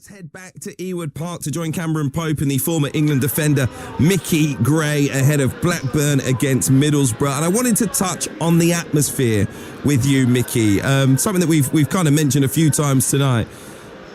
Let's head back to Ewood Park to join Cameron Pope and the former England defender Mickey Gray ahead of Blackburn against Middlesbrough. And I wanted to touch on the atmosphere with you, Mickey. Something that we've kind of mentioned a few times tonight.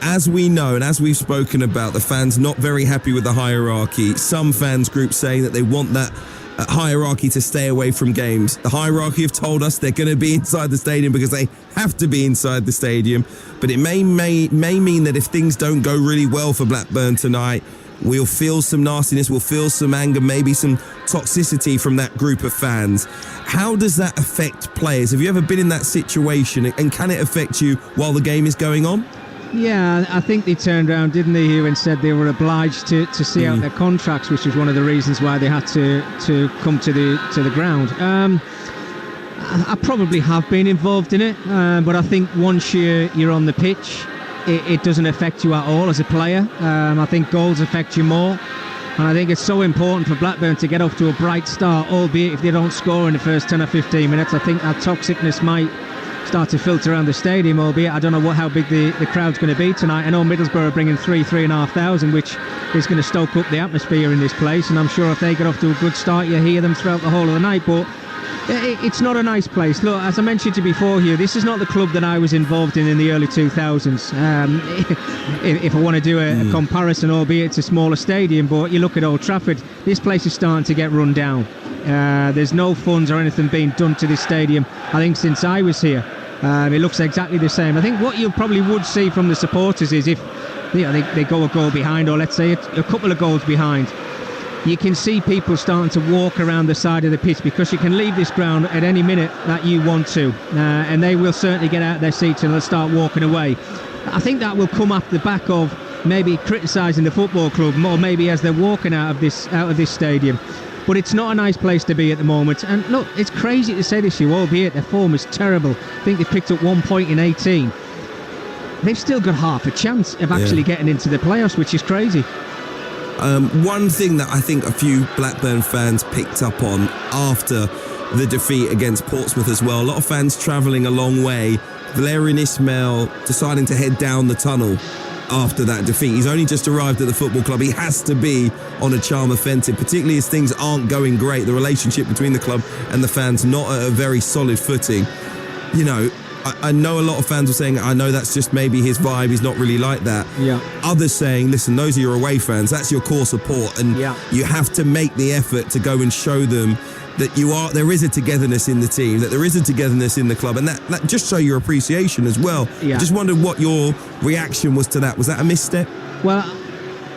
As we know and as we've spoken about, the fans not very happy with the hierarchy. Some fans groups saying that they want that hierarchy to stay away from games. The hierarchy have told us they're going to be inside the stadium because they have to be inside the stadium. But it may mean that if things don't go really well for Blackburn tonight, we'll feel some nastiness, we'll feel some anger, maybe some toxicity from that group of fans. How does that affect players? Have you ever been in that situation, and can it affect you while the game is going on? Yeah, I think they turned around, didn't they, Hugh, and said they were obliged to see out their contracts, which was one of the reasons why they had to come to the ground. I probably have been involved in it, but I think once you're on the pitch, it doesn't affect you at all as a player. I think goals affect you more, and I think it's so important for Blackburn to get off to a bright start, albeit if they don't score in the first 10 or 15 minutes. I think that toxicness might start to filter around the stadium, albeit I don't know how big the crowd's going to be tonight. I know Middlesbrough are bringing 3,500, which is going to stoke up the atmosphere in this place, and I'm sure if they get off to a good start, you hear them throughout the whole of the night. But it's not a nice place. Look, as I mentioned to you before here, this is not the club that I was involved in the early 2000s. If I want to do a comparison, albeit it's a smaller stadium, but you look at Old Trafford, this place is starting to get run down. There's no funds or anything being done to this stadium, I think, since I was here. It looks exactly the same. I think what you probably would see from the supporters is if they go a goal behind, or let's say a couple of goals behind, you can see people starting to walk around the side of the pitch, because you can leave this ground at any minute that you want to, and they will certainly get out of their seats and they'll start walking away. I think that will come off the back of maybe criticising the football club, or maybe as they're walking out of this stadium. But it's not a nice place to be at the moment. And look, it's crazy to say this, albeit their form is terrible. I think they picked up 1 point in 18. They've still got half a chance of actually getting into the playoffs, which is crazy. One thing that I think a few Blackburn fans picked up on after the defeat against Portsmouth as well, a lot of fans travelling a long way, Valérien Ismaël deciding to head down the tunnel after that defeat. He's only just arrived at the football club. He has to be on a charm offensive, particularly as things aren't going great. The relationship between the club and the fans not at a very solid footing. You know, I know a lot of fans are saying, I know that's just maybe his vibe, he's not really like that. Yeah. Others saying, listen, those are your away fans, that's your core support, and you have to make the effort to go and show them that there is a togetherness in the team, that there is a togetherness in the club, and that just show your appreciation as well. I just wondered what your reaction was to that. Was that a misstep? Well,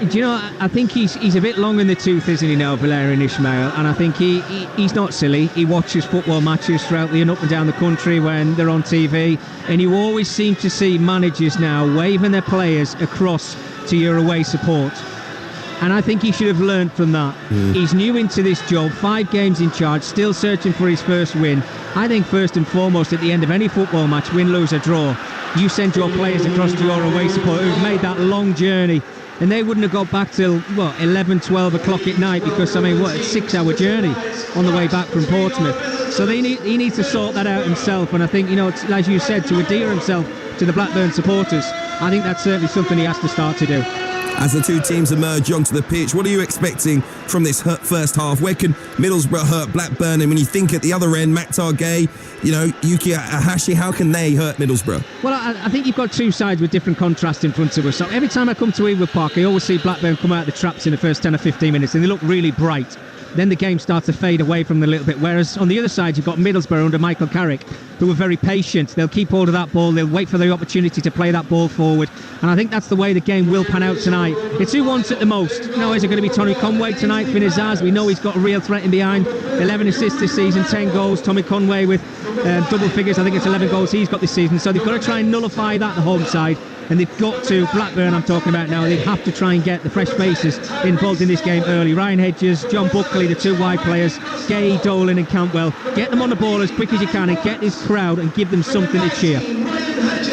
do you know, I think he's a bit long in the tooth, isn't he now, Valérien Ismaël? And I think he's not silly. He watches football matches throughout the and up and down the country when they're on TV, and you always seem to see managers now waving their players across to your away support. And I think he should have learned from that. He's new into this job, 5 games in charge, still searching for his first win. I think first and foremost, at the end of any football match, win, lose or draw, you send your players across to your away support who've made that long journey. And they wouldn't have got back till, 11, 12 o'clock at night, because, it's a 6-hour journey on the way back from Portsmouth. So he needs to sort that out himself. And I think, as you said, to endear himself to the Blackburn supporters, I think that's certainly something he has to start to do. As the two teams emerge onto the pitch, what are you expecting from this first half? Where can Middlesbrough hurt Blackburn? And when you think at the other end, Maktar Gueye, Yuki Ahashi, how can they hurt Middlesbrough? Well, I think you've got two sides with different contrast in front of us. So every time I come to Ewood Park, I always see Blackburn come out of the traps in the first 10 or 15 minutes, and they look really bright. Then the game starts to fade away from them a little bit. Whereas on the other side, you've got Middlesbrough under Michael Carrick, who are very patient. They'll keep hold of that ball. They'll wait for the opportunity to play that ball forward. And I think that's the way the game will pan out tonight. It's who wants it the most. Is it going to be Tommy Conway tonight? Finizaz, we know he's got a real threat in behind. 11 assists this season, 10 goals. Tommy Conway with double figures. I think it's 11 goals he's got this season. So they've got to try and nullify that, the home side. And they've got to, Blackburn I'm talking about now, they have to try and get the fresh faces involved in this game early. Ryan Hedges, John Buckley, the 2 wide players, Gueye, Dolan and Cantwell. Get them on the ball as quick as you can and get this crowd and give them something to cheer.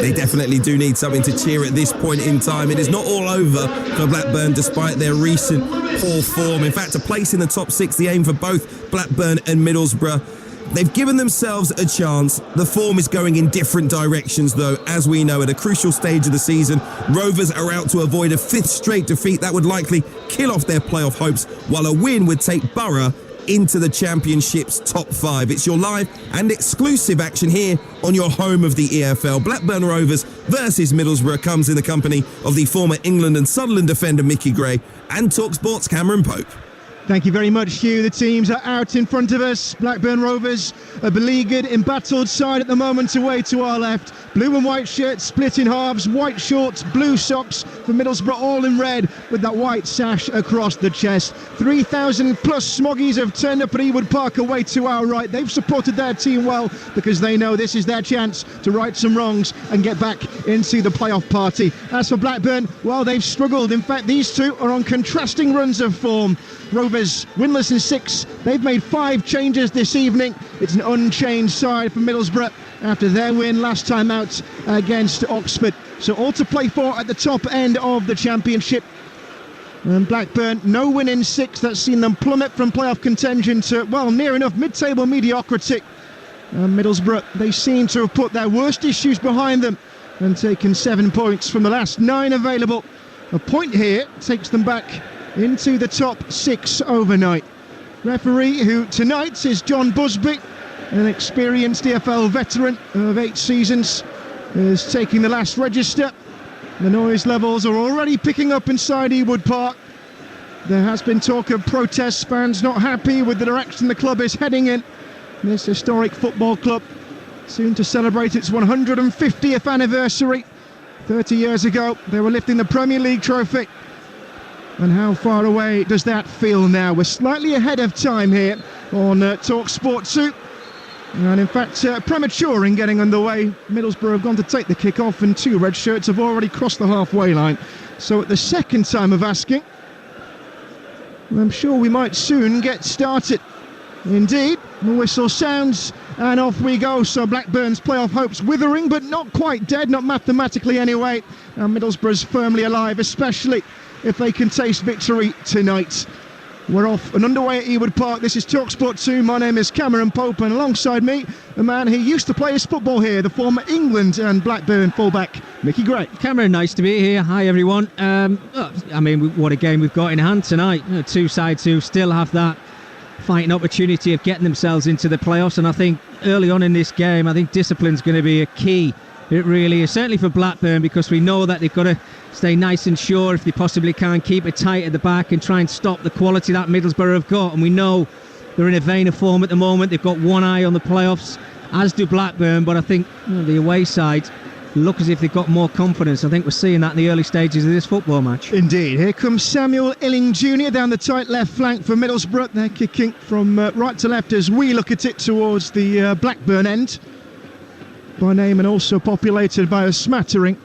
They definitely do need something to cheer at this point in time. It is not all over for Blackburn despite their recent poor form. In fact, a place in the top 6, the aim for both Blackburn and Middlesbrough. They've given themselves a chance. The form is going in different directions, though, as we know, at a crucial stage of the season. Rovers are out to avoid a 5th straight defeat that would likely kill off their playoff hopes, while a win would take Borough into the Championship's top 5. It's your live and exclusive action here on your home of the EFL. Blackburn Rovers versus Middlesbrough comes in the company of the former England and Sunderland defender Mickey Gray and Talksport's Cameron Pope. Thank you very much, Hugh. The teams are out in front of us. Blackburn Rovers, a beleaguered, embattled side at the moment, away to our left. Blue and white shirts split in halves, white shorts, blue socks for Middlesbrough, all in red with that white sash across the chest. 3,000 plus smoggies have turned up at Ewood Park away to our right. They've supported their team well because they know this is their chance to right some wrongs and get back into the playoff party. As for Blackburn, well, they've struggled. In fact, these two are on contrasting runs of form. Rovers winless in 6. They've made 5 changes this evening. It's an unchanged side for Middlesbrough after their win last time out against Oxford. So all to play for at the top end of the Championship. And Blackburn, no win in 6. That's seen them plummet from playoff contention to, well, near enough mid-table mediocrity. Middlesbrough, they seem to have put their worst issues behind them and taken 7 points from the last 9 available. A point here takes them back into the top 6 overnight. Referee, who tonight is John Busby, an experienced EFL veteran of 8 seasons, is taking the last register. The noise levels are already picking up inside Ewood Park. There has been talk of protests, fans not happy with the direction the club is heading in. This historic football club, soon to celebrate its 150th anniversary. 30 years ago, they were lifting the Premier League trophy. And how far away does that feel now? We're slightly ahead of time here on Talksport 2. And in fact, premature in getting underway. Middlesbrough have gone to take the kick-off and 2 red shirts have already crossed the halfway line. So at the second time of asking, I'm sure we might soon get started. Indeed, the whistle sounds and off we go. So Blackburn's playoff hopes withering, but not quite dead, not mathematically anyway. And Middlesbrough's firmly alive, especially if they can taste victory tonight. We're off and underway at Ewood Park. This is Talksport 2. My name is Cameron Pope, and alongside me, the man who used to play his football here, the former England and Blackburn fullback, Mickey Gray. Cameron, nice to be here. Hi, everyone. What a game we've got in hand tonight. 2 sides who still have that fighting opportunity of getting themselves into the playoffs, and I think early on in this game, I think discipline's going to be a key. It really is, certainly for Blackburn, because we know that they've got to stay nice and sure if they possibly can, keep it tight at the back and try and stop the quality that Middlesbrough have got. And we know they're in a vein of form at the moment. They've got one eye on the playoffs, as do Blackburn, but I think the away side look as if they've got more confidence. I think we're seeing that in the early stages of this football match. Indeed. Here comes Samuel Illing Jr. down the tight left flank for Middlesbrough. They're kicking from right to left as we look at it towards the Blackburn end. By name and also populated by a smattering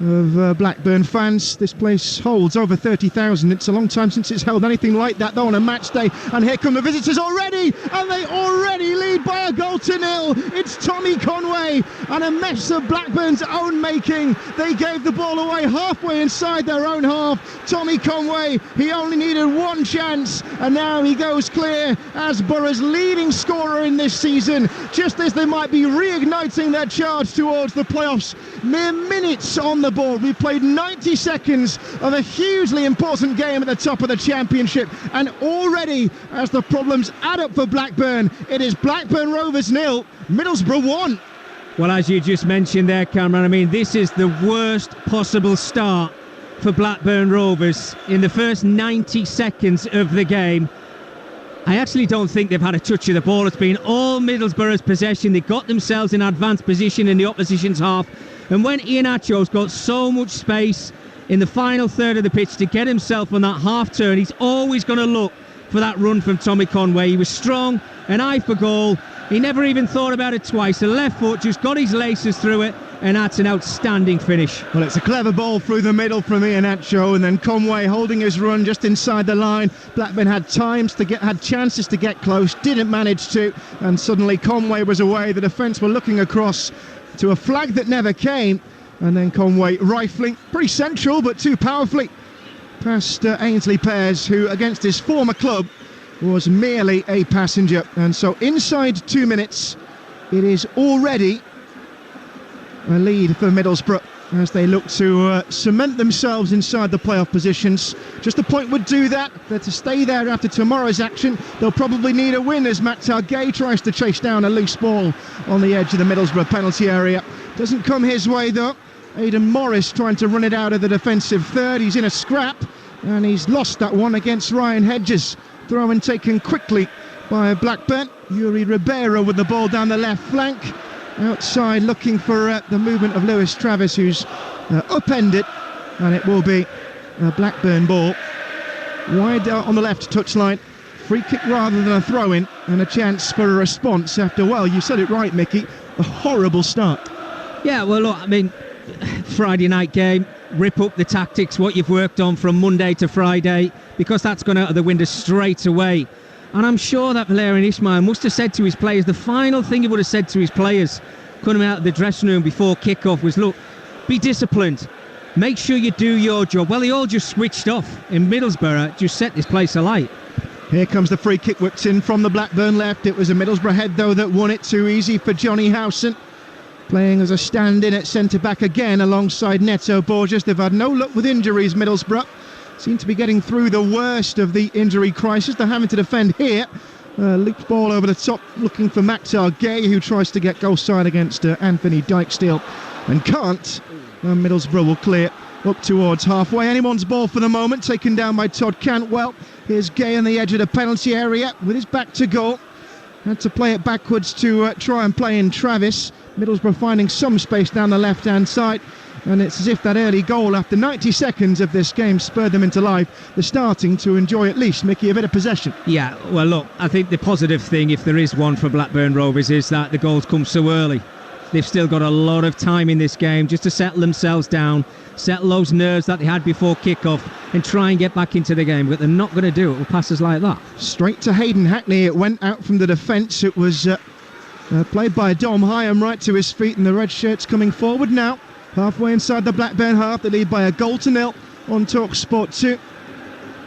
of Blackburn fans. This place holds over 30,000. It's a long time since it's held anything like that, though, on a match day. And here come the visitors already, and they already lead by a goal to 0. It's Tommy Conway, and a mess of Blackburn's own making. They gave the ball away halfway inside their own half. Tommy Conway, he only needed 1 chance, and now he goes clear as Borough's leading scorer in this season, just as they might be reigniting their charge towards the playoffs. Mere minutes on the board. We've played 90 seconds of a hugely important game at the top of the Championship, and already, as the problems add up for Blackburn, it is Blackburn Rovers 0, Middlesbrough 1. Well, as you just mentioned there, Cameron, I mean, this is the worst possible start for Blackburn Rovers. In the first 90 seconds of the game, I actually don't think they've had a touch of the ball. It's been all Middlesbrough's possession. They got themselves in advanced position in the opposition's half. And when Iheanacho's got so much space in the final third of the pitch to get himself on that half turn, he's always going to look for that run from Tommy Conway. He was strong, an eye for goal. He never even thought about it twice. The left foot just got his laces through it, and that's an outstanding finish. Well, it's a clever ball through the middle from Iheanacho, and then Conway holding his run just inside the line. Blackburn had chances to get close, didn't manage to, and suddenly Conway was away. The defence were looking across to a flag that never came, and then Conway rifling pretty central but too powerfully past Ainsley Pears, who against his former club was merely a passenger. And so inside 2 minutes, it is already a lead for Middlesbrough as they look to cement themselves inside the playoff positions. Just a point would do that. They're to stay there after tomorrow's action. They'll probably need a win as Matt Targay tries to chase down a loose ball on the edge of the Middlesbrough penalty area. Doesn't come his way though. Aidan Morris trying to run it out of the defensive third. He's in a scrap and he's lost that one against Ryan Hedges. Throw and taken quickly by Blackburn. Yuri Ribeiro with the ball down the left flank. Outside looking for the movement of Lewis Travis, who's upended, and it will be a Blackburn ball wide on the left touchline. Free kick rather than a throw-in, and a chance for a response after, well, you said it right, Mickey, a horrible start. Yeah, well, look, I mean, Friday night game, rip up the tactics, what you've worked on from Monday to Friday, because that's gone out of the window straight away. And I'm sure that Valérien Ismaël must have said to his players, the final thing he would have said to his players coming out of the dressing room before kick-off was, look, be disciplined, make sure you do your job. Well, they all just switched off in Middlesbrough, just set this place alight. Here comes the free kick whipped in from the Blackburn left. It was a Middlesbrough head, though, that won it. Too easy for Johnny Howson, playing as a stand-in at centre-back again alongside Neto Borges. They've had no luck with injuries, Middlesbrough. Seem to be getting through the worst of the injury crisis. They're having to defend here. Looped ball over the top, looking for Matt Targay, who tries to get goal side against Anthony Dijksteel and can't. Middlesbrough will clear up towards halfway. Anyone's ball for the moment, taken down by Todd Cantwell. Here's Gay on the edge of the penalty area with his back to goal. Had to play it backwards to try and play in Travis. Middlesbrough finding some space down the left-hand side. And it's as if that early goal after 90 seconds of this game spurred them into life. They're starting to enjoy, at least, Mickey, a bit of possession. Yeah, well, look, I think the positive thing, if there is one for Blackburn Rovers, is that the goals come so early. They've still got a lot of time in this game just to settle themselves down, settle those nerves that they had before kick-off, and try and get back into the game. But they're not going to do it with passes like that. Straight to Hayden Hackney. It went out from the defence. It was played by Dom Hyam right to his feet, and the red shirts coming forward now. Halfway inside the Blackburn half, they lead by 1-0 on Talksport 2.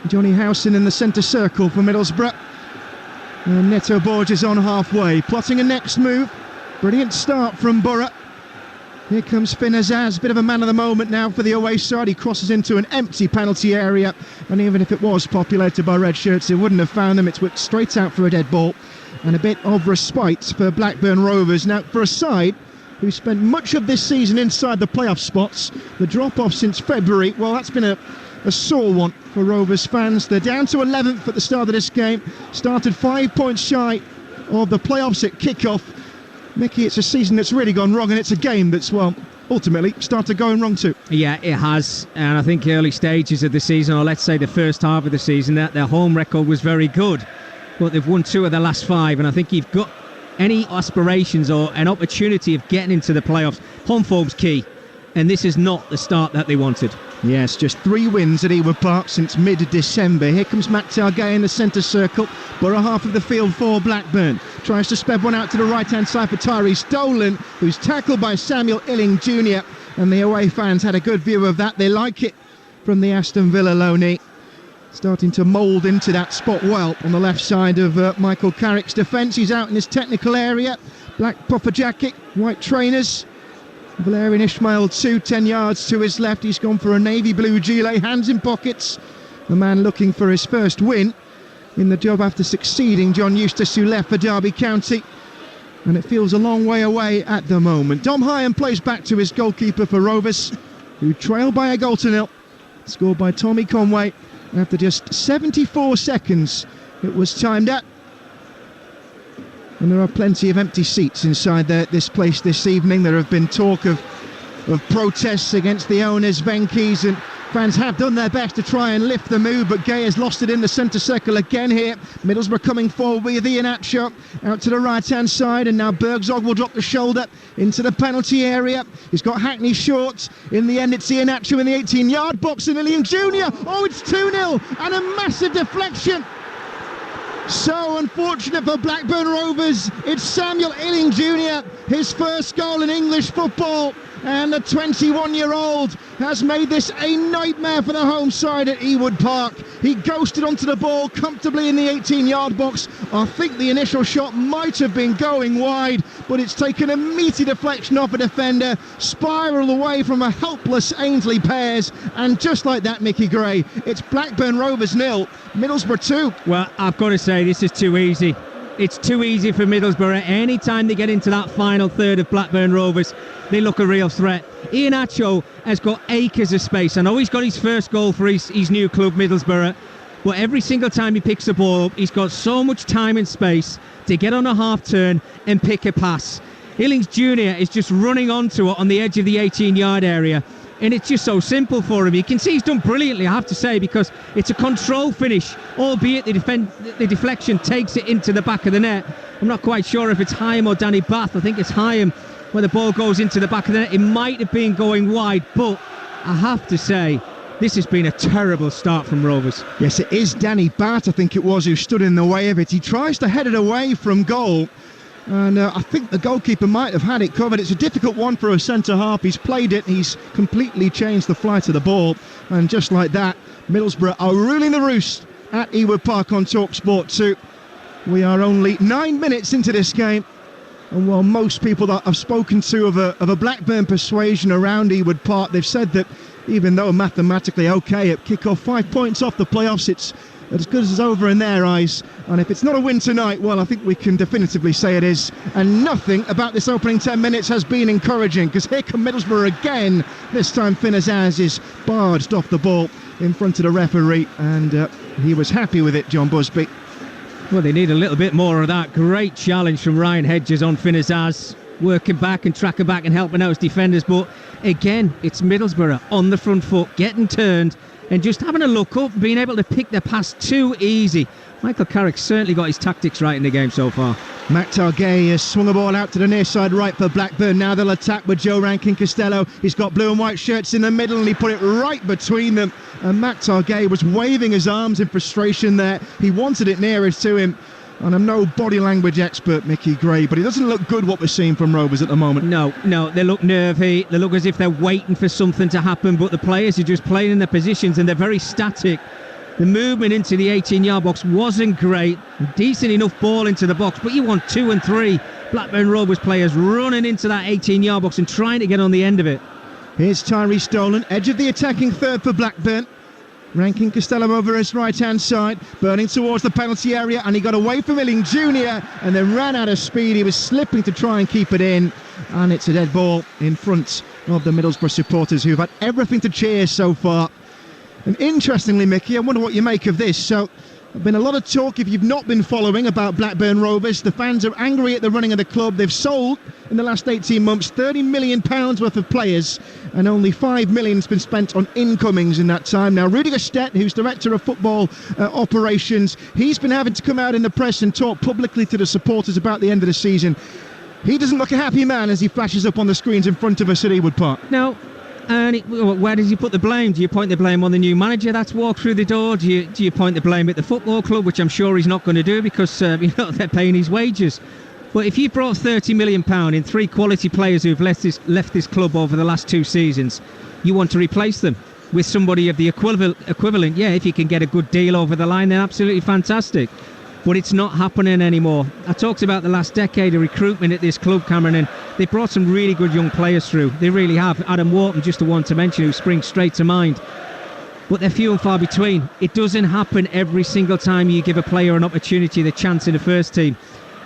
Johnny Howson in the centre circle for Middlesbrough. And Neto Borges on halfway, plotting a next move. Brilliant start from Borough. Here comes Finn Azaz, bit of a man of the moment now for the away side. He crosses into an empty penalty area, and even if it was populated by red shirts, it wouldn't have found them. It's whipped straight out for a dead ball, and a bit of respite for Blackburn Rovers. Now, for a side who spent much of this season inside the playoff spots, the drop-off since February, well, that's been a sore one for Rovers fans. They're down to 11th at the start of this game, started 5 points shy of the playoffs at kick-off. Mickey, it's a season that's really gone wrong, and it's a game that's, well, ultimately started going wrong too. Yeah, it has, and I think early stages of the season, or let's say the first half of the season, that their home record was very good, but they've won 2 of their last 5, and I think you've got any aspirations or an opportunity of getting into the playoffs, home form's key, and this is not the start that they wanted. Yes, just 3 wins at Ewood Park since mid-December. Here comes Matt Targay in the centre circle. Borough half of the field for Blackburn. Tries to sped one out to the right-hand side for Tyrese Dolan, who's tackled by Samuel Illing Jr. And the away fans had a good view of that. They like it from the Aston Villa loanee. Starting to mould into that spot well on the left side of Michael Carrick's defence. He's out in his technical area. Black puffer jacket, white trainers. Valérien Ismaël 10 yards to his left. He's gone for a navy blue gilet, hands in pockets. The man looking for his first win in the job after succeeding John Eustace, who left for Derby County. And it feels a long way away at the moment. Dom Hyam plays back to his goalkeeper for Rovers, who trailed by 1-0. Scored by Tommy Conway. After just 74 seconds, it was timed at. And there are plenty of empty seats inside this place this evening. There have been talk of protests against the owners, Venky's, and fans have done their best to try and lift the mood, but Gay has lost it in the centre circle again here. Middlesbrough coming forward with Ian Apshaw out to the right-hand side, and now Bergzog will drop the shoulder into the penalty area. He's got Hackney short. In the end, it's Ian Apshaw in the 18-yard box, and Illiam Jr. Oh, it's 2-0, and a massive deflection. So unfortunate for Blackburn Rovers. It's Samuel Illing Jr., his first goal in English football. And the 21-year-old has made this a nightmare for the home side at Ewood Park. He ghosted onto the ball comfortably in the 18-yard box. I think the initial shot might have been going wide, but it's taken a meaty deflection off a defender, spiraled away from a helpless Ainsley Pears, and just like that, Mickey Gray, it's Blackburn Rovers 0, Middlesbrough 2. Well, I've got to say, this is too easy. It's too easy for Middlesbrough. Any time they get into that final third of Blackburn Rovers, they look a real threat. Iheanacho has got acres of space. I know he's got his first goal for his new club, Middlesbrough, but every single time he picks the ball up, he's got so much time and space to get on a half turn and pick a pass. Illings Jr. is just running onto it on the edge of the 18-yard area, and it's just so simple for him. You can see he's done brilliantly, I have to say, because it's a control finish, albeit the deflection takes it into the back of the net. I'm not quite sure if it's Hyam or Danny Bath. I think it's Hyam where the ball goes into the back of the net. It might have been going wide, but I have to say, this has been a terrible start from Rovers. Yes, it is Danny Bath, I think it was, who stood in the way of it. He tries to head it away from goal, and I think the goalkeeper might have had it covered. It's a difficult one for a centre-half. He's played it, he's completely changed the flight of the ball, and just like that, Middlesbrough are ruling the roost at Ewood Park on Talksport 2. We are only 9 minutes into this game, and while most people that I've spoken to of a Blackburn persuasion around Ewood Park, they've said that even though mathematically okay at kick-off, 5 points off the playoffs, it's as good as it's over in their eyes. And if it's not a win tonight, well, I think we can definitively say it is. And nothing about this opening 10 minutes has been encouraging, because here come Middlesbrough again. This time Finn Azaz is barged off the ball in front of the referee, and he was happy with it, John Busby. Well, they need a little bit more of that. Great challenge from Ryan Hedges on Finn Azaz, working back and tracking back and helping out his defenders. But again, it's Middlesbrough on the front foot, getting turned and just having a look up, being able to pick their pass too easy. Michael Carrick's certainly got his tactics right in the game so far. Matt Targay has swung a ball out to the near side right for Blackburn. Now they'll attack with Joe Rankin-Costello. He's got blue and white shirts in the middle, and he put it right between them. And Matt Targay was waving his arms in frustration there. He wanted it nearest to him. And I'm no body language expert, Mickey Gray, but it doesn't look good what we're seeing from Rovers at the moment. No, they look nervy. They look as if they're waiting for something to happen, but the players are just playing in their positions and they're very static. The movement into the 18-yard box wasn't great. Decent enough ball into the box, but you want 2 and 3 Blackburn Rovers players running into that 18-yard box and trying to get on the end of it. Here's Tyree Stolen, edge of the attacking third for Blackburn. Rankin-Costello over his right-hand side, burning towards the penalty area, and he got away from Illing Jr. and then ran out of speed. He was slipping to try and keep it in, and it's a dead ball in front of the Middlesbrough supporters, who've had everything to cheer so far. And interestingly, Mickey, I wonder what you make of this. So, there's been a lot of talk, if you've not been following, about Blackburn Rovers. The fans are angry at the running of the club. They've sold, in the last 18 months, £30 million worth of players, and only £5 million has been spent on incomings in that time. Now, Rudiger Stett, who's Director of Football Operations, he's been having to come out in the press and talk publicly to the supporters about the end of the season. He doesn't look a happy man as he flashes up on the screens in front of us at Ewood Park. No. And where does he put the blame? Do you point the blame on the new manager that's walked through the door? Do you point the blame at the football club, which I'm sure he's not going to do because they're paying his wages? But if you brought £30 million in 3 quality players who've left this club over the last 2 seasons, you want to replace them with somebody of the equivalent. Yeah, if you can get a good deal over the line, then absolutely fantastic. But it's not happening anymore. I talked about the last decade of recruitment at this club, Cameron, and they brought some really good young players through. They really have. Adam Wharton, just the one to mention, who springs straight to mind. But they're few and far between. It doesn't happen every single time you give a player an opportunity, the chance in the first team.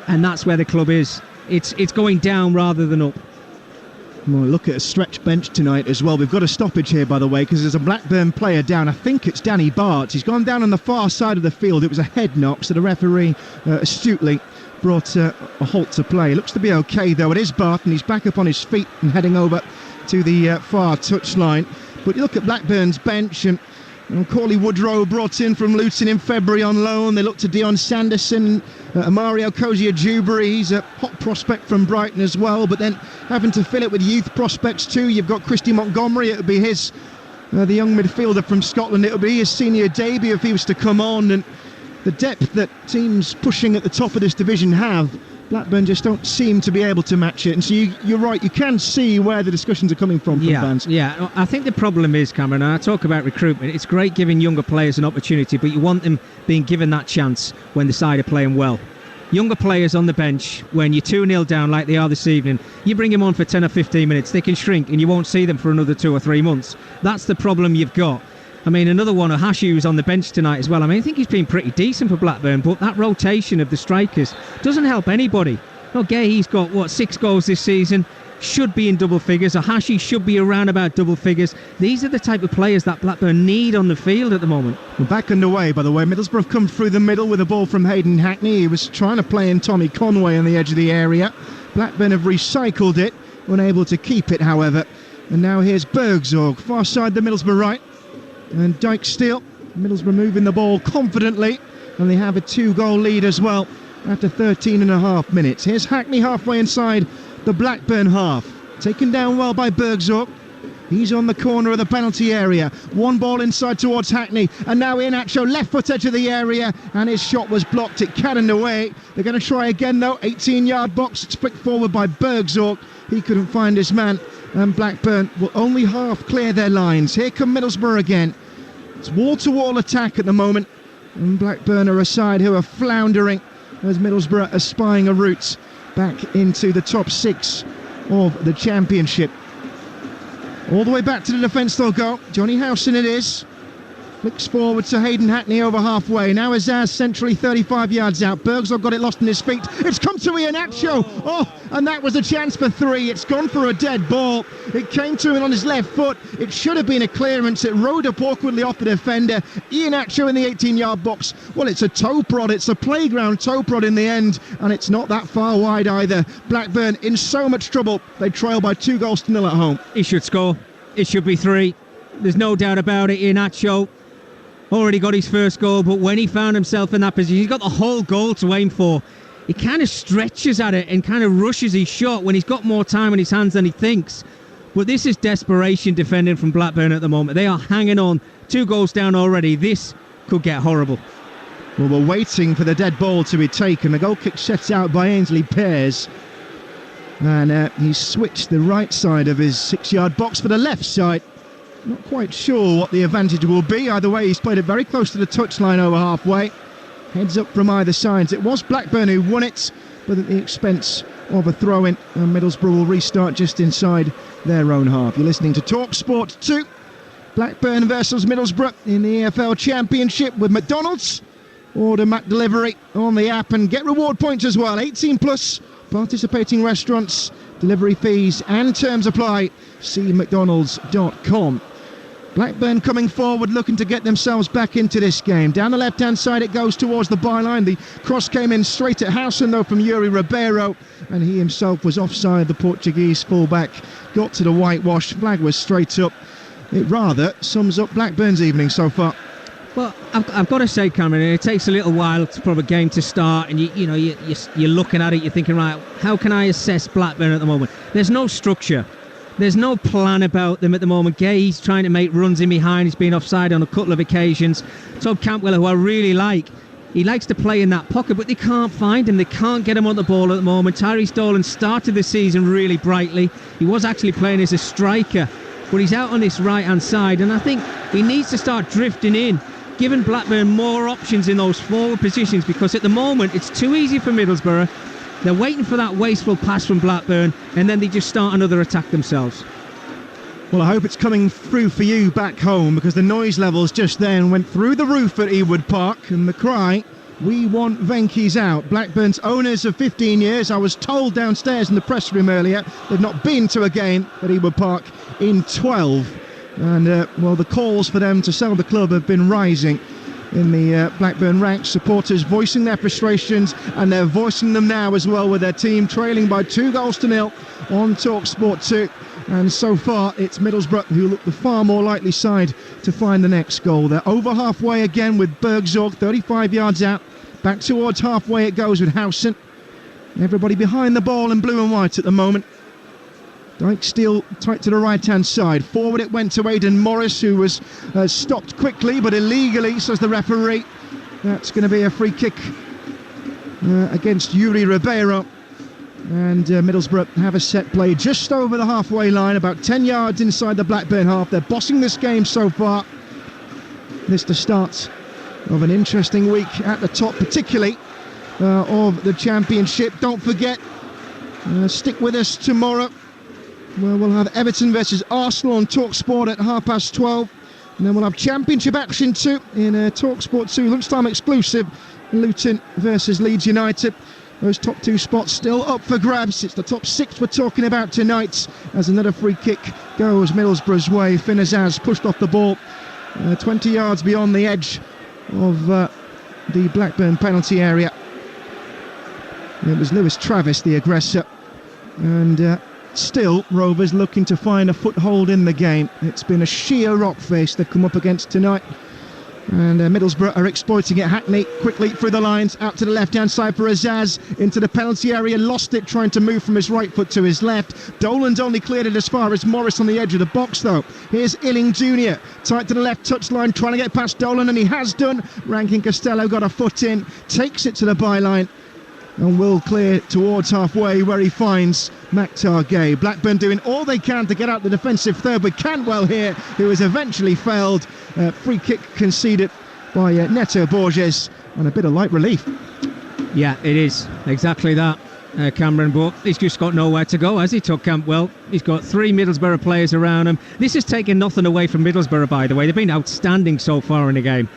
And that's where the club is. It's going down rather than up. Well, look at a stretch bench tonight as well. We've got a stoppage here, by the way, because there's a Blackburn player down. I think it's Danny Bart. He's gone down on the far side of the field. It was a head knock, so the referee astutely brought a halt to play. Looks to be okay, though. It is Bart, and he's back up on his feet and heading over to the far touchline. But you look at Blackburn's bench, and Corley Woodrow brought in from Luton in February on loan. They look to Dion Sanderson, Mario Cozier-Dewberry. He's a hot prospect from Brighton as well, but then having to fill it with youth prospects too. You've got Christy Montgomery. It would be his, the young midfielder from Scotland. It would be his senior debut if he was to come on. And the depth that teams pushing at the top of this division have Blackburn just don't seem to be able to match it. And so you're right, you can see where the discussions are coming from fans. Yeah, I think the problem is, Cameron, and I talk about recruitment, it's great giving younger players an opportunity, but you want them being given that chance when the side are playing well. Younger players on the bench, when you're 2-0 down like they are this evening, you bring them on for 10 or 15 minutes, they can shrink and you won't see them for another 2 or 3 months. That's the problem you've got. I mean, another one, Hashi, who's on the bench tonight as well. I mean, I think he's been pretty decent for Blackburn, but that rotation of the strikers doesn't help anybody. Okay, he's got, 6 goals this season, should be in double figures. Hashi should be around about double figures. These are the type of players that Blackburn need on the field at the moment. We're back underway, by the way. Middlesbrough have come through the middle with a ball from Hayden Hackney. He was trying to play in Tommy Conway on the edge of the area. Blackburn have recycled it, unable to keep it, however. And now here's Bergzorg, far side the Middlesbrough right. And Dyke Steele. Middlesbrough moving the ball confidently. And they have a 2-goal lead as well after 13 and a half minutes. Here's Hackney halfway inside the Blackburn half. Taken down well by Bergzorg. He's on the corner of the penalty area. One ball inside towards Hackney. And now Iheanacho, left foot edge of the area. And his shot was blocked. It cannoned away. They're going to try again though. 18-yard box. It's flicked forward by Bergzorg. He couldn't find his man. And Blackburn will only half clear their lines. Here come Middlesbrough again. It's wall-to-wall attack at the moment. And Blackburn are a side who are floundering as Middlesbrough are spying a route back into the top 6 of the Championship. All the way back to the defence they'll go. Johnny Howson it is. Flicks forward to Hayden Hackney over halfway. Now Azaz centrally 35 yards out. Bergzorg got it lost in his feet. It's come to Iheanacho. Oh, and that was a chance for 3. It's gone for a dead ball. It came to him on his left foot. It should have been a clearance. It rode up awkwardly off the defender. Iheanacho in the 18-yard box. Well, it's a toe prod. It's a playground toe prod in the end. And it's not that far wide either. Blackburn in so much trouble. They trail by 2-0 at home. He should score. It should be 3. There's no doubt about it. Iheanacho already got his first goal, but when he found himself in that position, he's got the whole goal to aim for. He kind of stretches at it and kind of rushes his shot when he's got more time in his hands than he thinks. But this is desperation defending from Blackburn at the moment. They are hanging on. 2 goals down already. This could get horrible. Well, we're waiting for the dead ball to be taken. The goal kick set out by Ainsley Pears. And he's switched the right side of his 6-yard box for the left side. Not quite sure what the advantage will be. Either way, he's played it very close to the touchline over halfway. Heads up from either side. It was Blackburn who won it, but at the expense of a throw-in. And Middlesbrough will restart just inside their own half. You're listening to Talksport 2. Blackburn versus Middlesbrough in the EFL Championship with McDonald's. Order Mac Delivery on the app and get reward points as well. 18 plus. Participating restaurants, delivery fees and terms apply. See mcdonalds.com. Blackburn coming forward, looking to get themselves back into this game. Down the left-hand side it goes towards the byline. The cross came in straight at Howson though from Yuri Ribeiro, and he himself was offside. The Portuguese fullback got to the whitewash. Flag was straight up. It rather sums up Blackburn's evening so far. Well, I've got to say, Cameron, it takes a little while for a game to start, and you're looking at it, you're thinking, right, how can I assess Blackburn at the moment? There's no structure. There's no plan about them at the moment. Gay's trying to make runs in behind. He's been offside on a couple of occasions. Todd Cantwell, who I really like, he likes to play in that pocket, but they can't find him. They can't get him on the ball at the moment. Tyrese Dolan started the season really brightly. He was actually playing as a striker, but he's out on this right-hand side, and I think he needs to start drifting in, giving Blackburn more options in those forward positions, because at the moment it's too easy for Middlesbrough. They're waiting for that wasteful pass from Blackburn, and then they just start another attack themselves. Well, I hope it's coming through for you back home, because the noise levels just then went through the roof at Ewood Park, and the cry, "We want Venky's out." Blackburn's owners of 15 years, I was told downstairs in the press room earlier, they've not been to a game at Ewood Park in 12. And, the calls for them to sell the club have been rising in the Blackburn ranks. Supporters voicing their frustrations, and they're voicing them now as well, with their team trailing by 2-0 on Talksport 2. And so far, it's Middlesbrough who look the far more likely side to find the next goal. They're over halfway again with Bergzorg, 35 yards out. Back towards halfway it goes with Howson. Everybody behind the ball in blue and white at the moment. Dyke Steele tight to the right-hand side. Forward it went to Aidan Morris, who was stopped quickly, but illegally, says the referee. That's going to be a free kick against Yuri Ribeiro. And Middlesbrough have a set play just over the halfway line, about 10 yards inside the Blackburn half. They're bossing this game so far. This is the start of an interesting week at the top, particularly of the Championship. Don't forget, stick with us tomorrow, where we'll have Everton versus Arsenal on Talksport at 12:30. And then we'll have Championship action too in Talksport 2, lunchtime exclusive, Luton versus Leeds United. Those top 2 spots still up for grabs. It's the top 6 we're talking about tonight, as another free kick goes Middlesbrough's way. Finn Azaz pushed off the ball 20 yards beyond the edge of the Blackburn penalty area. It was Lewis Travis, the aggressor, and still Rovers looking to find a foothold in the game. It's been a sheer rock face they've come up against tonight. And Middlesbrough are exploiting it. Hackney quickly through the lines, out to the left-hand side for Azaz, into the penalty area, lost it trying to move from his right foot to his left. Dolan's only cleared it as far as Morris on the edge of the box though. Here's Illing Jr, tight to the left touchline, trying to get past Dolan, and he has done. Rankin Costello got a foot in, takes it to the byline, and will clear towards halfway, where he finds Maktar Gay. Blackburn doing all they can to get out the defensive third with Cantwell here, who is eventually felled. Free kick conceded by Neto Borges, and a bit of light relief. Yeah, it is exactly that, Cameron, but he's just got nowhere to go, has he, took Cantwell? He's got 3 Middlesbrough players around him. This has taken nothing away from Middlesbrough, by the way. They've been outstanding so far in the game.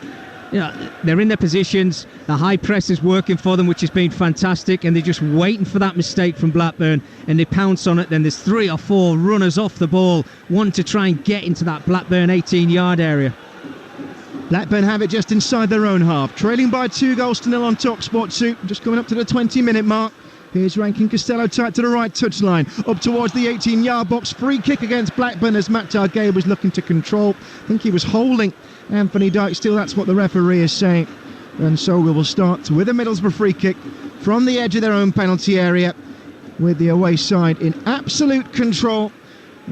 You know, they're in their positions, the high press is working for them, which has been fantastic, and they're just waiting for that mistake from Blackburn, and they pounce on it. Then there's 3 or 4 runners off the ball, one to try and get into that Blackburn 18-yard area. Blackburn have it just inside their own half, trailing by 2-0 on Talksport 2, just coming up to the 20-minute mark. Here's Rankin Costello tight to the right touchline, up towards the 18-yard box. Free kick against Blackburn as Maktar Gay was looking to control. I think he was holding Anthony Dyke-Steele, that's what the referee is saying. And so we will start with a Middlesbrough free kick from the edge of their own penalty area, with the away side in absolute control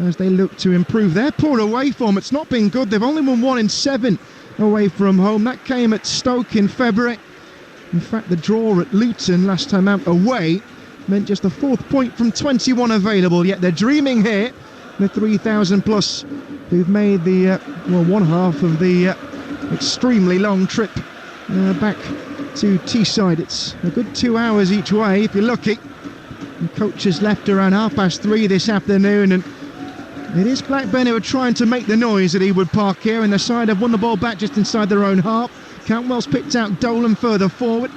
as they look to improve their poor away form. It's not been good. They've only won 1 in 7 away from home. That came at Stoke in February. In fact, the draw at Luton last time out away meant just the 4th point from 21 available. Yet they're dreaming here, the 3,000 plus who've made the one half of the extremely long trip back to Teesside. It's a good 2 hours each way if you're lucky. The coach has left around 3:30 this afternoon, and it is Blackburn who are trying to make the noise at Ewood Park here, and the side have won the ball back just inside their own half. Cantwell's picked out Dolan further forward.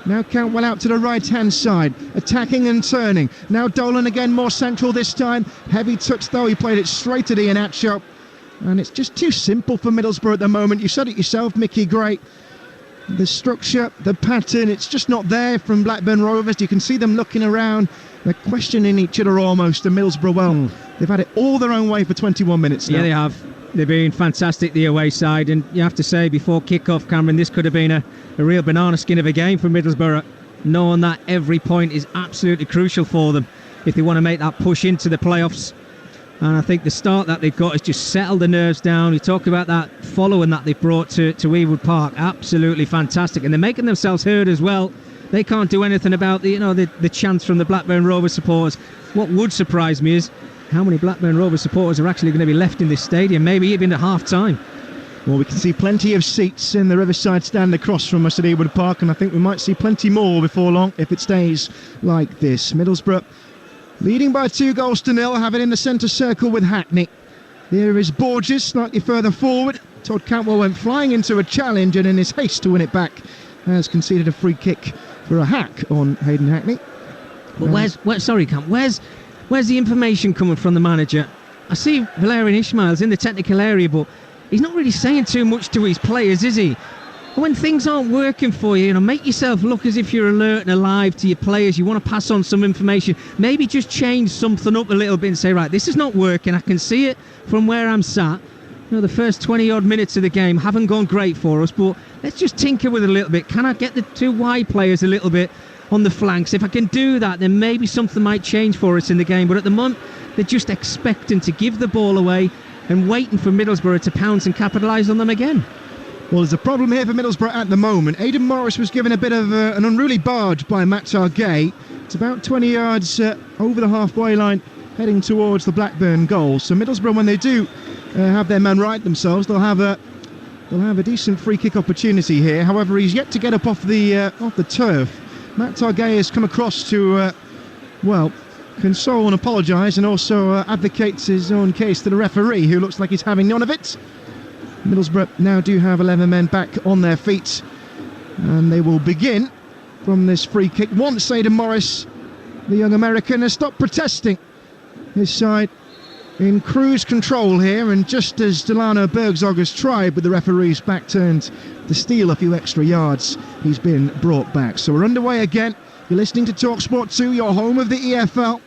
Now Cantwell out to the right-hand side, attacking and turning. Now Dolan again, more central this time. Heavy touch though, he played it straight at Iheanacho. And it's just too simple for Middlesbrough at the moment. You said it yourself, Mickey Gray. The structure, the pattern, it's just not there from Blackburn Rovers. You can see them looking around. They're questioning each other almost. And Middlesbrough, well, they've had it all their own way for 21 minutes now. Yeah, they have. They've been fantastic, the away side, and you have to say, before kick-off, Cameron, this could have been a real banana skin of a game for Middlesbrough, knowing that every point is absolutely crucial for them if they want to make that push into the playoffs. And I think the start that they've got has just settled the nerves down. You talk about that following that they've brought to Ewood Park, absolutely fantastic, and they're making themselves heard as well. They can't do anything about the chants from the Blackburn Rovers supporters. What would surprise me is how many Blackburn Rovers supporters are actually going to be left in this stadium, maybe even at half-time. Well, we can see plenty of seats in the Riverside stand across from us at Ewood Park, and I think we might see plenty more before long if it stays like this. Middlesbrough leading by 2-0, have it in the centre circle with Hackney. There is Borges slightly further forward. Todd Cantwell went flying into a challenge, and in his haste to win it back has conceded a free kick for a hack on Hayden Hackney. But where's the information coming from the manager? I see Valérien Ismaël's in the technical area, but he's not really saying too much to his players, is he? When things aren't working for you, make yourself look as if you're alert and alive to your players. You want to pass on some information. Maybe just change something up a little bit and say, right, this is not working. I can see it from where I'm sat. The first 20-odd minutes of the game haven't gone great for us, but let's just tinker with it a little bit. Can I get the 2 wide players a little bit on the flanks? If I can do that, then maybe something might change for us in the game. But at the moment, they're just expecting to give the ball away and waiting for Middlesbrough to pounce and capitalise on them again. Well, there's a problem here for Middlesbrough at the moment. Aidan Morris was given a bit of an unruly barge by Maktar Gay. It's about 20 yards over the halfway line, heading towards the Blackburn goal. So Middlesbrough, when they do have their man right themselves, they'll have a decent free kick opportunity here. However, he's yet to get up off the turf. Matt Targay has come across to console and apologise, and also advocates his own case to the referee, who looks like he's having none of it. Middlesbrough now do have 11 men back on their feet, and they will begin from this free kick. Once Aidan Morris, the young American, has stopped protesting. His side in cruise control here, and just as Delano Bergzog has tried with the referee's back turned to steal a few extra yards, he's been brought back. So we're underway again. You're listening to Talksport 2, your home of the EFL.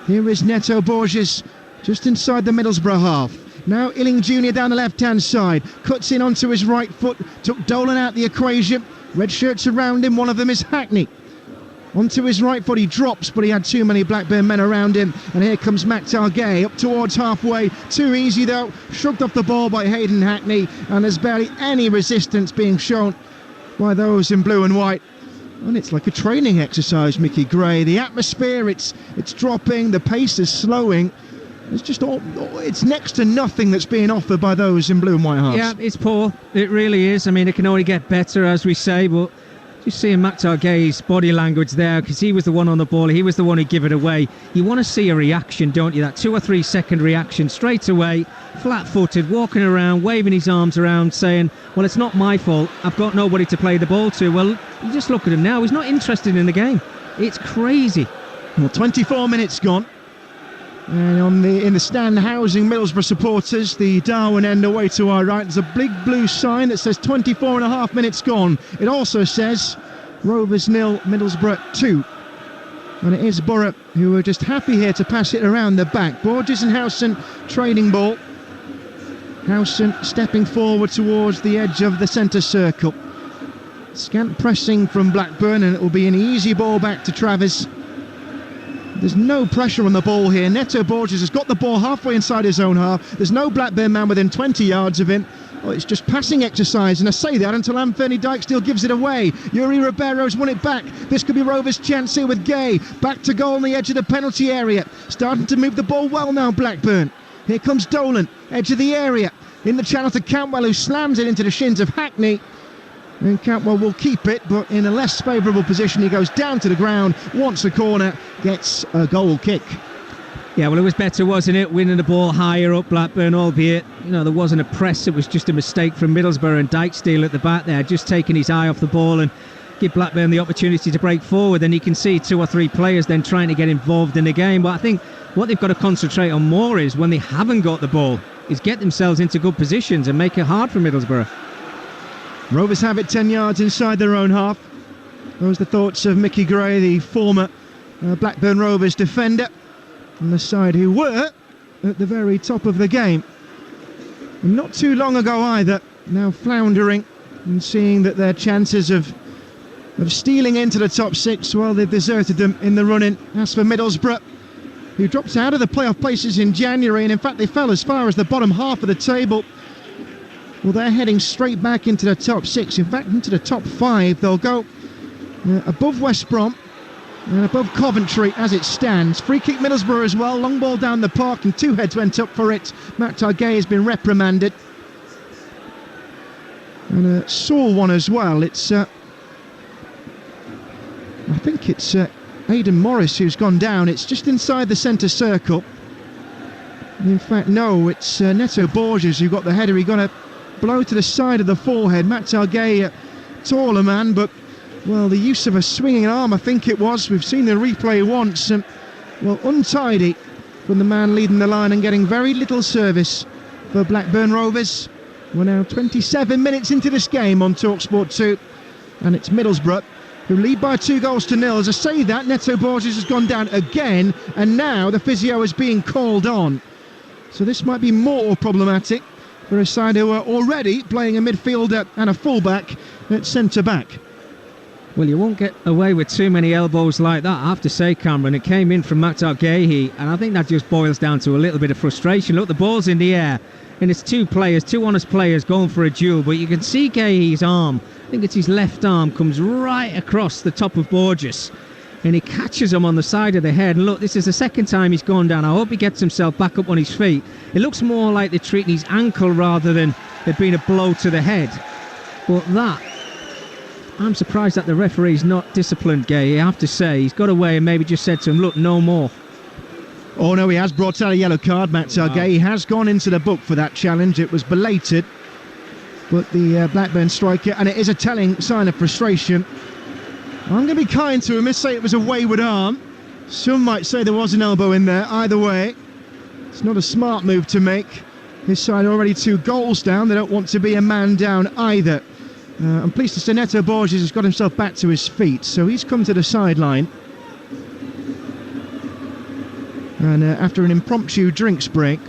Here is Neto Borges just inside the Middlesbrough half. Now Illing Jr. down the left-hand side, cuts in onto his right foot, took Dolan out the equation. Red shirts around him, one of them is Hackney. Onto his right foot he drops, but he had too many Blackburn men around him, and here comes Matt Targay up towards halfway. Too easy though, shrugged off the ball by Hayden Hackney, and there's barely any resistance being shown by those in blue and white. And it's like a training exercise, Mickey Gray. The atmosphere, it's dropping, the pace is slowing. It's next to nothing that's being offered by those in blue and white halves. Yeah, it's poor. It really is. I mean, it can only get better, as we say, but just seeing Matt Targay's body language there, because he was the one on the ball, he was the one who gave it away. You want to see a reaction, don't you? That 2 or 3 second reaction straight away, flat-footed, walking around, waving his arms around, saying, well, it's not my fault, I've got nobody to play the ball to. Well, you just look at him now, he's not interested in the game. It's crazy. Well, 24 minutes gone. And in the stand housing Middlesbrough supporters, the Darwin end away to our right, there's a big blue sign that says 24 and a half minutes gone. It also says Rovers 0, Middlesbrough 2. And it is Borough who are just happy here to pass it around the back. Borges and Howson trading ball. Howson stepping forward towards the edge of the centre circle. Scant pressing from Blackburn, and it will be an easy ball back to Travers. There's no pressure on the ball here. Neto Borges has got the ball halfway inside his own half. There's no Blackburn man within 20 yards of him. Oh, it's just passing exercise, and I say that until Anthony Dijksteel gives it away. Yuri Ribeiro's won it back. This could be Rovers' chance here with Gay. Back to goal on the edge of the penalty area. Starting to move the ball well now, Blackburn. Here comes Dolan, edge of the area. In the channel to Cantwell, who slams it into the shins of Hackney. And Cantwell will keep it, but in a less favourable position. He goes down to the ground, wants a corner, gets a goal kick. Yeah, well, it was better, wasn't it? Winning the ball higher up, Blackburn, albeit, there wasn't a press. It was just a mistake from Middlesbrough, and Dijksteel at the back there, just taking his eye off the ball and give Blackburn the opportunity to break forward. And you can see 2 or 3 players then trying to get involved in the game. But I think what they've got to concentrate on more is, when they haven't got the ball, is get themselves into good positions and make it hard for Middlesbrough. Rovers have it 10 yards inside their own half. Those are the thoughts of Mickey Gray, the former Blackburn Rovers defender, on the side who were at the very top of the game. And not too long ago either, now floundering and seeing that their chances of stealing into the top 6, well, they've deserted them in the running. As for Middlesbrough, who dropped out of the playoff places in January, and in fact they fell as far as the bottom half of the table, well, they're heading straight back into the top 6, in fact into the top 5. They'll go above West Brom and above Coventry as it stands. Free kick Middlesbrough as well, long ball down the park, and 2 heads went up for it. Matt Targay has been reprimanded, and a sore one as well. It's I think it's Aidan Morris who's gone down. It's just inside the centre circle. In fact, no, it's Neto Borges who got the header. He got a blow to the side of the forehead. Matt Targay, taller man, but, well, the use of a swinging arm, I think it was. We've seen the replay once. Well, untidy from the man leading the line and getting very little service for Blackburn Rovers. We're now 27 minutes into this game on Talksport 2, and it's Middlesbrough who lead by 2-0. As I say that, Neto Borges has gone down again, and now the physio is being called on. So this might be more problematic for a side who are already playing a midfielder and a fullback at centre-back. Well, you won't get away with too many elbows like that, I have to say, Cameron. It came in from Matt Targay, and I think that just boils down to a little bit of frustration. Look, the ball's in the air, and it's 2 honest players going for a duel, but you can see Gay's arm, I think it's his left arm, comes right across the top of Borges. and he catches him on the side of the head. And look, this is the second time he's gone down. I hope he gets himself back up on his feet. It looks more like they're treating his ankle rather than it being a blow to the head. But that, I'm surprised that the referee's not disciplined, Gay. I have to say, he's got away and maybe just said to him, look, no more. Oh no, he has brought out a yellow card, Matt Targay. He has gone into the book for that challenge. It was belated, but the Blackburn striker, and it is a telling sign of frustration. I'm going to be kind to him and say it was a wayward arm. Some might say there was an elbow in there. Either way, it's not a smart move to make. His side already 2 goals down. They don't want to be a man down either. I'm pleased to say Neto Borges has got himself back to his feet, so he's come to the sideline. And after an impromptu drinks break,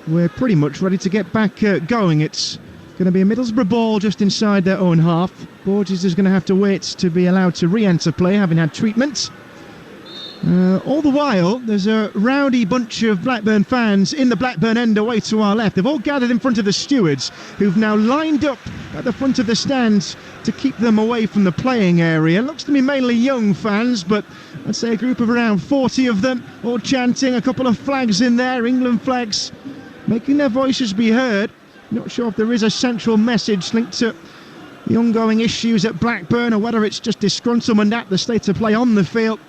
we're pretty much ready to get back going. It's going to be a Middlesbrough ball just inside their own half. Borges is going to have to wait to be allowed to re-enter play, having had treatment. All the while, there's a rowdy bunch of Blackburn fans in the Blackburn end away to our left. They've all gathered in front of the stewards, who've now lined up at the front of the stands to keep them away from the playing area. Looks to be mainly young fans, but I'd say a group of around 40 of them, all chanting, a couple of flags in there, England flags, making their voices be heard. Not sure if there is a central message linked to the ongoing issues at Blackburn or whether it's just disgruntlement at the state of play on the field.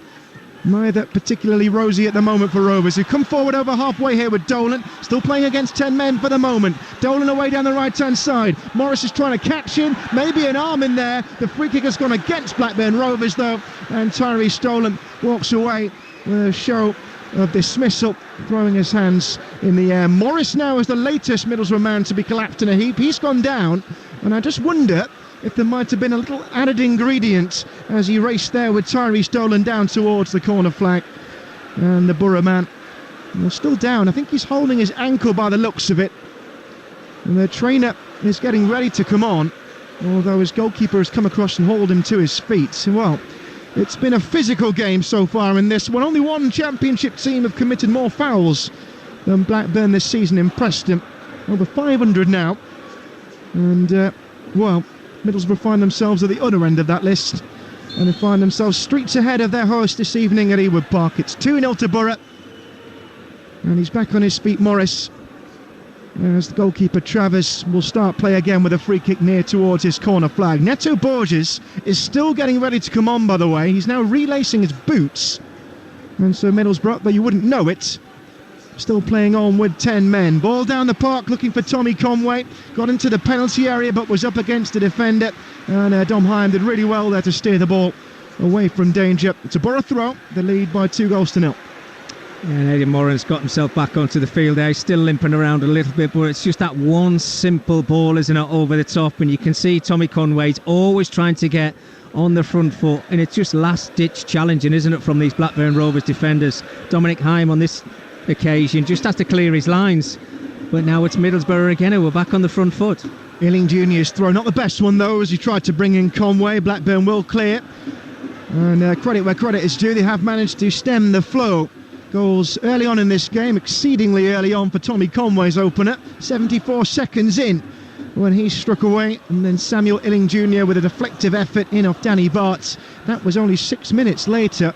Neither particularly rosy at the moment for Rovers, who come forward over halfway here with Dolan, still playing against 10 men for the moment. Dolan away down the right-hand side. Morris is trying to catch him, maybe an arm in there. The free kick has gone against Blackburn Rovers though, and Tyree Stolen walks away with a show of dismissal, throwing his hands in the air. Morris now is the latest Middlesbrough man to be collapsed in a heap. He's gone down, and I just wonder if there might have been a little added ingredient as he raced there with Tyree Stolen down towards the corner flag. And the Borough man, well, still down. I think he's holding his ankle by the looks of it. And the trainer is getting ready to come on, although his goalkeeper has come across and hauled him to his feet. Well, it's been a physical game so far in this one. Only one Championship team have committed more fouls than Blackburn this season in Preston. Over 500 now. And, well, Middlesbrough find themselves at the other end of that list, and they find themselves streets ahead of their host this evening at Ewood Park. It's 2-0 to Borough, and he's back on his feet, Morris, as the goalkeeper Travers will start play again with a free kick near towards his corner flag. Neto Borges is still getting ready to come on, by the way. He's now relacing his boots, and so Middlesbrough, though you wouldn't know it, still playing on with 10 men. Ball down the park looking for Tommy Conway. Got into the penalty area but was up against the defender. And Dom Hyam did really well there to steer the ball away from danger. It's a Borough throw. The lead by 2-0. And Eddie Moran's got himself back onto the field there. He's still limping around a little bit, but it's just that one simple ball, isn't it, over the top. And you can see Tommy Conway's always trying to get on the front foot, and it's just last-ditch challenging, isn't it, from these Blackburn Rovers defenders. Dominic Hyam on this occasion just has to clear his lines, but now it's Middlesbrough again who are back on the front foot. Ealing Jr.'s throw, not the best one though, as he tried to bring in Conway. Blackburn will clear, and credit where credit is due, they have managed to stem the flow. Goals early on in this game, exceedingly early on for Tommy Conway's opener, 74 seconds in when he struck away, and then Samuel Ealing Jr. with a deflective effort in off Danny Bartz. That was only 6 minutes later.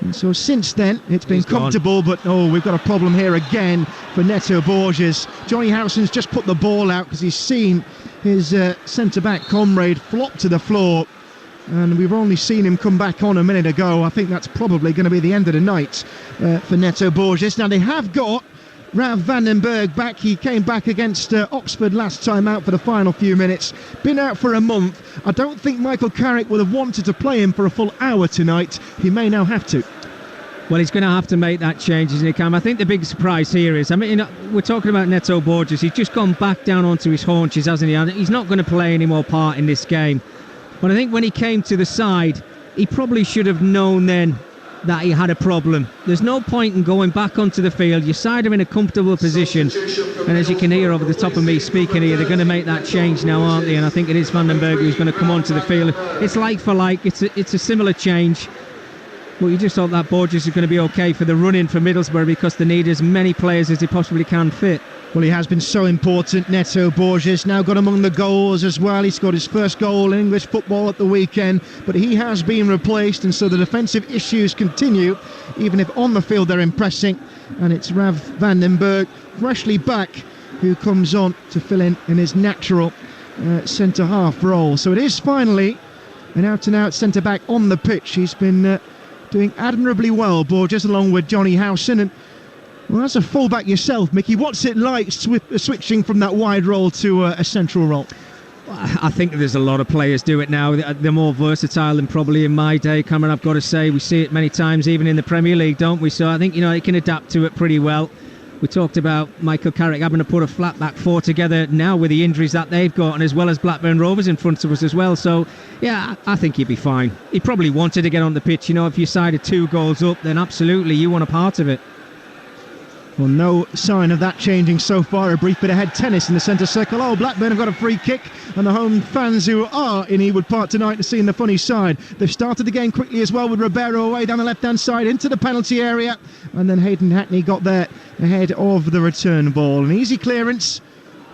And so since then, it's been comfortable, but we've got a problem here again for Neto Borges. Johnny Howson's just put the ball out because he's seen his centre-back comrade flop to the floor, and we've only seen him come back on a minute ago. I think that's probably going to be the end of the night for Neto Borges. Now, they have got Rav Vandenberg back. He came back against Oxford last time out for the final few minutes. Been out for a month. I don't think Michael Carrick would have wanted to play him for a full hour tonight. He may now have to. Well, he's going to have to make that change, isn't he, Cam? I think the big surprise here is, I mean, we're talking about Neto Borges. He's just gone back down onto his haunches, hasn't he? He's not going to play any more part in this game. But I think when he came to the side, he probably should have known then that he had a problem. There's no point in going back onto the field. Your side are in a comfortable position, and as you can hear over the top of me speaking here, they're going to make that change now, aren't they? And I think it is Vandenberg who's going to come onto the field. It's like for like. It's a similar change. But you just hope that Borges is going to be okay for the run-in for Middlesbrough, because they need as many players as they possibly can fit. Well, he has been so important, Neto Borges. Now got among the goals as well. He scored his first goal in English football at the weekend, but he has been replaced, and so the defensive issues continue, even if on the field they're impressing. And it's Rav van den Berg, freshly back, who comes on to fill in his natural centre-half role. So it is finally an out-and-out centre-back on the pitch. He's been doing admirably well, Borges, along with Johnny Howson. And well, as a fullback yourself, Mickey, what's it like switching from that wide role to a central role? I think there's a lot of players do it now. They're more versatile than probably in my day, Cameron. I've got to say, we see it many times, even in the Premier League, don't we? So I think, it can adapt to it pretty well. We talked about Michael Carrick having to put a flat back four together now with the injuries that they've got, and as well as Blackburn Rovers in front of us as well. So, yeah, I think he'd be fine. He probably wanted to get on the pitch. If your side are 2 goals up, then absolutely you want a part of it. Well, no sign of that changing so far. A brief bit of head tennis in the centre circle. Oh, Blackburn have got a free kick, and the home fans who are in Ewood Park tonight are seeing the funny side. They've started the game quickly as well, with Ribeiro away down the left-hand side into the penalty area, and then Hayden Hackney got there ahead of the return ball. An easy clearance.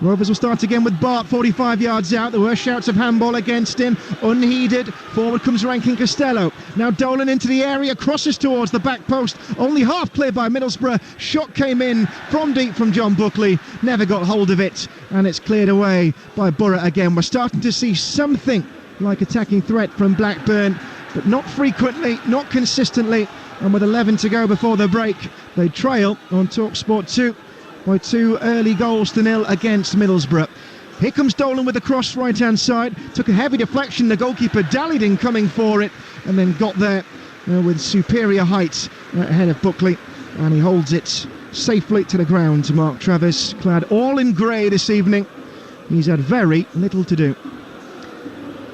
Rovers will start again with Bart 45 yards out. There were shouts of handball against him, unheeded. Forward comes Rankin Costello. Now Dolan into the area, crosses towards the back post, only half cleared by Middlesbrough. Shot came in from deep from John Buckley, never got hold of it, and it's cleared away by Borough again. We're starting to see something like attacking threat from Blackburn, but not frequently, not consistently, and with 11 to go before the break, they trail on Talksport 2 by 2 early goals to 0 against Middlesbrough. Here comes Dolan with the cross right hand side, took a heavy deflection, the goalkeeper dallied in coming for it, and then got there with superior height ahead of Buckley, and he holds it safely to the ground. Mark Travers, clad all in grey this evening, he's had very little to do.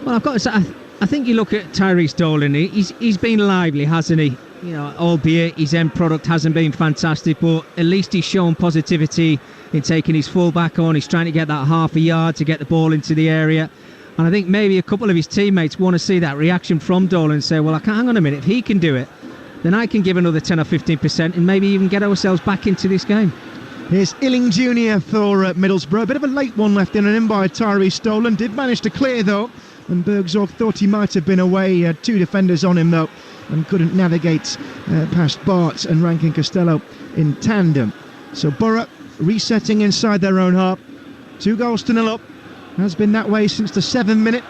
Well, I've got to say, I think you look at Tyrese Dolan, he's been lively, hasn't he? Albeit his end product hasn't been fantastic, but at least he's shown positivity in taking his full back on. He's trying to get that half a yard to get the ball into the area. And I think maybe a couple of his teammates want to see that reaction from Dolan and say, well, hang on a minute, if he can do it, then I can give another 10 or 15% and maybe even get ourselves back into this game. Here's Illing Jr. for Middlesbrough. A bit of a late one left in and in by Tyrese Dolan. Did manage to clear, though, and Bergzorg thought he might have been away. He had 2 defenders on him, though, and couldn't navigate past Bart and Rankin Costello in tandem. So Borough resetting inside their own half. 2 goals to 0 up. Has been that way since the 7 minute.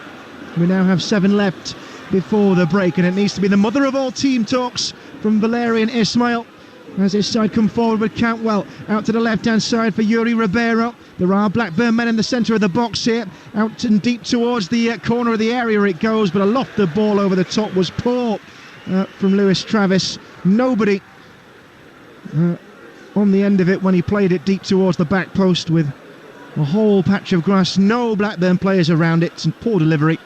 We now have 7 left before the break, and it needs to be the mother of all team talks from Valerian Ismail as his side come forward with Cantwell out to the left hand side for Yuri Ribeiro. There are Blackburn men in the centre of the box here, out and deep towards the corner of the area it goes, but a lofted ball over the top was poor from Lewis Travis. Nobody on the end of it when he played it deep towards the back post with a whole patch of grass, no Blackburn players around it, and poor delivery.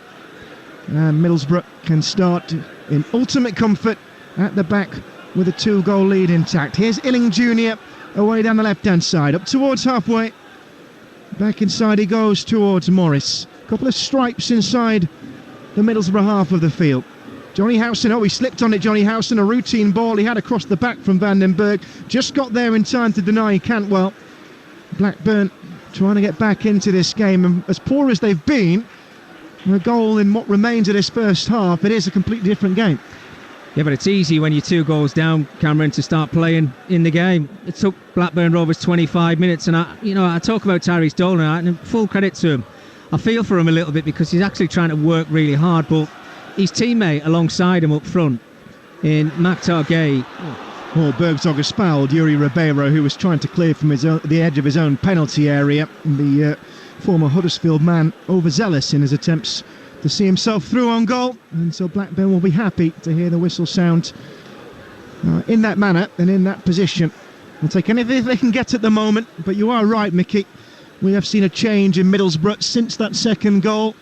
And Middlesbrough can start in ultimate comfort at the back with a 2-goal lead intact. Here's Illing Jr. away down the left-hand side, up towards halfway. Back inside he goes towards Morris. A couple of stripes inside the Middlesbrough half of the field. Johnny Howson, he slipped on it, Johnny Howson, a routine ball he had across the back from Van den Berg. Just got there in time to deny Cantwell. Blackburn trying to get back into this game, and as poor as they've been, a goal in what remains of this first half, it is a completely different game. Yeah, but it's easy when you're 2 goals down, Cameron, to start playing in the game. It took Blackburn Rovers 25 minutes, and I talk about Tyrese Dolan, and full credit to him. I feel for him a little bit because he's actually trying to work really hard, but his teammate alongside him up front in Maktar Gay. Well, Bergzorg has fouled Yuri Ribeiro, who was trying to clear from the edge of his own penalty area. The former Huddersfield man overzealous in his attempts to see himself through on goal, and so Blackburn will be happy to hear the whistle sound in that manner and in that position. They'll take anything they can get at the moment, but you are right, Mickey. We have seen a change in Middlesbrough since that second goal.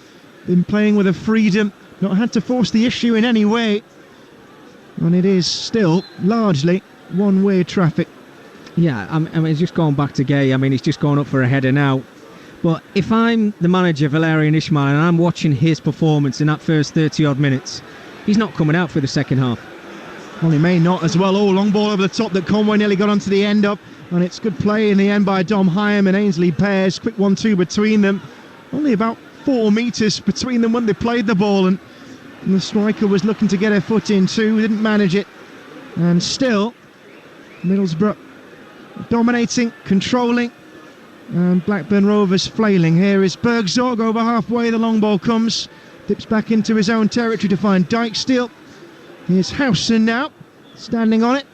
Been playing with a freedom, not had to force the issue in any way, and it is still largely one-way traffic. Yeah, I mean, he's just gone back to Gay. I mean, he's just gone up for a header now. But if I'm the manager, Valerian Ismail, and I'm watching his performance in that first 30-odd minutes, he's not coming out for the second half. Well, he may not as well. Oh, long ball over the top that Conway nearly got onto the end of. And it's good play in the end by Dom Hyam and Ainsley Pears. Quick 1-2 between them. Only about 4 metres between them when they played the ball. And the striker was looking to get her foot in too. Didn't manage it. And still, Middlesbrough dominating, controlling. And Blackburn Rovers flailing. Here is Bergzorg over halfway. The long ball comes. Dips back into his own territory to find Dijksteel. Here's Howson now, standing on it.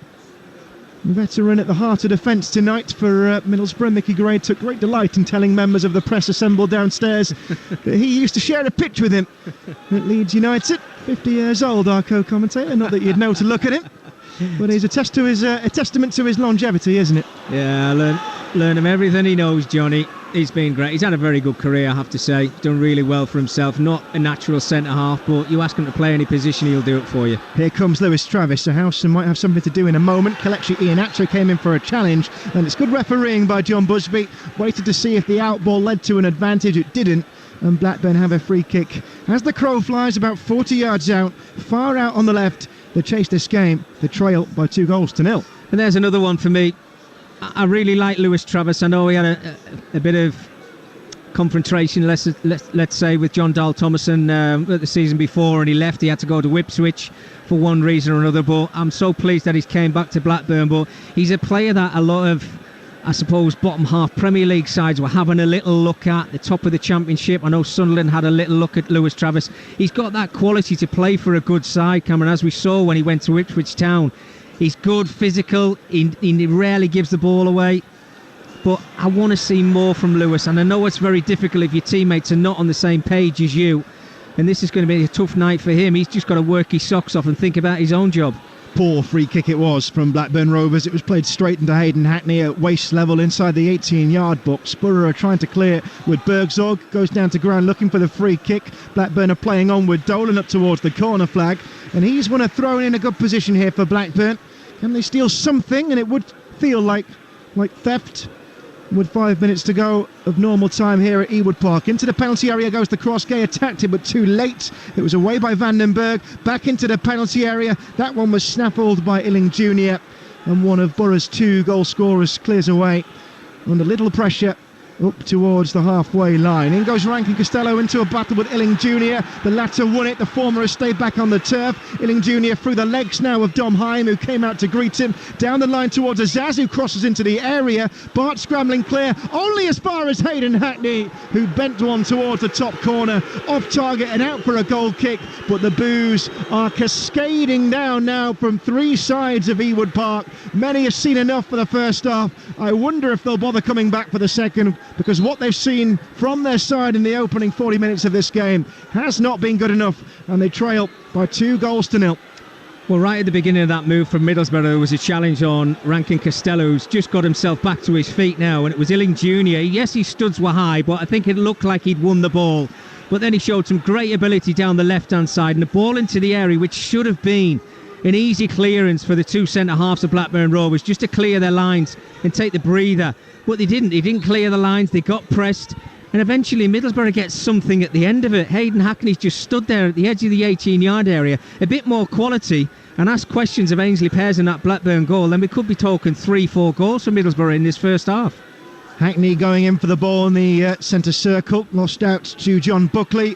The veteran at the heart of defence tonight for Middlesbrough. Mickey Gray took great delight in telling members of the press assembled downstairs that he used to share a pitch with him at Leeds United. 50 years old, our co-commentator. Not that you'd know to look at him, but he's a testament to his longevity, isn't it? Yeah, learn him everything he knows, Johnny. He's been great. He's had a very good career, I have to say. Done really well for himself. Not a natural centre-half, but you ask him to play any position, he'll do it for you. Here comes Lewis Travis. So Howson might have something to do in a moment. Kelechi Iheanacho came in for a challenge, and it's good refereeing by John Busby. Waited to see if the outball led to an advantage. It didn't, and Blackburn have a free kick. As the crow flies about 40 yards out, far out on the left, they chase this game. They trail by 2-0. And there's another one for me. I really like Lewis Travis. I know he had a bit of confrontation, let's say, with John Dahl Thomason at the season before, and he left. He had to go to Ipswich for one reason or another, but I'm so pleased that he's came back to Blackburn. But he's a player that a lot of, I suppose, bottom half Premier League sides were having a little look at. The top of the Championship, I know Sunderland had a little look at Lewis Travis. He's got that quality to play for a good side, Cameron, as we saw when he went to Ipswich Town. He's good, physical, he rarely gives the ball away. But I want to see more from Lewis, and I know it's very difficult if your teammates are not on the same page as you, and this is going to be a tough night for him. He's just got to work his socks off and think about his own job. Poor free kick it was from Blackburn Rovers. It was played straight into Hayden Hackney at waist level inside the 18-yard box. Borough are trying to clear with Bergzorg. Goes down to ground looking for the free kick. Blackburn are playing on with Dolan up towards the corner flag, and he's one of throwing in a good position here for Blackburn. Can they steal something? And it would feel like theft. With 5 minutes to go of normal time here at Ewood Park. Into the penalty area goes the cross. Gay attacked it, but too late. It was away by Vandenberg. Back into the penalty area. That one was snaffled by Illing Jr. And one of Borough's 2 goal scorers clears away under little pressure up towards the halfway line. In goes Rankin Costello into a battle with Illing Jr. The latter won it. The former has stayed back on the turf. Illing Jr. through the legs now of Dom Hyam, who came out to greet him. Down the line towards Azaz, who crosses into the area. Bart scrambling clear, only as far as Hayden Hackney, who bent one towards the top corner. Off target and out for a goal kick. But the boos are cascading down now from 3 sides of Ewood Park. Many have seen enough for the first half. I wonder if they'll bother coming back for the second, because what they've seen from their side in the opening 40 minutes of this game has not been good enough, and they trail by 2-0. Well, right at the beginning of that move from Middlesbrough, there was a challenge on Rankin Costello, who's just got himself back to his feet now, and it was Illing Jr. Yes, his studs were high, but I think it looked like he'd won the ball. But then he showed some great ability down the left-hand side, and the ball into the area, which should have been an easy clearance for the 2 centre-halves of Blackburn Rovers, just to clear their lines and take the breather. But they didn't. They didn't clear the lines. They got pressed. And eventually Middlesbrough gets something at the end of it. Hayden Hackney's just stood there at the edge of the 18-yard area. A bit more quality, and asked questions of Ainsley Pears in that Blackburn goal, then we could be talking 3-4 goals for Middlesbrough in this first half. Hackney going in for the ball in the centre circle. Lost out to John Buckley.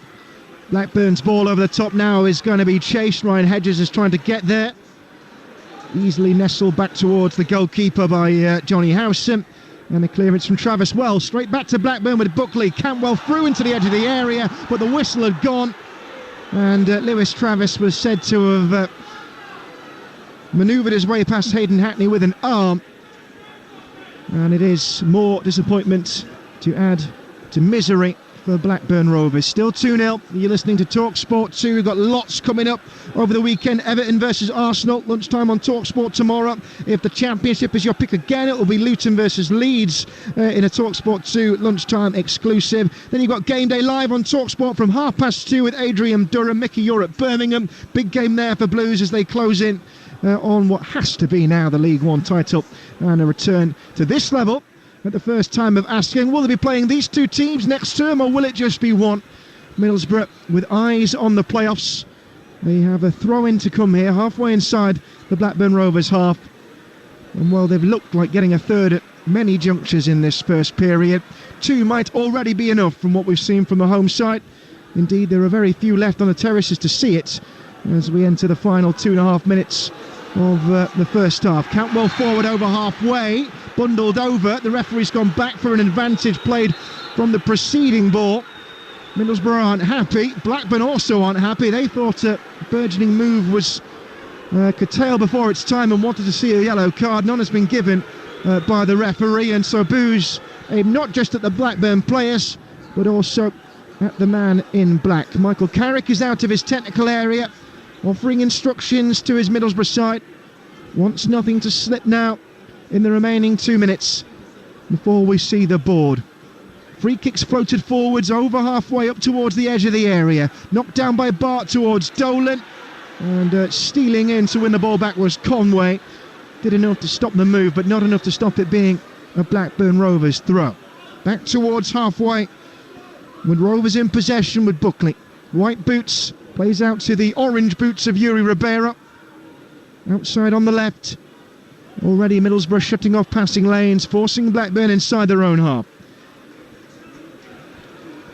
Blackburn's ball over the top now is going to be chased. Ryan Hedges is trying to get there. Easily nestled back towards the goalkeeper by Johnny Howson. And the clearance from Travis Wells. Straight back to Blackburn with Buckley. Cantwell through into the edge of the area, but the whistle had gone. And Lewis Travis was said to have manoeuvred his way past Hayden Hackney with an arm. And it is more disappointment to add to misery for Blackburn Rovers. Still 2-0. You're listening to Talksport 2. We've got lots coming up over the weekend. Everton versus Arsenal, lunchtime on Talksport tomorrow. If the Championship is your pick again, it will be Luton versus Leeds in a Talksport 2 lunchtime exclusive. Then you've got Game Day live on Talksport from 2:30 with Adrian Durham. Mickey, you're at Birmingham. Big game there for Blues as they close in on what has to be now the League One title, and a return to this level at the first time of asking, will they be playing these 2 teams next term, or will it just be one? Middlesbrough with eyes on the playoffs, They have a throw-in to come here, halfway inside the Blackburn Rovers half. And well, they've looked like getting a third at many junctures in this first period. 2 might already be enough from what we've seen from the home side. Indeed, there are very few left on the terraces to see it as we enter the final 2.5 minutes of the first half. Cantwell forward over halfway, bundled over. The referee's gone back for an advantage played from the preceding ball. Middlesbrough aren't happy. Blackburn also aren't happy. They thought a burgeoning move was curtailed before its time and wanted to see a yellow card. None has been given by the referee, and so boos aimed not just at the Blackburn players but also at the man in black. Michael Carrick is out of his technical area, offering instructions to his Middlesbrough side. Wants nothing to slip now in the remaining 2 minutes before we see the board. Free kicks floated forwards over halfway up towards the edge of the area. Knocked down by Bart towards Dolan. And stealing in to win the ball back was Conway. Did enough to stop the move, but not enough to stop it being a Blackburn Rovers throw. Back towards halfway with Rovers in possession with Buckley. White boots, plays out to the orange boots of Yuri Ribeiro. Outside on the left. Already Middlesbrough shutting off passing lanes, forcing Blackburn inside their own half.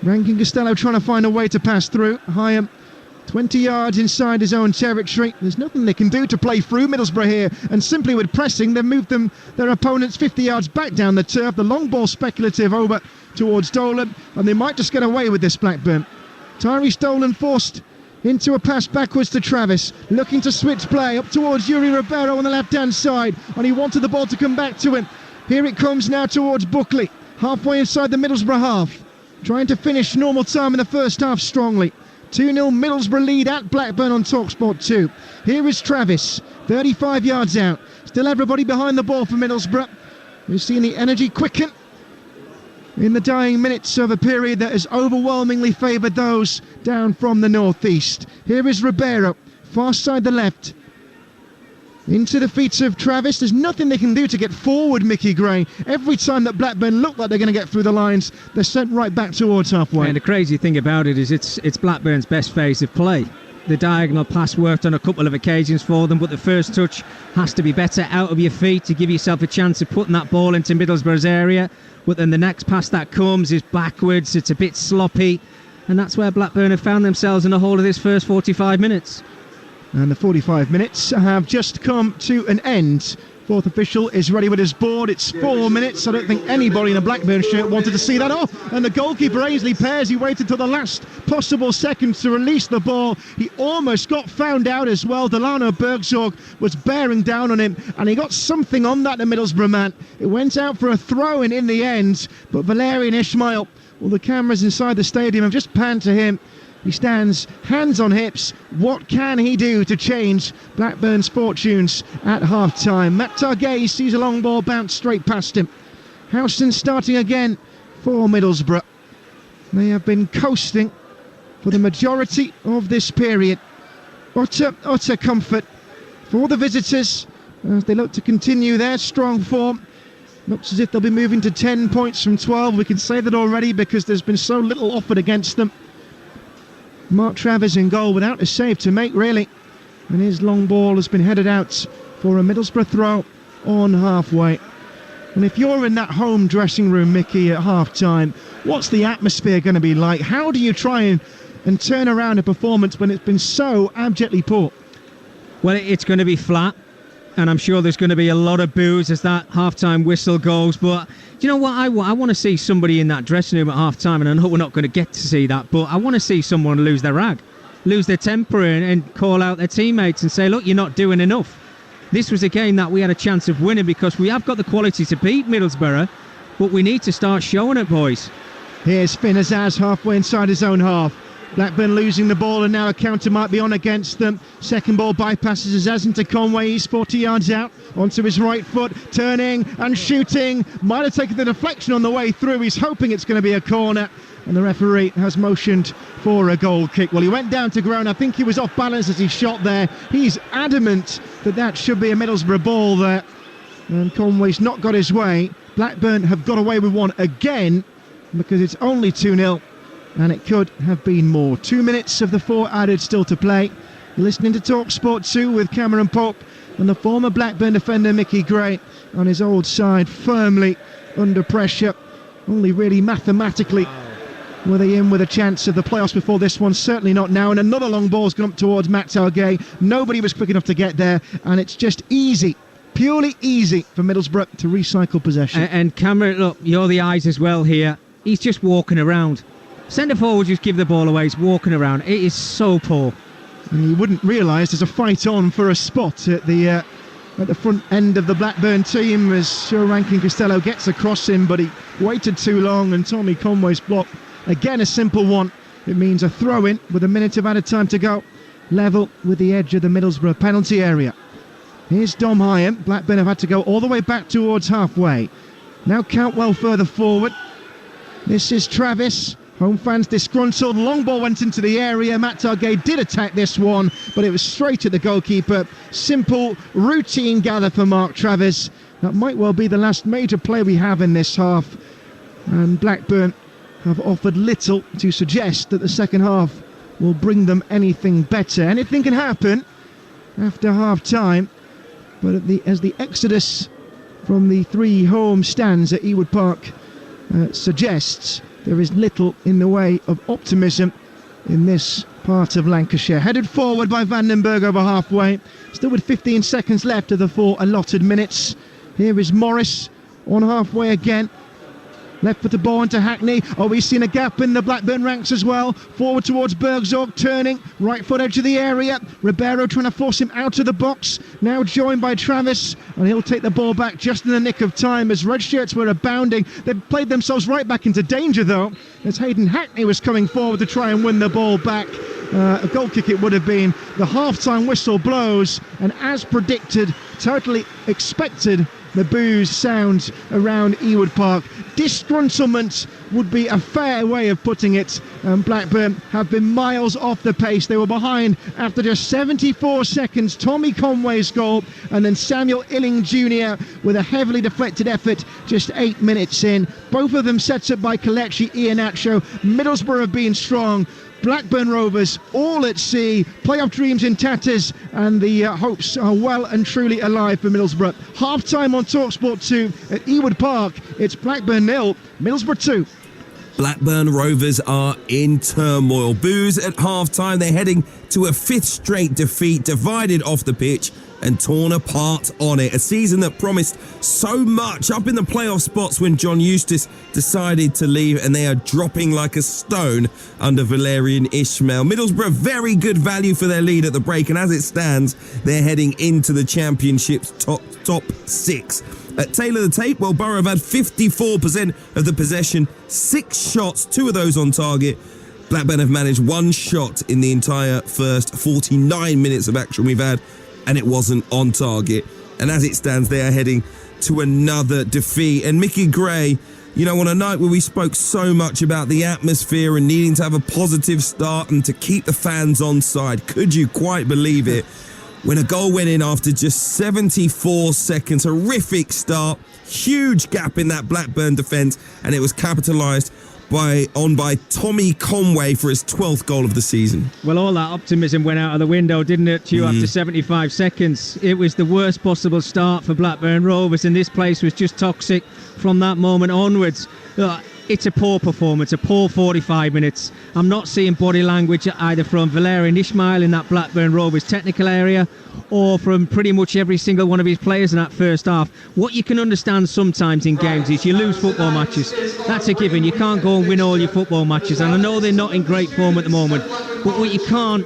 Rankin Costello trying to find a way to pass through. Hyam 20 yards inside his own territory. There's nothing they can do to play through Middlesbrough here, and simply with pressing they've moved their opponents 50 yards back down the turf. The long ball speculative over towards Dolan, and they might just get away with this, Blackburn. Tyrese Dolan forced into a pass backwards to Travis, looking to switch play up towards Yuri Ribeiro on the left hand side, and he wanted the ball to come back to him. Here it comes now towards Buckley, halfway inside the Middlesbrough half, trying to finish normal time in the first half strongly. 2-0 Middlesbrough lead at Blackburn on Talksport 2. Here is Travis, 35 yards out. Still everybody behind the ball for Middlesbrough. We've seen the energy quicken in the dying minutes of a period that has overwhelmingly favoured those down from the northeast. Here is Ribeiro, far side the left. Into the feet of Travis. There's nothing they can do to get forward, Mickey Gray. Every time that Blackburn look like they're going to get through the lines, they're sent right back towards halfway. And the crazy thing about it is it's Blackburn's best phase of play. The diagonal pass worked on a couple of occasions for them, but the first touch has to be better out of your feet to give yourself a chance of putting that ball into Middlesbrough's area. But then the next pass that comes is backwards, it's a bit sloppy, and that's where Blackburn have found themselves in the whole of this first 45 minutes. And the 45 minutes have just come to an end. Fourth official is ready with his board. It's 4 minutes. I don't think anybody in a Blackburn shirt wanted to see that off. And the goalkeeper, Ainsley Pears, he waited till the last possible seconds to release the ball. He almost got found out as well. Delano Bergzorg was bearing down on him, and he got something on that, the Middlesbrough man. It went out for a throw-in in the end, but Valerian Ismail, well, the cameras inside the stadium have just panned to him. He stands hands on hips. What can he do to change Blackburn's fortunes at half-time? Matt Targay sees a long ball bounce straight past him. Howson starting again for Middlesbrough. They have been coasting for the majority of this period. Utter comfort for the visitors as they look to continue their strong form. Looks as if they'll be moving to 10 points from 12. We can say that already because there's been so little offered against them. Mark Travers in goal without a save to make, really. And his long ball has been headed out for a Middlesbrough throw on halfway. And if you're in that home dressing room, Mickey, at half-time, what's the atmosphere going to be like? How do you try and turn around a performance when it's been so abjectly poor? Well, it's going to be flat, and I'm sure there's going to be a lot of boos as that half-time whistle goes. But do you know what? I want to see somebody in that dressing room at half-time, and I know we're not going to get to see that, but I want to see someone lose their rag, lose their temper and call out their teammates and say, look, you're not doing enough. This was a game that we had a chance of winning because we have got the quality to beat Middlesbrough, but we need to start showing it, boys. Here's Finn Azaz halfway inside his own half. Blackburn losing the ball, and now a counter might be on against them. Second ball bypasses Azaz into Conway. He's 40 yards out onto his right foot, turning and shooting. Might have taken the deflection on the way through. He's hoping it's going to be a corner, and the referee has motioned for a goal kick. Well, he went down to ground. I think he was off balance as he shot there. He's adamant that that should be a Middlesbrough ball there, and Conway's not got his way. Blackburn have got away with one again because it's only 2-0. And it could have been more. 2 minutes of the 4 added still to play. You're listening to Talksport 2 with Cameron Pope and the former Blackburn defender Mickey Gray on his old side, firmly under pressure. Only really mathematically were they in with a chance of the playoffs before this one, certainly not now. And another long ball's gone up towards Matt Talgay. Nobody was quick enough to get there, and it's just easy, purely easy for Middlesbrough to recycle possession. And Cameron, look, you're the eyes as well here. He's just walking around. Centre forward just give the ball away. He's walking around. It is so poor. And you wouldn't realise there's a fight on for a spot at the front end of the Blackburn team as Sir Rankin Costello gets across him, but he waited too long, and Tommy Conway's block, again a simple one. It means a throw-in with a minute of added time to go, level with the edge of the Middlesbrough penalty area. Here's Dom Hyam. Blackburn have had to go all the way back towards halfway. Now Cantwell further forward. This is Travis. Home fans disgruntled. Long ball went into the area. Matt Targay did attack this one, but it was straight at the goalkeeper. Simple, routine gather for Mark Travis. That might well be the last major play we have in this half. And Blackburn have offered little to suggest that the second half will bring them anything better. Anything can happen after half-time, but as the exodus from the 3 home stands at Ewood Park suggests, there is little in the way of optimism in this part of Lancashire. Headed forward by Vandenberg over halfway, still with 15 seconds left of the 4 allotted minutes. Here is Morris on halfway again. Left foot the ball into Hackney. Oh, we've seen a gap in the Blackburn ranks as well. Forward towards Bergzorg, turning. Right foot edge of the area. Ribeiro trying to force him out of the box. Now joined by Travis. And he'll take the ball back just in the nick of time as red shirts were abounding. They played themselves right back into danger, though, as Hayden Hackney was coming forward to try and win the ball back. A goal kick it would have been. The half-time whistle blows. And as predicted, totally expected, the boos sound around Ewood Park. Disgruntlement would be a fair way of putting it. Blackburn have been miles off the pace. They were behind after just 74 seconds. Tommy Conway's goal, and then Samuel Illing Jr. with a heavily deflected effort just 8 minutes in. Both of them set up by Kelechi Iheanacho. Middlesbrough have been strong. Blackburn Rovers all at sea, playoff dreams in tatters, and the hopes are well and truly alive for Middlesbrough. Half-time on Talksport 2 at Ewood Park. It's Blackburn 0, Middlesbrough 2. Blackburn Rovers are in turmoil. Boos at half-time. They're heading to a 5th straight defeat, divided off the pitch and torn apart on it. A season that promised so much up in the playoff spots when John Eustace decided to leave, and they are dropping like a stone under Valerian Ismail. Middlesbrough, very good value for their lead at the break, and as it stands, they're heading into the Championship's top 6. At Taylor the Tape, well, Borough have had 54% of the possession, 6 shots, 2 of those on target. Blackburn have managed 1 shot in the entire first 49 minutes of action we've had, and it wasn't on target. And as it stands, they are heading to another defeat. And Mickey Gray, you know, on a night where we spoke so much about the atmosphere and needing to have a positive start and to keep the fans on side, could you quite believe it? When a goal went in after just 74 seconds, horrific start, huge gap in that Blackburn defence, and it was capitalised by Tommy Conway for his 12th goal of the season. Well, all that optimism went out of the window, didn't it, Hugh, after 75 seconds? It was the worst possible start for Blackburn Rovers, and this place was just toxic from that moment onwards. It's a poor performance, a poor 45 minutes. I'm not seeing body language either from Valerian Ismail in that Blackburn Rovers technical area or from pretty much every single one of his players in that first half. What you can understand sometimes in games is you lose football matches. That's a given. You can't go and win all your football matches. And I know they're not in great form at the moment, but what you can't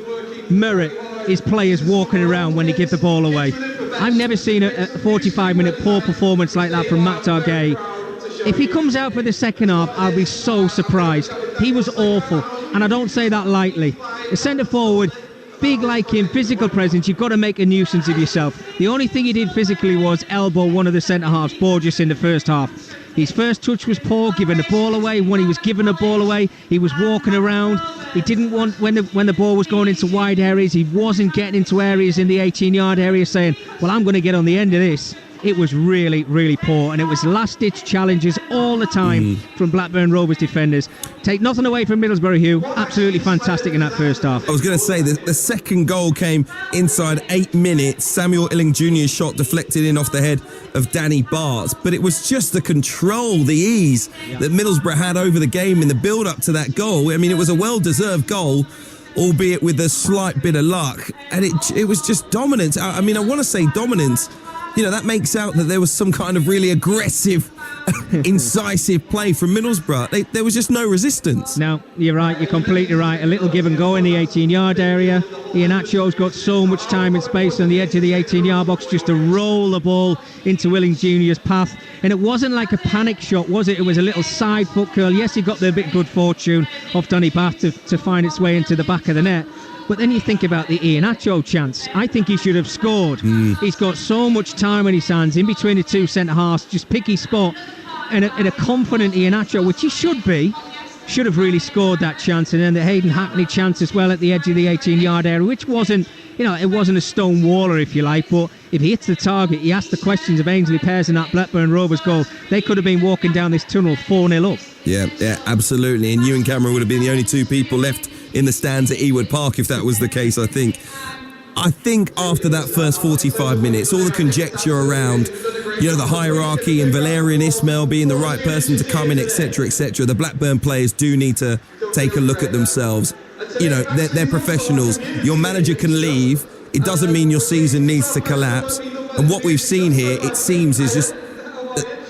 merit is players walking around when they give the ball away. I've never seen a 45-minute poor performance like that from Matt Targay. If he comes out for the second half, I'll be so surprised. He was awful, and I don't say that lightly. The centre forward, big like him, physical presence, you've got to make a nuisance of yourself. The only thing he did physically was elbow one of the centre halves, Borges, in the first half. His first touch was poor, giving the ball away. When he was giving the ball away, he was walking around. He didn't want, when the ball was going into wide areas, he wasn't getting into areas in the 18-yard area saying, well, I'm going to get on the end of this. it was really, really poor, and it was last-ditch challenges all the time from Blackburn Rovers defenders. Take nothing away from Middlesbrough, Hugh. Absolutely fantastic in that first half. I was going to say, the second goal came inside 8 minutes. Samuel Illing Jr.'s shot deflected in off the head of Danny Bart's, but it was just the control, the ease that Middlesbrough had over the game in the build-up to that goal. I mean, it was a well-deserved goal, albeit with a slight bit of luck, and it was just dominance. I mean, I want to say dominance. You know, that makes out that there was some kind of really aggressive, incisive play from Middlesbrough. There was just no resistance. No, you're right. You're completely right. A little give and go in the 18-yard area. Iheanacho's got so much time and space on the edge of the 18-yard box just to roll the ball into Willing Jr.'s path. And it wasn't like a panic shot, was it? It was a little side foot curl. Yes, he got the bit good fortune off Donny Bath to find its way into the back of the net. But then you think about the Iheanacho chance. I think he should have scored. He's got so much time in his hands, in between the two centre-halves, just pick his spot. And a confident Iheanacho, which he should have really scored that chance. And then the Hayden Hackney chance as well at the edge of the 18-yard area, which wasn't, it wasn't a stone waller, if you like. But if he hits the target, he asked the questions of Ainsley Pears in that Blackburn Rovers goal. They could have been walking down this tunnel 4-0 up. Yeah, absolutely. And you and Cameron would have been the only two people left in the stands at Ewood Park if that was the case, I think. I think after that first 45 minutes, all the conjecture around, the hierarchy and Valérien Ismaël being the right person to come in, etc., etc., the Blackburn players do need to take a look at themselves. They're professionals. Your manager can leave. It doesn't mean your season needs to collapse. And what we've seen here, it seems, is just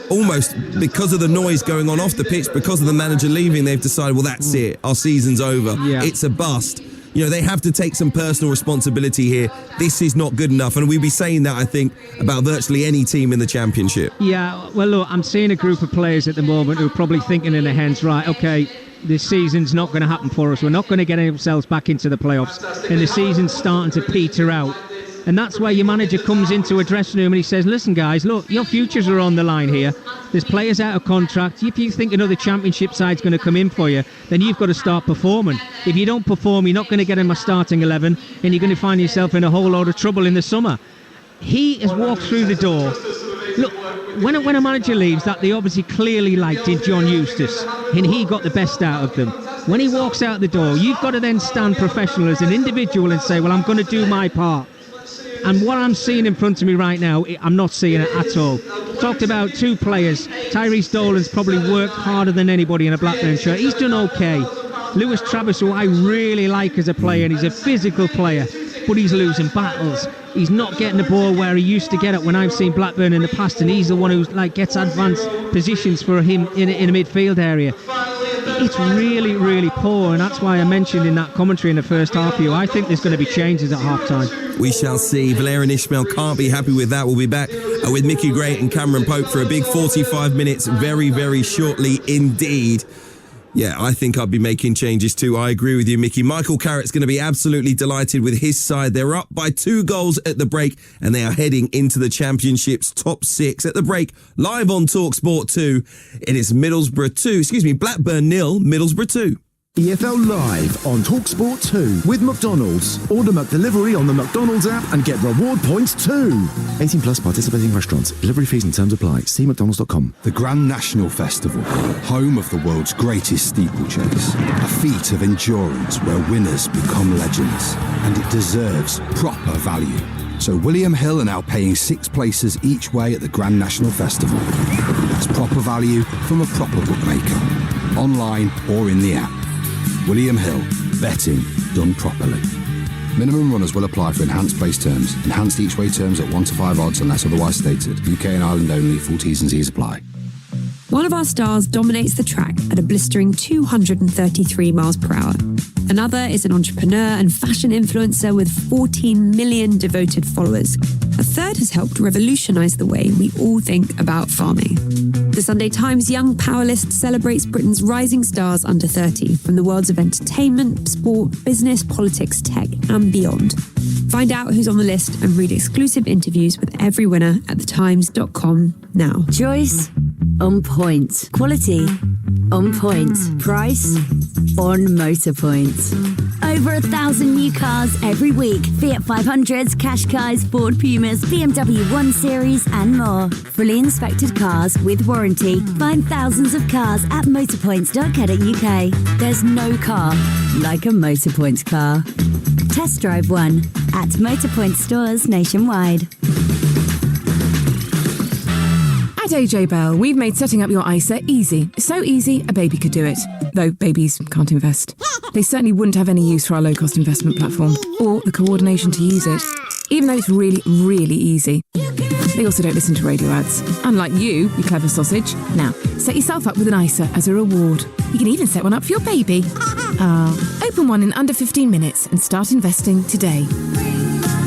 almost because of the noise going on off the pitch, because of the manager leaving, they've decided, well, that's it. Our season's over. Yeah. It's a bust. They have to take some personal responsibility here. This is not good enough. And we'd be saying that, I think, about virtually any team in the Championship. Yeah, well, look, I'm seeing a group of players at the moment who are probably thinking in their heads, right, okay, this season's not going to happen for us. We're not going to get ourselves back into the playoffs. And the season's starting to peter out. And that's where your manager comes into a dressing room and he says, listen, guys, look, your futures are on the line here. There's players out of contract. If you think another Championship side's going to come in for you, then you've got to start performing. If you don't perform, you're not going to get in my starting 11 and you're going to find yourself in a whole load of trouble in the summer. He has walked through the door. Look, when a manager leaves, that they obviously clearly liked in John Eustace, and he got the best out of them. When he walks out the door, you've got to then stand professional as an individual and say, well, I'm going to do my part. And what I'm seeing in front of me right now, I'm not seeing it at all. Talked about two players. Tyrese Dolan's probably worked harder than anybody in a Blackburn shirt. He's done okay. Lewis Travis, who I really like as a player, and he's a physical player, but he's losing battles. He's not getting the ball where he used to get it when I've seen Blackburn in the past, and he's the one who gets advanced positions for him in a midfield area. It's really, really poor, and that's why I mentioned in that commentary in the first half view, I think there's going to be changes at half-time. We shall see. Valérien Ismaël can't be happy with that. We'll be back with Mickey Gray and Cameron Pope for a big 45 minutes very, very shortly indeed. Yeah, I think I'll be making changes too. I agree with you, Mickey. Michael Carrick's going to be absolutely delighted with his side. They're up by 2 goals at the break, and they are heading into the Championship's top 6. At the break, live on Talksport 2, it is Blackburn 0, Middlesbrough 2. EFL Live on Talksport 2 with McDonald's. Order McDelivery on the McDonald's app and get reward points too. 18 plus participating restaurants. Delivery fees and terms apply. See mcdonalds.com. The Grand National Festival, home of the world's greatest steeplechase. A feat of endurance where winners become legends. And it deserves proper value. So William Hill are now paying 6 places each way at the Grand National Festival. That's proper value from a proper bookmaker. Online or in the app. William Hill, betting done properly. Minimum runners will apply for enhanced place terms. Enhanced each way terms at 1 to 5 odds unless otherwise stated. UK and Ireland only. Full T's and C's apply. One of our stars dominates the track at a blistering 233 miles per hour. Another is an entrepreneur and fashion influencer with 14 million devoted followers. A third has helped revolutionise the way we all think about farming. The Sunday Times Young Power List celebrates Britain's rising stars under 30 from the worlds of entertainment, sport, business, politics, tech and beyond. Find out who's on the list and read exclusive interviews with every winner at thetimes.com now. Choice on point. Quality on point. Price on Motor Point. Over 1,000 new cars every week. Fiat 500s, Qashqais, Ford Pumas, BMW 1 Series and more. Fully inspected cars with warranty. Find thousands of cars at motorpoints.co.uk. There's no car like a Motorpoints car. Test drive one at Motorpoint stores nationwide. At AJ Bell, we've made setting up your ISA easy. So easy, a baby could do it. Though babies can't invest. They certainly wouldn't have any use for our low-cost investment platform, or the coordination to use it, even though it's really, really easy. They also don't listen to radio ads. Unlike you clever sausage. Now, set yourself up with an ISA as a reward. You can even set one up for your baby. Open one in under 15 minutes and start investing today.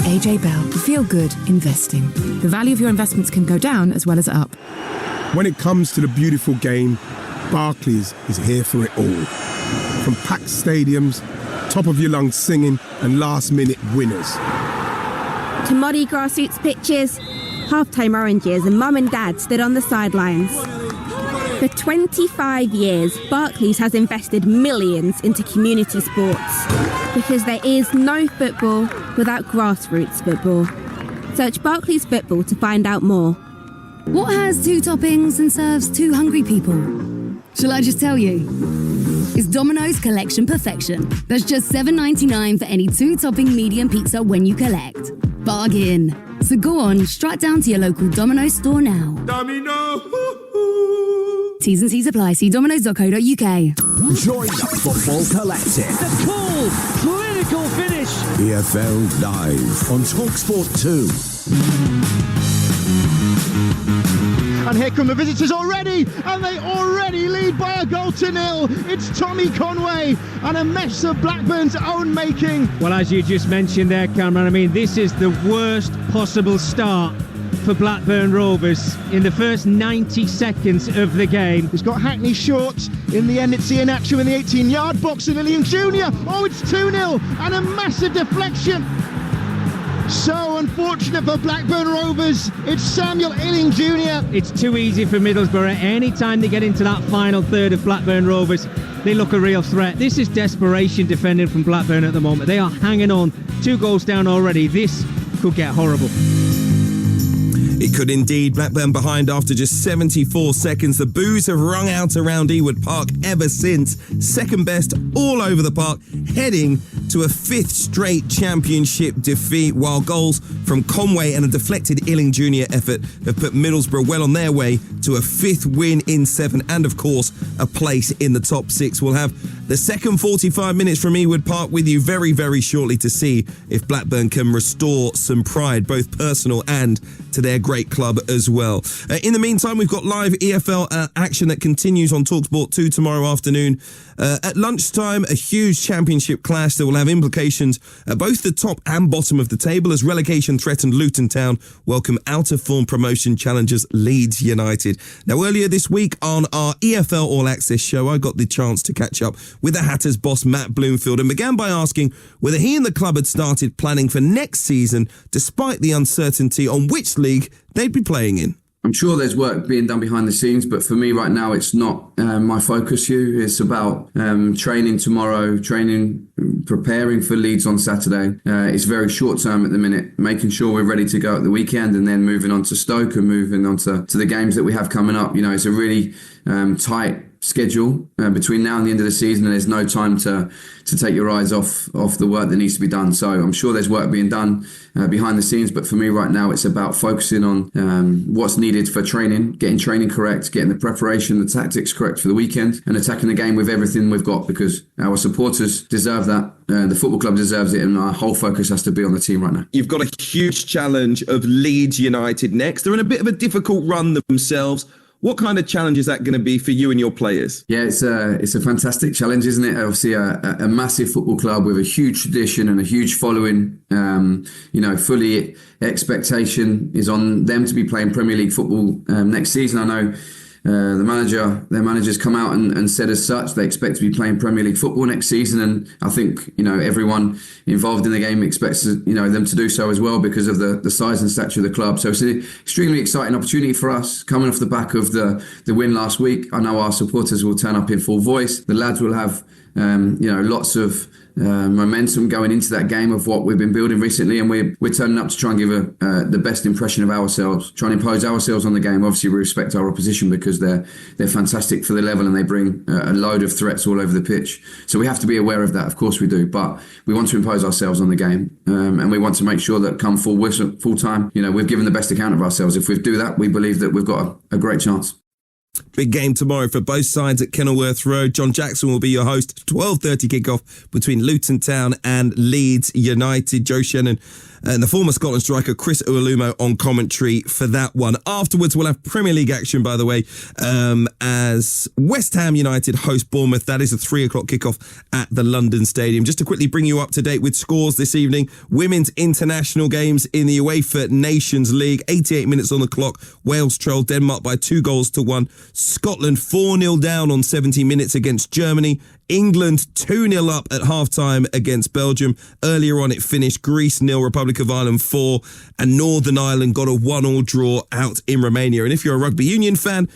AJ Bell. Feel good investing. The value of your investments can go down as well as up. When it comes to the beautiful game, Barclays is here for it all. From packed stadiums, top of your lungs singing, and last-minute winners. To muddy grassroots pitches, half-time oranges and mum and dad stood on the sidelines. For 25 years, Barclays has invested millions into community sports because there is no football without grassroots football. Search Barclays Football to find out more. What has 2 toppings and serves 2 hungry people? Shall I just tell you? It's Domino's Collection Perfection. That's just $7.99 for any 2-topping medium pizza when you collect. Bargain. So go on, strut down to your local Domino's store now. Domino! T's and C's apply. See domino's.co.uk. Join the Football Collective. The cool, clinical finish. EFL Live on Talksport 2. And here come the visitors already, and they already lead by a goal to nil. It's Tommy Conway and a mess of Blackburn's own making. Well, as you just mentioned there, Cameron, I mean, this is the worst possible start for Blackburn Rovers in the first 90 seconds of the game. He's got Hackney short. In the end, it's Iheanacho in the 18-yard box, and William Jr. Oh, it's 2-0, and a massive deflection. So unfortunate for Blackburn Rovers. It's Samuel Illing Jr. It's too easy for Middlesbrough. Any time they get into that final third of Blackburn Rovers, they look a real threat. This is desperation defending from Blackburn at the moment. They are hanging on. 2 goals down already. This could get horrible. It could indeed. Blackburn behind after just 74 seconds. The boos have rung out around Ewood Park ever since. Second best all over the park, heading to a 5th straight championship defeat, while goals from Conway and a deflected Illing Jr. effort have put Middlesbrough well on their way to a 5th win in 7 and, of course, a place in the top 6. We'll have the second 45 minutes from Ewood Park with you very, very shortly to see if Blackburn can restore some pride, both personal and to their great club as well. In the meantime, we've got live EFL action that continues on Talksport 2 tomorrow afternoon. At lunchtime, a huge championship clash that will have implications at both the top and bottom of the table as relegation-threatened Luton Town welcome out-of-form promotion challengers Leeds United. Now, earlier this week on our EFL All Access show, I got the chance to catch up with the Hatters boss Matt Bloomfield and began by asking whether he and the club had started planning for next season despite the uncertainty on which league they'd be playing in. I'm sure there's work being done behind the scenes, but for me right now, it's not my focus, Hugh. It's about training tomorrow, preparing for Leeds on Saturday. It's very short term at the minute, making sure we're ready to go at the weekend and then moving on to Stoke and moving on to the games that we have coming up. You know, it's a really tight schedule between now and the end of the season, and there's no time to take your eyes off the work that needs to be done. So I'm sure there's work being done behind the scenes, but for me right now it's about focusing on what's needed for training, getting training correct, getting the preparation, the tactics correct for the weekend, and attacking the game with everything we've got, because our supporters deserve that, the football club deserves it, and our whole focus has to be on the team right now. You've got a huge challenge of Leeds United next. They're in a bit of a difficult run themselves. What kind of challenge is that going to be for you and your players? Yeah, it's a fantastic challenge, isn't it? Obviously, a massive football club with a huge tradition and a huge following. Fully expectation is on them to be playing Premier League football next season. I know their manager's come out and said as such they expect to be playing Premier League football next season, and I think everyone involved in the game expects them to do so as well because of the size and stature of the club. So it's an extremely exciting opportunity for us coming off the back of the win last week. I know our supporters will turn up in full voice. The lads will have lots of momentum going into that game of what we've been building recently, and we're turning up to try and give the best impression of ourselves, trying to impose ourselves on the game. Obviously, we respect our opposition because they're fantastic for their level and they bring a load of threats all over the pitch. So we have to be aware of that, of course we do, but we want to impose ourselves on the game, and we want to make sure that come full time, we've given the best account of ourselves. If we do that, we believe that we've got a great chance. Big game tomorrow for both sides at Kenilworth Road. John Jackson will be your host. 12:30 kickoff between Luton Town and Leeds United. Joe Shannon and the former Scotland striker Chris Uwalumo on commentary for that one. Afterwards, we'll have Premier League action, by the way, as West Ham United host Bournemouth. That is a 3:00 kickoff at the London Stadium. Just to quickly bring you up to date with scores this evening. Women's international games in the UEFA Nations League. 88 minutes on the clock. Wales trail Denmark by 2-1. Scotland 4-0 down on 70 minutes against Germany. England 2-0 up at half-time against Belgium. Earlier on it finished Greece 0, Republic of Ireland 4, and Northern Ireland got a 1-1 draw out in Romania. And if you're a rugby union fan,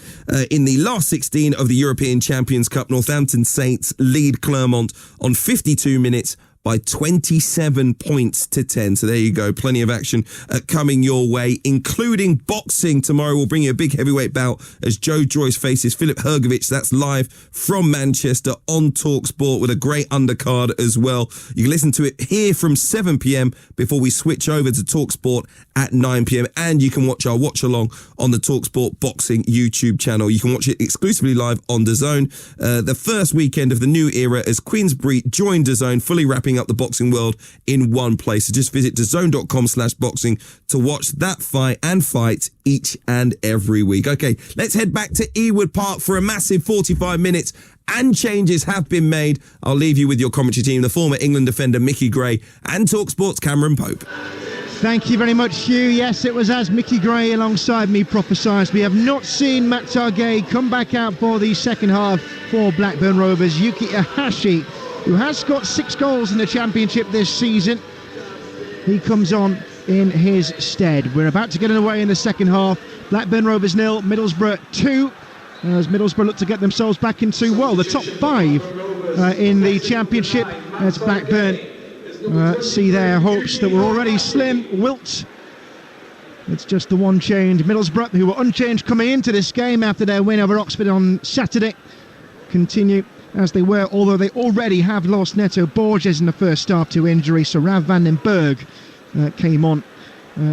in the last 16 of the European Champions Cup, Northampton Saints lead Clermont on 52 minutes by 27 points to 10. So there you go. Plenty of action coming your way, including boxing. Tomorrow we'll bring you a big heavyweight bout as Joe Joyce faces Filip Hrgovic. That's live from Manchester on Talksport with a great undercard as well. You can listen to it here from 7 p.m. before we switch over to Talksport at 9 p.m. And you can watch our watch along on the Talksport Boxing YouTube channel. You can watch it exclusively live on DAZN. The first weekend of the new era as Queensbury joined DAZN, fully wrapping up the boxing world in one place. So just visit DAZN.com/boxing to watch that fight and fight each and every week. Okay, let's head back to Ewood Park for a massive 45 minutes, and changes have been made. I'll leave you with your commentary team, the former England defender Mickey Gray and Talksport's Cameron Pope. Thank you very much, Hugh. Yes, it was as Mickey Gray alongside me prophesied. We have not seen Matt Targay come back out for the second half for Blackburn Rovers. Yuki Ihashi, who has got 6 goals in the Championship this season, he comes on in his stead. We're about to get underway in the second half. Blackburn Rovers 0, Middlesbrough 2, as Middlesbrough look to get themselves back into, the top 5 in the Championship, as Blackburn see their hopes that were already slim wilt. It's just the one change. Middlesbrough, who were unchanged coming into this game after their win over Oxford on Saturday, continue as they were, although they already have lost Neto Borges in the first half to injury. So Rav van den Berg came on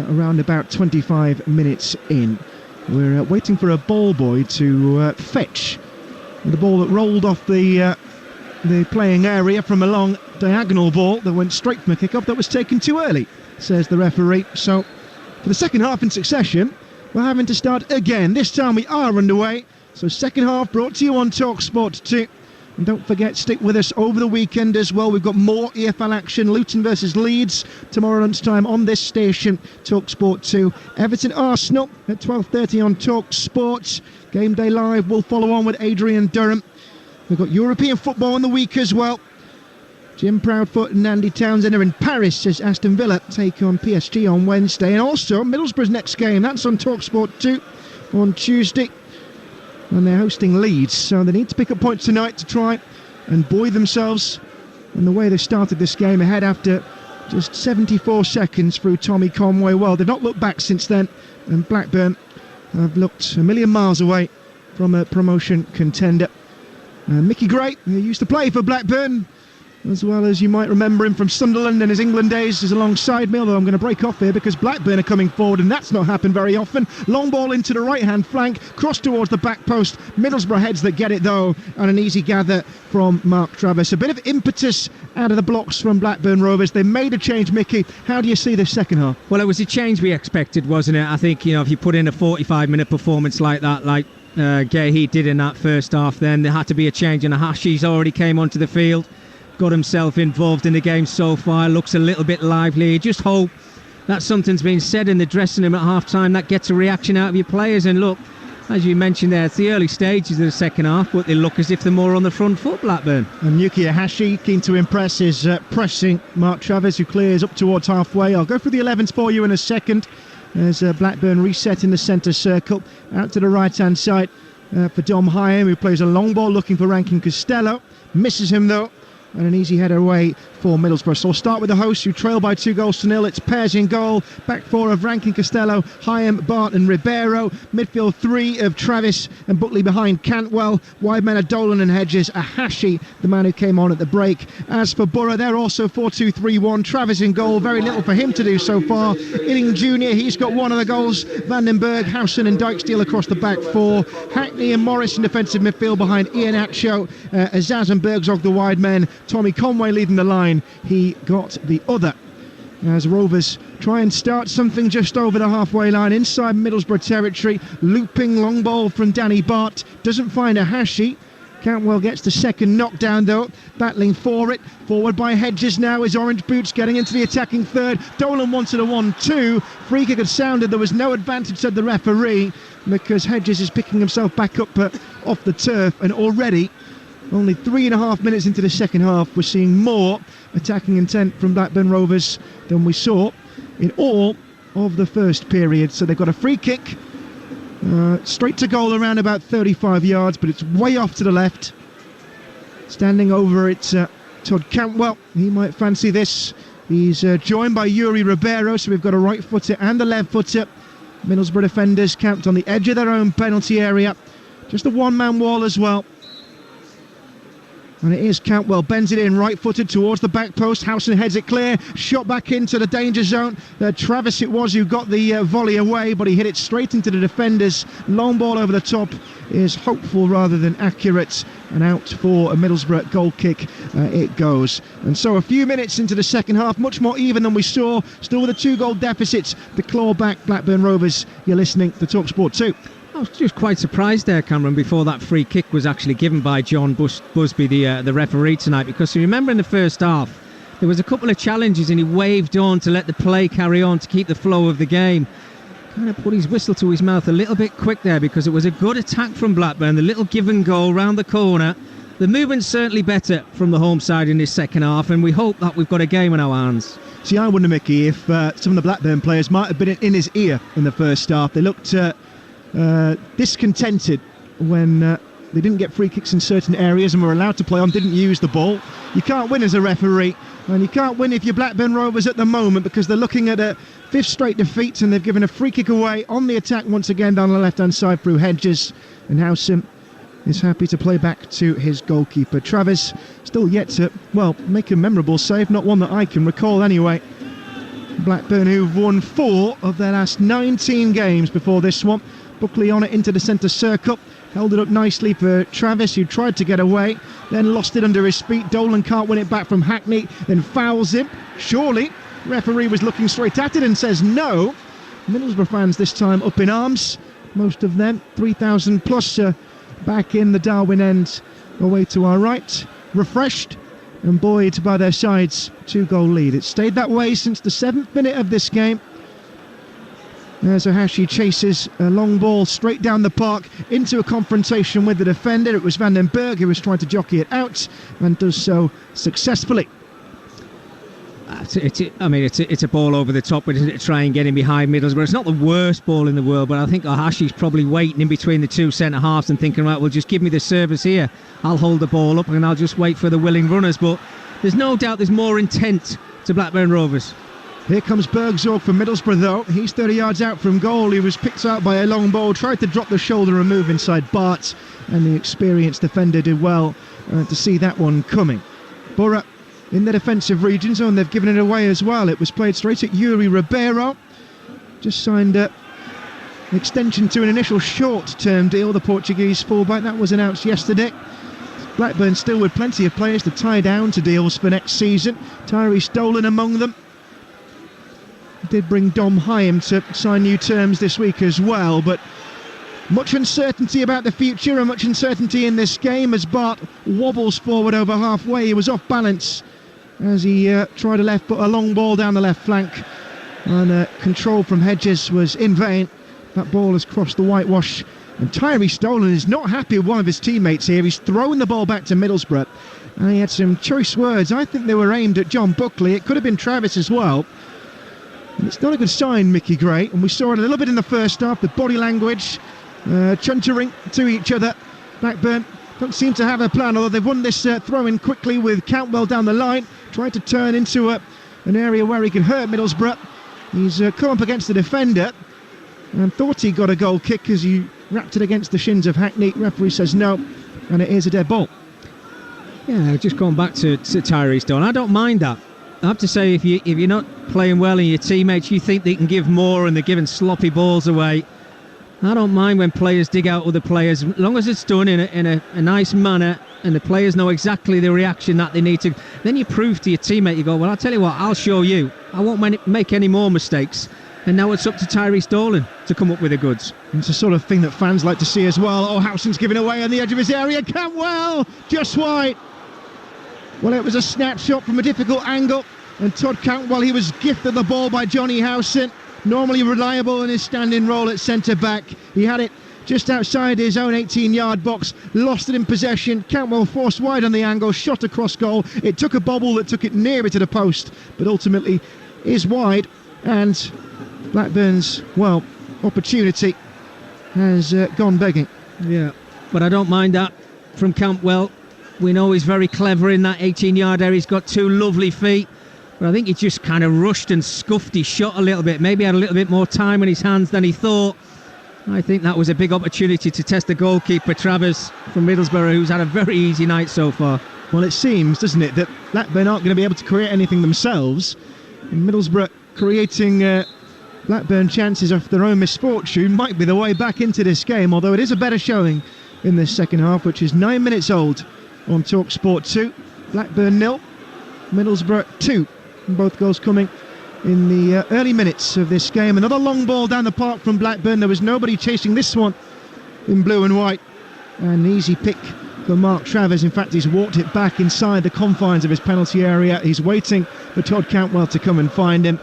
around about 25 minutes in. We're waiting for a ball boy to fetch the ball that rolled off the playing area from a long diagonal ball that went straight from a kick-off that was taken too early, says the referee. So for the second half in succession, we're having to start again. This time we are underway. So second half brought to you on Talksport 2. And don't forget, stick with us over the weekend as well. We've got more EFL action. Luton versus Leeds tomorrow lunchtime on this station, Talksport 2. Everton Arsenal at 12:30 on Talksport. Game Day Live will follow on with Adrian Durham. We've got European football in the week as well. Jim Proudfoot and Andy Townsend are in Paris as Aston Villa take on PSG on Wednesday. And also Middlesbrough's next game, that's on Talksport 2 on Tuesday. And they're hosting Leeds, so they need to pick up points tonight to try and buoy themselves. And the way they started this game ahead after just 74 seconds through Tommy Conway. Well, they've not looked back since then, and Blackburn have looked a million miles away from a promotion contender. Mickey Gray, who used to play for Blackburn, as well as you might remember him from Sunderland and his England days, is alongside me, although I'm going to break off here because Blackburn are coming forward and that's not happened very often. Long ball into the right hand flank, cross towards the back post. Middlesbrough heads that get it though, and an easy gather from Mark Travis. A bit of impetus out of the blocks from Blackburn Rovers. They made a change, Mickey. How do you see this second half? Well, it was a change we expected, wasn't it? I think, if you put in a 45-minute performance like that, like Gay did in that first half, then there had to be a change, and Hashi's already came onto the field, got himself involved in the game so far, looks a little bit lively. You just hope that something's been said in the dressing room at half-time that gets a reaction out of your players. And look, as you mentioned there, it's the early stages of the second half, but they look as if they're more on the front foot, Blackburn. And Yuki Ihashi, keen to impress, is pressing Mark Travis, who clears up towards halfway. I'll go through the 11s for you in a second. There's Blackburn reset in the centre circle, out to the right-hand side. for Dom Hyam, who plays a long ball looking for Rankin Costello. Misses him though, and an easy header away for Middlesbrough. So we'll start with the hosts, who trail by 2-0. It's pairs in goal. Back four of Rankin Costello, Hyam, Bart and Ribeiro. Midfield three of Travis and Buckley behind Cantwell. Wide men are Dolan and Hedges. Ahashi, the man who came on at the break. As for Borough, they're also 4-2-3-1. Travis in goal. Very little for him to do so far. Inning Jr., he's got one of the goals. Vandenberg, Howson and Dykesdale across the back four. Hackney and Morris in defensive midfield behind Ian Acho. Azaz and Bergzog the wide men. Tommy Conway leading the line. He got the other. As Rovers try and start something just over the halfway line inside Middlesbrough territory. Looping long ball from Danny Bart. Doesn't find Ahashi. Cantwell gets the second knockdown though, battling for it. Forward by Hedges now is Orange Boots getting into the attacking third. Dolan wanted a 1-2. Free kick had sounded. There was no advantage, said the referee, because Hedges is picking himself back up off the turf, and already only 3.5 minutes into the second half, we're seeing more attacking intent from Blackburn Rovers than we saw in all of the first period. So they've got a free kick straight to goal around about 35 yards, but it's way off to the left. Standing over it, Todd Cantwell. He might fancy this. He's joined by Yuri Ribeiro, so we've got a right footer and a left footer. Middlesbrough defenders camped on the edge of their own penalty area. Just a one-man wall as well. And it is Cantwell, bends it in, right-footed towards the back post. Howson heads it clear, shot back into the danger zone. Travis it was who got the volley away, but he hit it straight into the defenders. Long ball over the top is hopeful rather than accurate, and out for a Middlesbrough goal kick it goes. And so a few minutes into the second half, much more even than we saw, still with a 2-goal deficit. The claw back Blackburn Rovers. You're listening to Talksport 2. I was just quite surprised there, Cameron, before that free kick was actually given by John Busby, the referee tonight, because you remember in the first half there was a couple of challenges and he waved on to let the play carry on to keep the flow of the game. Kind of put his whistle to his mouth a little bit quick there, because it was a good attack from Blackburn, the little give and go round the corner. The movement's certainly better from the home side in this second half, and we hope that we've got a game in our hands. See, I wonder, Mickey, if some of the Blackburn players might have been in his ear in the first half. They looked discontented when they didn't get free kicks in certain areas and were allowed to play on, didn't use the ball. You can't win as a referee, and you can't win if you're Blackburn Rovers at the moment, because they're looking at a fifth straight defeat, and they've given a free kick away on the attack once again down the left-hand side through Hedges, and Howson is happy to play back to his goalkeeper. Travis still yet to, make a memorable save, not one that I can recall anyway. Blackburn, who've won 4 of their last 19 games before this one. Buckley on it into the centre circle, held it up nicely for Travis, who tried to get away, then lost it under his feet. Dolan can't win it back from Hackney, then fouls him. Surely, referee was looking straight at it and says no. Middlesbrough fans this time up in arms, most of them, 3,000 plus back in the Darwin end, away to our right, refreshed and buoyed by their side's 2-goal lead. It's stayed that way since the 7th minute of this game. As Ahashi chases a long ball straight down the park into a confrontation with the defender. It was Vandenberg who was trying to jockey it out, and does so successfully. It's a ball over the top, but to try and get in behind Middlesbrough. It's not the worst ball in the world, but I think Ahashi's probably waiting in between the two centre-halves and thinking, right, well, just give me the service here. I'll hold the ball up and I'll just wait for the willing runners. But there's no doubt there's more intent to Blackburn Rovers. Here comes Bergzog for Middlesbrough though. He's 30 yards out from goal. He was picked out by a long ball, tried to drop the shoulder and move inside Bart, and the experienced defender did well to see that one coming. Borough in the defensive region zone, they've given it away as well. It was played straight at Yuri Ribeiro. Just signed an extension to an initial short-term deal, the Portuguese fullback. That was announced yesterday. Blackburn still with plenty of players to tie down to deals for next season. Tyrese Dolan among them. Did bring Dom Hyam to sign new terms this week as well, but much uncertainty about the future and much uncertainty in this game as Bart wobbles forward over halfway. He was off balance as he tried a long ball down the left flank, and control from Hedges was in vain. That ball has crossed the whitewash, and Tyrese Dolan is not happy with one of his teammates here. He's thrown the ball back to Middlesbrough, and he had some choice words. I think they were aimed at John Buckley. It could have been Travis as well. And it's not a good sign, Mickey Gray, and we saw it a little bit in the first half. The body language chuntering to each other. Blackburn don't seem to have a plan, although they've won this throw-in quickly with Cantwell down the line, tried to turn into an area where he could hurt Middlesbrough. He's come up against the defender and thought he got a goal kick as he wrapped it against the shins of Hackney. Referee says no, and it is a dead ball. Yeah, just going back to Tyrese Dawn, I don't mind that. I have to say, if you're not playing well and your teammates, you think they can give more and they're giving sloppy balls away, I don't mind when players dig out other players, as long as it's done in a nice manner and the players know exactly the reaction that they need to. Then you prove to your teammate, you go, well, I'll tell you what, I'll show you. I won't make any more mistakes. And now it's up to Tyrese Dolan to come up with the goods. It's the sort of thing that fans like to see as well. Oh, Howson's giving away on the edge of his area. Cantwell, just wide. Well, it was a snapshot from a difficult angle. And Todd Cantwell, he was gifted the ball by Johnny Howson. Normally reliable in his standing role at centre-back. He had it just outside his own 18-yard box, lost it in possession. Cantwell forced wide on the angle, shot across goal. It took a bobble that took it nearer to the post, but ultimately is wide. And Blackburn's, well, opportunity has gone begging. Yeah, but I don't mind that from Cantwell. We know he's very clever in that 18-yard area. He's got two lovely feet. But I think he just kind of rushed and scuffed his shot a little bit. Maybe had a little bit more time in his hands than he thought. I think that was a big opportunity to test the goalkeeper, Travers, from Middlesbrough, who's had a very easy night so far. Well, it seems, doesn't it, that Blackburn aren't going to be able to create anything themselves. And Middlesbrough creating Blackburn chances of their own misfortune might be the way back into this game, although it is a better showing in this second half, which is 9 minutes old on Talksport 2. Blackburn 0, Middlesbrough 2. Both goals coming in the early minutes of this game. Another long ball down the park from Blackburn. There was nobody chasing this one in blue and white. An easy pick for Mark Travers. In fact, he's walked it back inside the confines of his penalty area. He's waiting for Todd Cantwell to come and find him.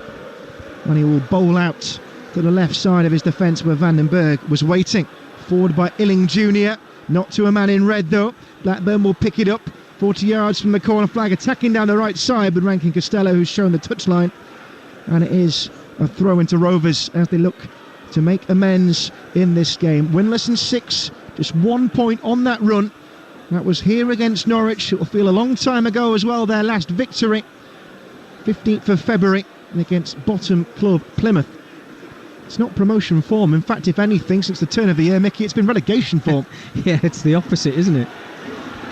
And he will bowl out to the left side of his defence where Vandenberg was waiting. Forward by Illing Jr. Not to a man in red though. Blackburn will pick it up. 40 yards from the corner flag, attacking down the right side, but Rankin Costello, who's shown the touchline. And it is a throw into Rovers as they look to make amends in this game. Winless in 6, just 1 point on that run. That was here against Norwich. It will feel a long time ago as well, their last victory. 15th of February against bottom club Plymouth. It's not promotion form. In fact, if anything, since the turn of the year, Mickey, it's been relegation form. Yeah, it's the opposite, isn't it?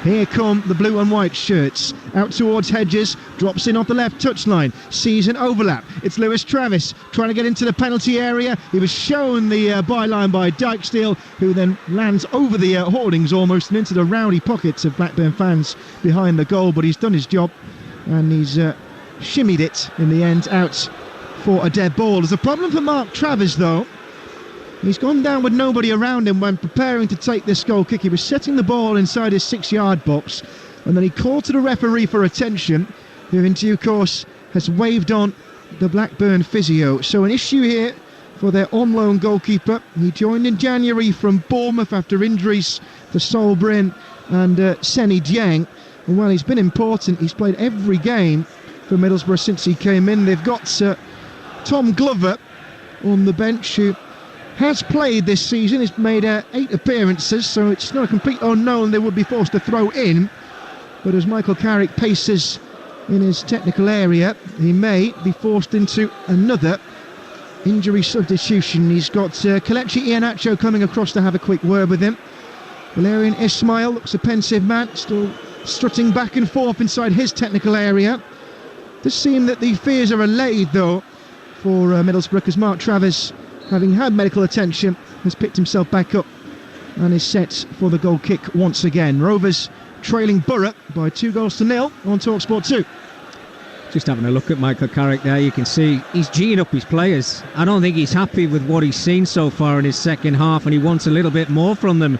Here come the blue and white shirts. Out towards Hedges, drops in off the left touchline. Sees an overlap. It's Lewis Travis trying to get into the penalty area. He was shown the byline by Dykesteel, who then lands over the hoardings almost and into the rowdy pockets of Blackburn fans behind the goal. But he's done his job and he's shimmied it in the end out for a dead ball. There's a problem for Mark Travers though. He's gone down with nobody around him when preparing to take this goal kick. He was setting the ball inside his 6-yard box and then he called to the referee for attention, who in due course has waved on the Blackburn physio. So an issue here for their on-loan goalkeeper. He joined in January from Bournemouth after injuries to Sol Bryn and Seni Dieng. And while he's been important, he's played every game for Middlesbrough since he came in. They've got Tom Glover on the bench, who has played this season. He's made 8 appearances, so it's not a complete unknown they would be forced to throw in. But as Michael Carrick paces in his technical area, he may be forced into another injury substitution. He's got Kelechi Iheanacho coming across to have a quick word with him. Valerian Ismail looks a pensive man, still strutting back and forth inside his technical area. Does seem that the fears are allayed though for Middlesbrough, because Mark Travers, having had medical attention, has picked himself back up and is set for the goal kick once again. Rovers trailing Borough by 2-0 on Talksport 2. Just having a look at Michael Carrick there, you can see he's geeing up his players. I don't think he's happy with what he's seen so far in his second half, and he wants a little bit more from them.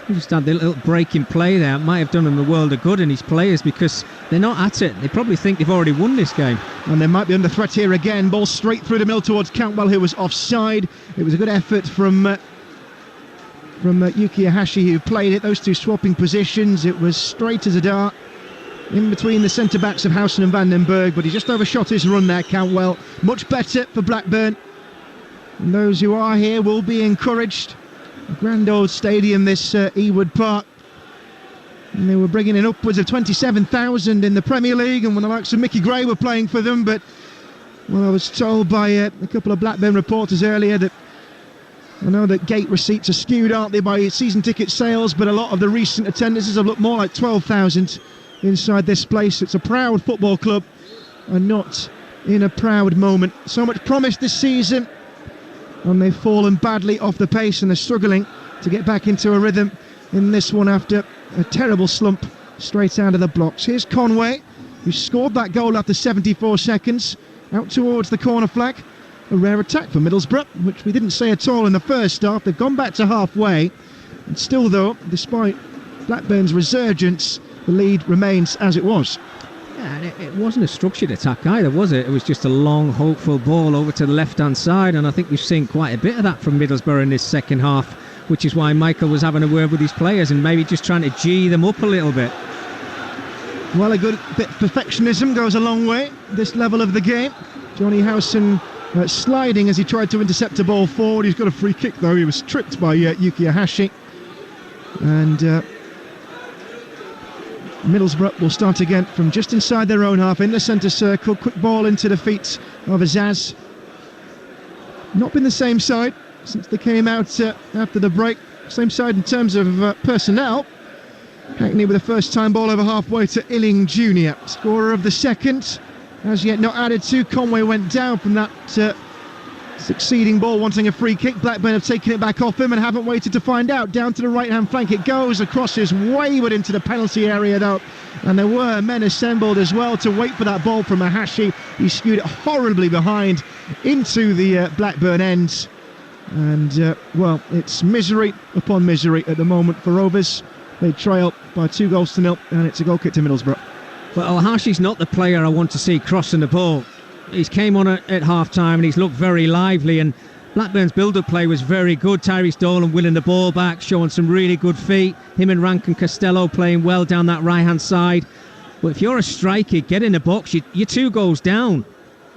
He just had the little break in play there. It might have done him the world of good in his players, because they're not at it. They probably think they've already won this game. And they might be under threat here again. Ball straight through the middle towards Cantwell, who was offside. It was a good effort from Yuki Ahashi, who played it. Those two swapping positions. It was straight as a dart in between the centre-backs of Howson and Vandenberg, but he just overshot his run there, Cantwell. Much better for Blackburn. And those who are here will be encouraged Grand old stadium, this Ewood Park. And they were bringing in upwards of 27,000 in the Premier League, and when the likes of Mickey Gray were playing for them. But, well, I was told by a couple of Blackburn reporters earlier that I know that gate receipts are skewed, aren't they, by season ticket sales, but a lot of the recent attendances have looked more like 12,000 inside this place. It's a proud football club and not in a proud moment. So much promised this season, and they've fallen badly off the pace, and they're struggling to get back into a rhythm in this one after a terrible slump straight out of the blocks. Here's Conway, who scored that goal after 74 seconds, out towards the corner flag. A rare attack for Middlesbrough, which we didn't say at all in the first half. They've gone back to halfway, and still though, despite Blackburn's resurgence, the lead remains as it was. Yeah, and it wasn't a structured attack either, was it? It was just a long, hopeful ball over to the left-hand side, and I think we've seen quite a bit of that from Middlesbrough in this second half, which is why Michael was having a word with his players and maybe just trying to G them up a little bit. Well, a good bit of perfectionism goes a long way this level of the game. Johnny Howson sliding as he tried to intercept a ball forward. He's got a free kick though. He was tripped by Yuki Ahashi. And Middlesbrough will start again from just inside their own half in the centre circle. Quick ball into the feet of Azaz. Not been the same side since they came out after the break. Same side in terms of personnel. Hackney with a first time ball over halfway to Illing Jr. Scorer of the second. As yet not added to. Conway went down from that succeeding ball, wanting a free kick. Blackburn have taken it back off him and haven't waited to find out. Down to the right hand flank it goes. Across is wayward into the penalty area though, and there were men assembled as well to wait for that ball from Ahashi. He skewed it horribly behind into the Blackburn ends, and well, it's misery upon misery at the moment for Rovers. They trail by 2-0, and it's a goal kick to Middlesbrough. Well, Ahashi's not the player I want to see crossing the ball. He's came on at half-time and he's looked very lively, and Blackburn's build-up play was very good. Tyrese Dolan winning the ball back, showing some really good feet. Him and Rankin Costello playing well down that right-hand side. But if you're a striker, get in the box, you're 2 goals down.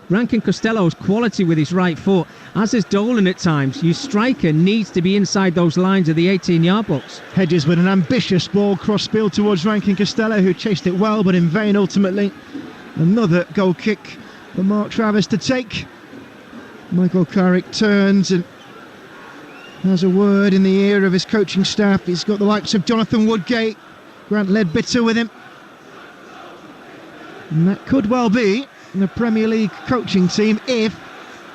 Rankin Costello's quality with his right foot, as is Dolan at times. Your striker needs to be inside those lines of the 18-yard box. Hedges with an ambitious ball cross-field towards Rankin Costello, who chased it well but in vain ultimately. Another goal kick for Mark Travis to take. Michael Carrick turns and has a word in the ear of his coaching staff. He's got the likes of Jonathan Woodgate, Grant Leadbitter with him, and that could well be the Premier League coaching team if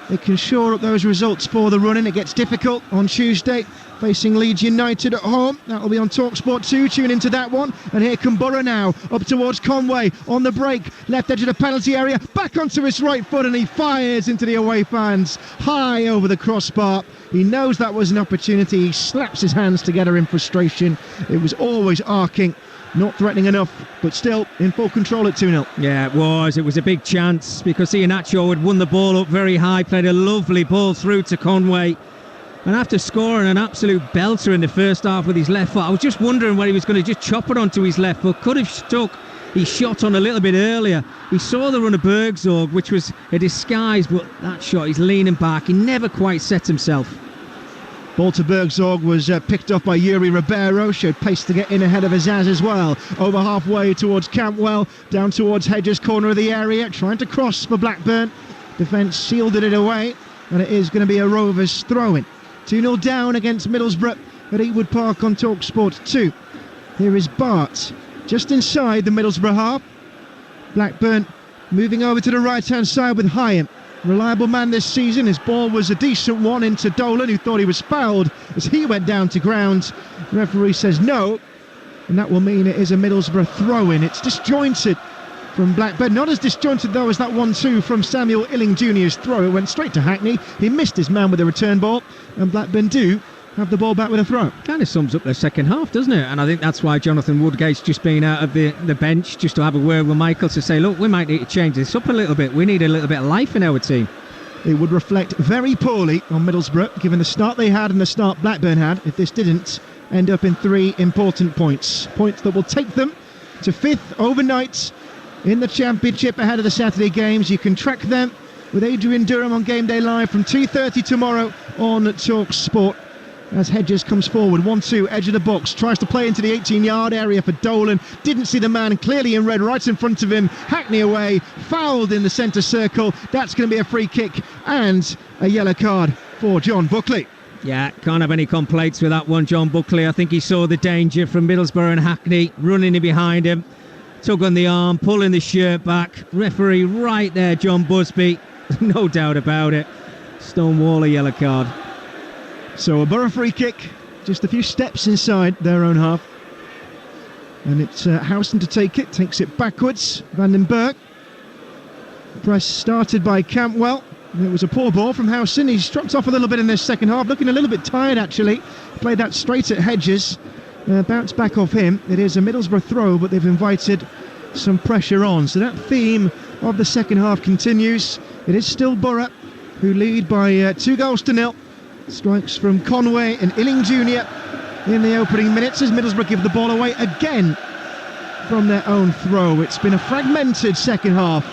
they can shore up those results for the run-in. It gets difficult on Tuesday, facing Leeds United at home. That'll be on Talksport 2. Tune into that one. And here come Borough now, up towards Conway on the break, left edge of the penalty area, back onto his right foot, and he fires into the away fans high over the crossbar. He knows that was an opportunity. He slaps his hands together in frustration. It was always arcing. Not threatening enough, but still in full control at 2-0. Yeah, it was. It was a big chance because Iheanacho had won the ball up very high, played a lovely ball through to Conway. And after scoring an absolute belter in the first half with his left foot, I was just wondering whether he was going to just chop it onto his left foot. Could have stuck his shot on a little bit earlier. He saw the run of Bergzorg, which was a disguise, but that shot, he's leaning back. He never quite set himself. Ball to Bergzorg was picked off by Yuri Ribeiro, showed pace to get in ahead of Azaz as well. Over halfway towards Campwell, down towards Hedges, corner of the area, trying to cross for Blackburn. Defence shielded it away, and it is going to be a Rovers throw-in. 2-0 down against Middlesbrough at Ewood Park on Talksport 2. Here is Bart, just inside the Middlesbrough half. Blackburn moving over to the right-hand side with Hyam. Reliable man this season. His ball was a decent one into Dolan, who thought he was fouled as he went down to ground. The referee says no, and that will mean it is a Middlesbrough throw-in. It's disjointed from Blackburn. Not as disjointed though as that 1-2 from Samuel Illing Jr.'s throw. It went straight to Hackney. He missed his man with a return ball, and Blackburn do have the ball back with a throw. Kind of sums up their second half, doesn't it? And I think that's why Jonathan Woodgate's just been out of the bench, just to have a word with Michael to say, look, we might need to change this up a little bit. We need a little bit of life in our team. It would reflect very poorly on Middlesbrough, given the start they had and the start Blackburn had, if this didn't end up in 3 important points. Points that will take them to 5th overnight in the Championship ahead of the Saturday games. You can track them with Adrian Durham on Game Day Live from 2:30 tomorrow on Talksport. as Hedges comes forward. 1-2, edge of the box, tries to play into the 18-yard area for Dolan. Didn't see the man clearly in red right in front of him. Hackney away, fouled in the centre circle. That's going to be a free kick and a yellow card for John Buckley. Yeah, can't have any complaints with that one, John Buckley. I think he saw the danger from Middlesbrough and Hackney running in behind him. Tug on the arm, pulling the shirt back. Referee right there, John Busby. No doubt about it. Stonewall a yellow card. So a Borough free kick, just a few steps inside their own half. And it's Howson to take it, takes it backwards. Van den Berg. Press started by Campwell. It was a poor ball from Howson. He's dropped off a little bit in this second half, looking a little bit tired actually. Played that straight at Hedges. Bounced back off him. It is a Middlesbrough throw, but they've invited some pressure on. So that theme of the second half continues. It is still Borough who lead by 2-0. Strikes from Conway and Illing Jr. in the opening minutes as Middlesbrough give the ball away again from their own throw. It's been a fragmented second half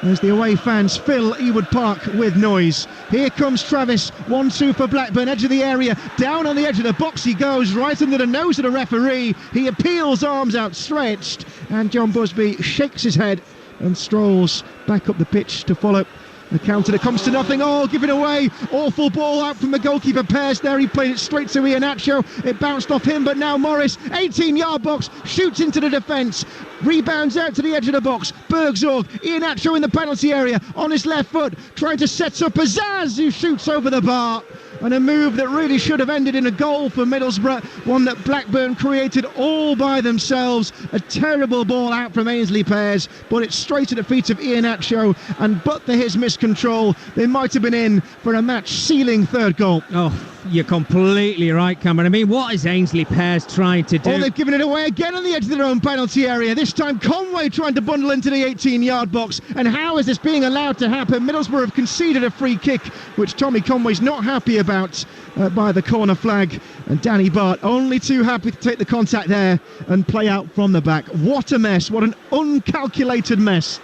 as the away fans fill Ewood Park with noise. Here comes Travis, 1-2 for Blackburn, edge of the area, down on the edge of the box he goes, right under the nose of the referee. He appeals, arms outstretched, and John Busby shakes his head and strolls back up the pitch to follow the counter that comes to nothing. Oh, give it away. Awful ball out from the goalkeeper Pearce there. He played it straight to Iheanacho. It bounced off him, but now Morris, 18-yard box, shoots into the defence. Rebounds out to the edge of the box. Bergzorg, Iheanacho in the penalty area on his left foot, trying to set up Azaz, who shoots over the bar. And a move that really should have ended in a goal for Middlesbrough, one that Blackburn created all by themselves. A terrible ball out from Ainsley Pears, but it's straight at the feet of Iheanacho, and but for his miscontrol, they might have been in for a match-sealing third goal. Oh, you're completely right, Cameron. I mean, what is Ainsley Pears trying to do? Oh, they've given it away again on the edge of their own penalty area. This time Conway trying to bundle into the 18-yard box. And how is this being allowed to happen? Middlesbrough have conceded a free kick, which Tommy Conway's not happy about, by the corner flag. And Danny Bart only too happy to take the contact there and play out from the back. What a mess. What an uncalculated mess.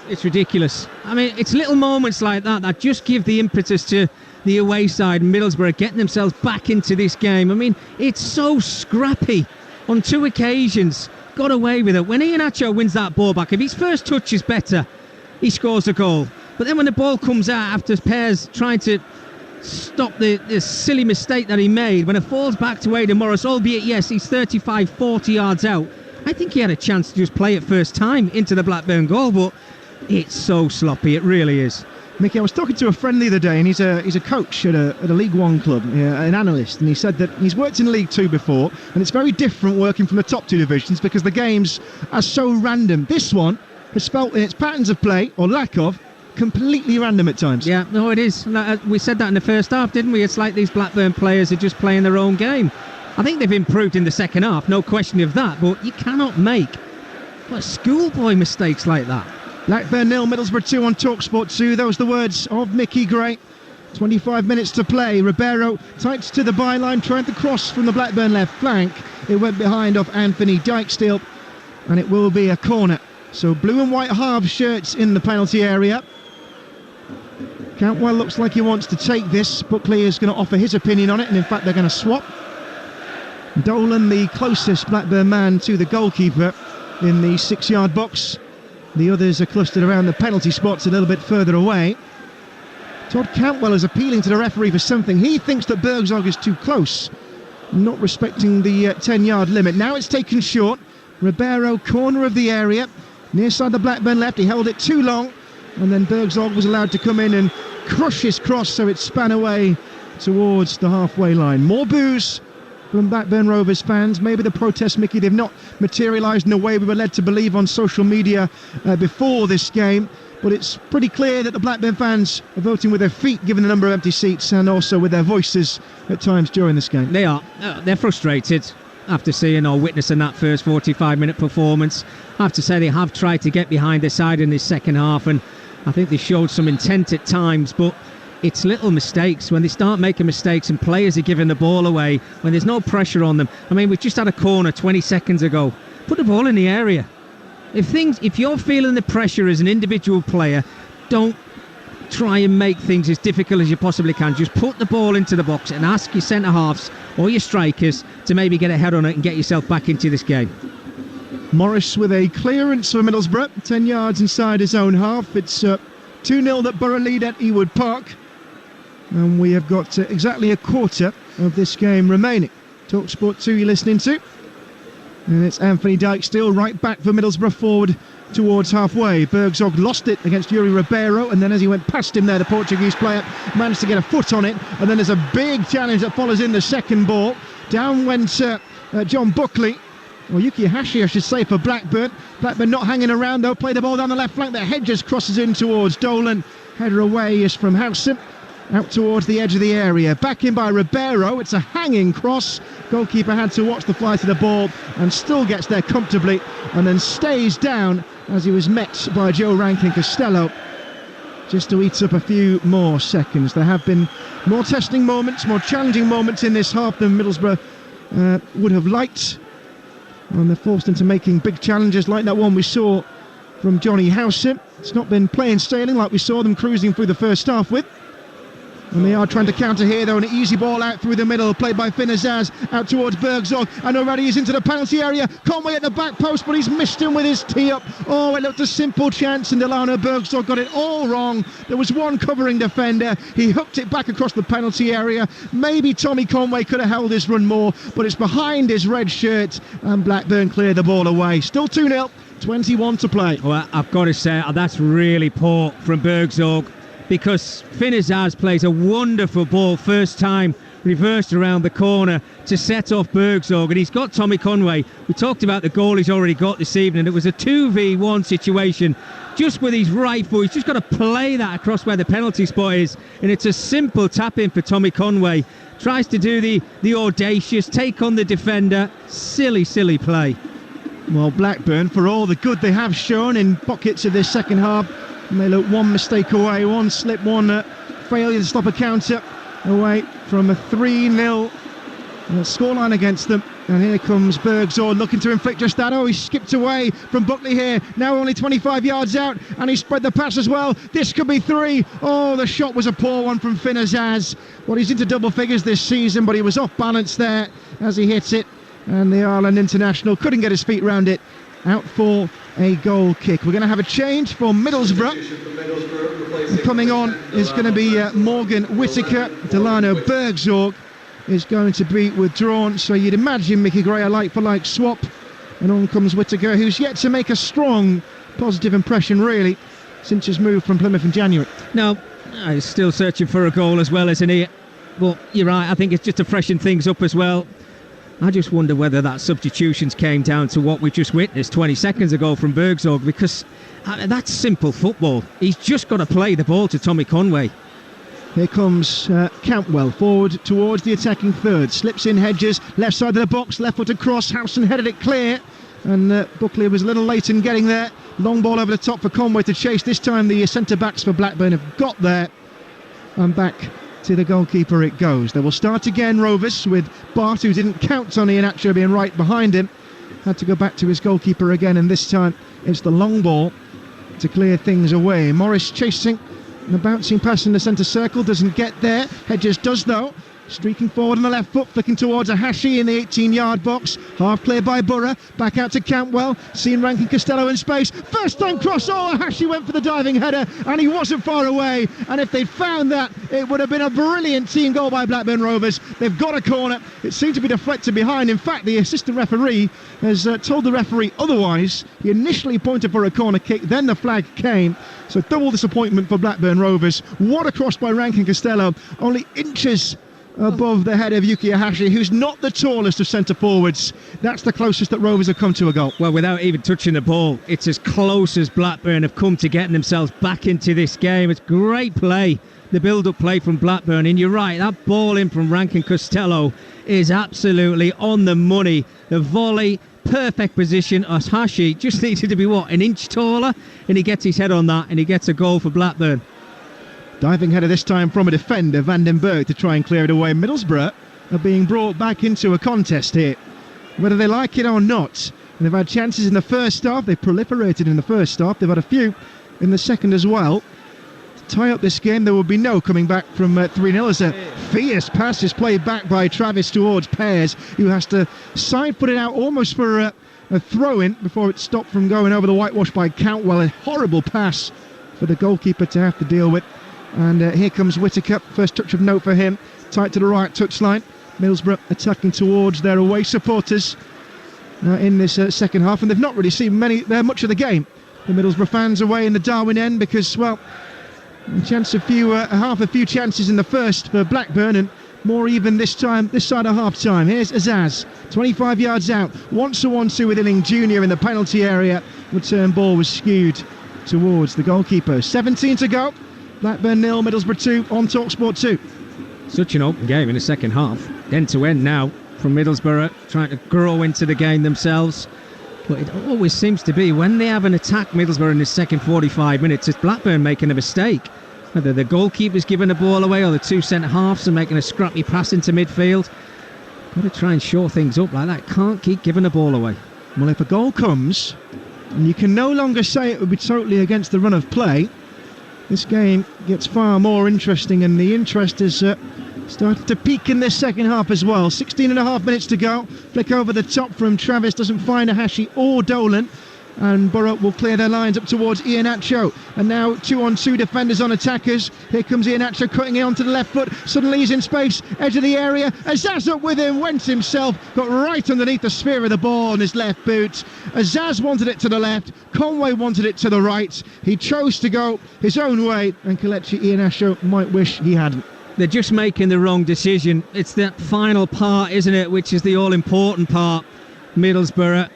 It's ridiculous. I mean, it's little moments like that that just give the impetus to the away side, Middlesbrough, getting themselves back into this game. I mean, it's so scrappy. On 2 occasions, got away with it. When Iheanacho wins that ball back, if his first touch is better, he scores a goal. But then when the ball comes out after Pears trying to stop the silly mistake that he made, when it falls back to Aidan Morris, albeit, yes, he's 35, 40 yards out, I think he had a chance to just play it first time into the Blackburn goal, but it's so sloppy, it really is. Mickey, I was talking to a friend the other day, and he's a coach at a League One club, an analyst, and he said that he's worked in League Two before, and it's very different working from the top 2 divisions because the games are so random. This one has felt in its patterns of play, or lack of, completely random at times. Yeah, no, it is. We said that in the first half, didn't we? It's like these Blackburn players are just playing their own game. I think they've improved in the second half, no question of that, but you cannot make schoolboy mistakes like that. Blackburn 0, Middlesbrough 2 on Talksport 2. Those are the words of Mickey Gray. 25 minutes to play. Ribeiro tights to the byline, trying to cross from the Blackburn left flank. It went behind off Anthony Dijksteel, and it will be a corner. So blue and white halves shirts in the penalty area. Cantwell looks like he wants to take this. Buckley is going to offer his opinion on it, and in fact they're going to swap. Dolan, the closest Blackburn man to the goalkeeper in the 6-yard box. The others are clustered around the penalty spots a little bit further away. Todd Cantwell is appealing to the referee for something. He thinks that Bergzorg is too close, not respecting the 10-yard limit. Now it's taken short. Ribeiro, corner of the area, near side the Blackburn left. He held it too long, and then Bergzorg was allowed to come in and crush his cross, so it span away towards the halfway line. More boos from Blackburn Rovers fans. Maybe the protests, Mickey, they've not materialised in the way we were led to believe on social media before this game, but it's pretty clear that the Blackburn fans are voting with their feet given the number of empty seats, and also with their voices at times during this game. They are. They're frustrated after seeing or witnessing that first 45-minute performance. I have to say they have tried to get behind their side in this second half, and I think they showed some intent at times, but it's little mistakes. When they start making mistakes and players are giving the ball away, when there's no pressure on them. I mean, we've just had a corner 20 seconds ago. Put the ball in the area. If you're feeling the pressure as an individual player, don't try and make things as difficult as you possibly can. Just put the ball into the box and ask your centre-halves or your strikers to maybe get a head on it and get yourself back into this game. Morris with a clearance for Middlesbrough, 10 yards inside his own half. It's 2-0 that Borough lead at Ewood Park. And we have got exactly a quarter of this game remaining. Talksport 2 you're listening to. And it's Anthony Dyke still right back for Middlesbrough, forward towards halfway. Bergzog lost it against Yuri Ribeiro, and then as he went past him there, the Portuguese player managed to get a foot on it. And then there's a big challenge that follows in the second ball. Down went John Buckley. Or Yuki Hashi, I should say, for Blackburn. Blackburn not hanging around, though. Play the ball down the left flank. The Hedges crosses in towards Dolan. Header away is from Howson. Out towards the edge of the area. Back in by Ribeiro. It's a hanging cross. Goalkeeper had to watch the flight of the ball and still gets there comfortably and then stays down as he was met by Joe Rankin Costello. Just to eat up a few more seconds. There have been more testing moments, more challenging moments in this half than Middlesbrough would have liked. And they're forced into making big challenges like that one we saw from Johnny Howson. It's not been plain sailing like we saw them cruising through the first half with. And they are trying to counter here, though. An easy ball out through the middle, played by Finn Azaz, out towards Bergzog, and already he's into the penalty area. Conway at the back post, but he's missed him with his tee up. Oh, it looked a simple chance, and Delano Bergzog got it all wrong. There was one covering defender. He hooked it back across the penalty area. Maybe Tommy Conway could have held his run more, but it's behind his red shirt, and Blackburn cleared the ball away. Still 2-0, 21 to play. Well, I've got to say, that's really poor from Bergzog, because Finn Azaz plays a wonderful ball first time, reversed around the corner to set off Bergzog, and he's got Tommy Conway. We talked about the goal he's already got this evening. It was a 2v1 situation, just with his right foot. He's just got to play that across where the penalty spot is, and it's a simple tap in for Tommy Conway. Tries to do the audacious, take on the defender. Silly play. Well, Blackburn, for all the good they have shown in pockets of this second half, and they look one mistake away, one slip, one failure to stop a counter away from a 3-0 scoreline against them. And here comes Bergzog looking to inflict just that. Oh, he skipped away from Buckley here. Now only 25 yards out, and he spread the pass as well. This could be 3. Oh, the shot was a poor one from Finn Azaz. Well, he's into double figures this season, but he was off balance there as he hits it. And the Ireland international couldn't get his feet round it. Out for a goal kick. We're going to have a change for Middlesbrough. Coming on is going to be Morgan Whittaker. Delano Bergzog is going to be withdrawn. So you'd imagine Mickey Gray a like-for-like swap. And on comes Whittaker, who's yet to make a strong positive impression, really, since his move from Plymouth in January. No, he's still searching for a goal as well, isn't he? But you're right, I think it's just to freshen things up as well. I just wonder whether that substitutions came down to what we just witnessed 20 seconds ago from Bergzog, because that's simple football. He's just got to play the ball to Tommy Conway. Here comes Campwell forward towards the attacking third. Slips in Hedges, left side of the box, left foot across. Howson headed it clear, and Buckley was a little late in getting there. Long ball over the top for Conway to chase. This time the centre-backs for Blackburn have got there. And back to the goalkeeper it goes. They will start again, Rovers, with Bart, who didn't count on Iheanacho being right behind him. Had to go back to his goalkeeper again, and this time it's the long ball to clear things away. Morris chasing, and the bouncing pass in the centre circle doesn't get there. Hedges does, though. Streaking forward on the left foot, flicking towards Ahashi in the 18-yard box. Half clear by Borough. Back out to Campwell. Seeing Rankin Costello in space. First time cross. Oh, Ahashi went for the diving header, and he wasn't far away. And if they'd found that, it would have been a brilliant team goal by Blackburn Rovers. They've got a corner. It seemed to be deflected behind. In fact, the assistant referee has told the referee otherwise. He initially pointed for a corner kick, then the flag came. So double disappointment for Blackburn Rovers. What a cross by Rankin Costello. Only inches above the head of Yuki Ahashi, who's not the tallest of centre forwards. That's the closest that Rovers have come to a goal. Well, without even touching the ball, it's as close as Blackburn have come to getting themselves back into this game. It's great play, the build-up play from Blackburn. And you're right, that ball in from Rankin Costello is absolutely on the money. The volley, perfect position. Ahashi just needed to be, an inch taller? And he gets his head on that, and he gets a goal for Blackburn. Diving header this time from a defender, Vandenberg, to try and clear it away. Middlesbrough are being brought back into a contest here, whether they like it or not. And they've had chances in the first half. They proliferated in the first half. They've had a few in the second as well. tie up this game, there would be no coming back from 3-0 as a fierce pass is played back by Travis towards Pears, who has to side-foot it out almost for a throw-in before it stopped from going over the whitewash by Cantwell. A horrible pass for the goalkeeper to have to deal with. And here comes Whittaker, first touch of note for him, tight to the right touchline. Middlesbrough attacking towards their away supporters in this second half, and they've not really seen much of the game. The Middlesbrough fans away in the Darwin end because, well, half a few chances in the first for Blackburn, and more even this side of half time. Here's Azaz, 25 yards out, wants a 1-2 with Illing Jr. in the penalty area. Return ball was skewed towards the goalkeeper. 17 to go. Blackburn 0, Middlesbrough 2 on Talksport 2. Such an open game in the second half, end to end now from Middlesbrough, trying to grow into the game themselves. But it always seems to be when they have an attack, Middlesbrough, in the second 45 minutes, it's Blackburn making a mistake. Whether the goalkeeper's giving the ball away or the two centre-halves are making a scrappy pass into midfield. Got to try and shore things up like that. Can't keep giving the ball away. Well, if a goal comes, and you can no longer say it would be totally against the run of play, this game gets far more interesting, and the interest has started to peak in this second half as well. 16 and a half minutes to go. Flick over the top from Travis, doesn't find Ahashi or Dolan, and Borough will clear their lines up towards Iheanacho. And now 2-on-2 defenders on attackers. Here comes Iheanacho cutting it onto the left foot. Suddenly he's in space, edge of the area. Azaz up with him, went himself, got right underneath the sphere of the ball on his left boot. Azaz wanted it to the left, Conway wanted it to the right. He chose to go his own way, and Kelechi Iheanacho might wish he hadn't. They're just making the wrong decision. It's that final part, isn't it, which is the all-important part. Middlesbrough,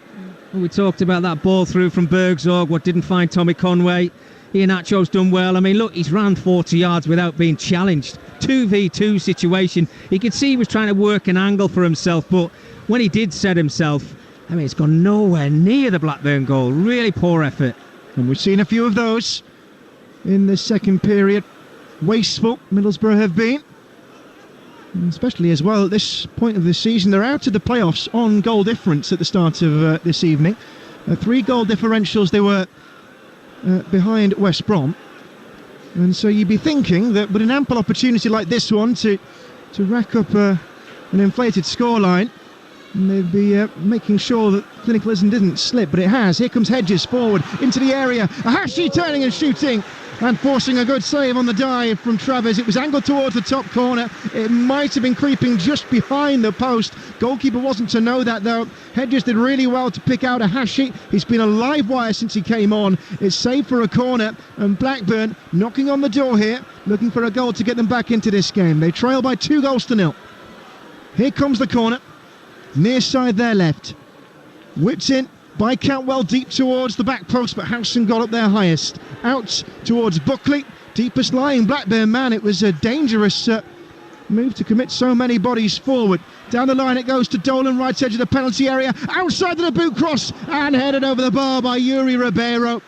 we talked about that ball through from Bergzorg, what didn't find Tommy Conway. Iheanacho's done well. I mean, look, he's ran 40 yards without being challenged. 2v2 situation. He could see he was trying to work an angle for himself, but when he did set himself, I mean, it's gone nowhere near the Blackburn goal. Really poor effort. And we've seen a few of those in the second period. Wasteful, Middlesbrough have been. And especially as well at this point of the season. They're out of the playoffs on goal difference at the start of this evening. 3 goal differentials they were behind West Brom. And so you'd be thinking that with an ample opportunity like this one to rack up an inflated scoreline, and they'd be making sure that clinicalism didn't slip, but it has. Here comes Hedges forward into the area. Ahashi turning and shooting and forcing a good save on the dive from Travers. It was angled towards the top corner. It might have been creeping just behind the post. Goalkeeper wasn't to know that, though. Hedges did really well to pick out Ahashi. He's been a live wire since he came on. It's saved for a corner, and Blackburn knocking on the door here, looking for a goal to get them back into this game. They trail by 2-0. Here comes the corner. Near side there left. Whipped in by Cantwell deep towards the back post, but Howson got up there highest. Out towards Buckley, deepest lying Blackburn man. It was a dangerous move to commit so many bodies forward. Down the line it goes to Dolan, right edge of the penalty area, outside of the boot cross, and headed over the bar by Yuri Ribeiro.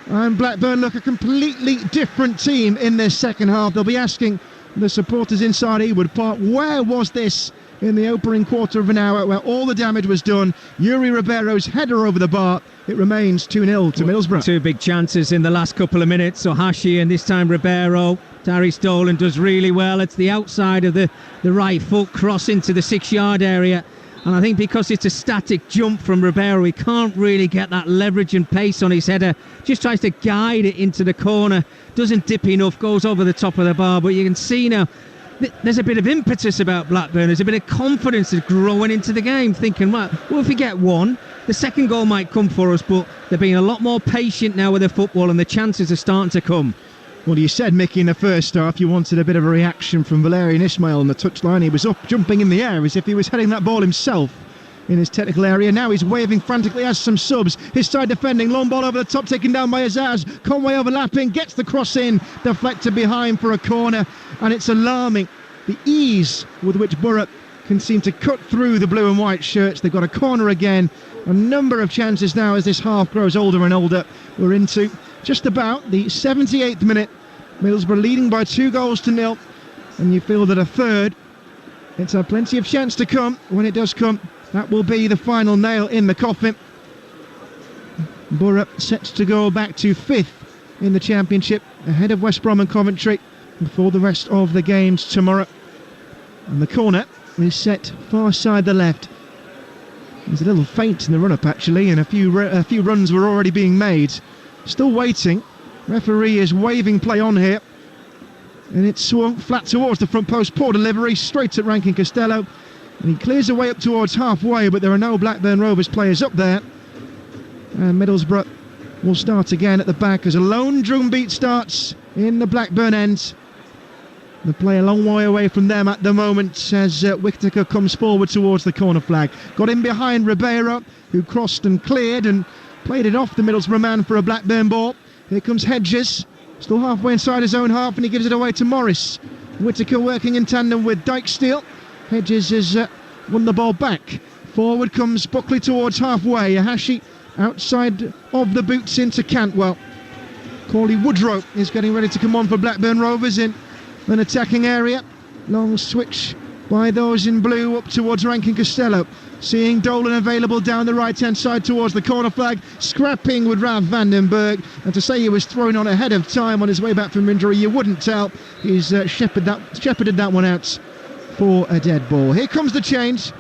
And Blackburn look a completely different team in this second half. They'll be asking the supporters inside Ewood Park, where was this in the opening quarter of an hour where all the damage was done? Yuri Ribeiro's header over the bar. It remains 2-0 to Middlesbrough. 2 big chances in the last couple of minutes. Ahashi and this time Ribeiro. Darius Dolan does really well. It's the outside of the right foot cross into the 6-yard area. And I think because it's a static jump from Ribeiro, he can't really get that leverage and pace on his header. Just tries to guide it into the corner. Doesn't dip enough, goes over the top of the bar. But you can see now, there's a bit of impetus about Blackburn. There's a bit of confidence that's growing into the game, thinking, well, if we get one, the second goal might come for us, but they're being a lot more patient now with the football, and the chances are starting to come. Well, you said, Mickey, in the first half you wanted a bit of a reaction from Valerian Ismail on the touchline. He was up, jumping in the air as if he was heading that ball himself in his technical area. Now he's waving frantically as some subs. His side defending, long ball over the top, taken down by Azaz. Conway overlapping, gets the cross in, deflected behind for a corner, and it's alarming the ease with which Borough can seem to cut through the blue and white shirts. They've got a corner again. A number of chances now as this half grows older and older. We're into just about the 78th minute. Middlesbrough leading by 2-0, and you feel that a third, it's had plenty of chance to come. When it does come, that will be the final nail in the coffin. Borough sets to go back to 5th in the Championship, ahead of West Brom and Coventry before the rest of the games tomorrow. And the corner is set far side the left. There's a little feint in the run-up actually, and a few runs were already being made. Still waiting. Referee is waving play on here, and it's swung flat towards the front post. Poor delivery, straight at Rankin Costello, and he clears away up towards halfway, but there are no Blackburn Rovers players up there. And Middlesbrough will start again at the back as a lone drum beat starts in the Blackburn end. The play a long way away from them at the moment as Whittaker comes forward towards the corner flag. Got in behind Ribeiro, who crossed and cleared and played it off the Middlesbrough man for a Blackburn ball. Here comes Hedges, still halfway inside his own half, and he gives it away to Morris. Whittaker working in tandem with Dykesteel. Hedges has won the ball back. Forward comes Buckley towards halfway. Ahashi outside of the boots into Cantwell. Corley Woodrow is getting ready to come on for Blackburn Rovers in an attacking area. Long switch by those in blue up towards Rankin Costello. Seeing Dolan available down the right hand side towards the corner flag. Scrapping with Ralph Vandenberg. And to say he was thrown on ahead of time on his way back from injury, you wouldn't tell. He's shepherded that one out for a dead ball. Here comes the change.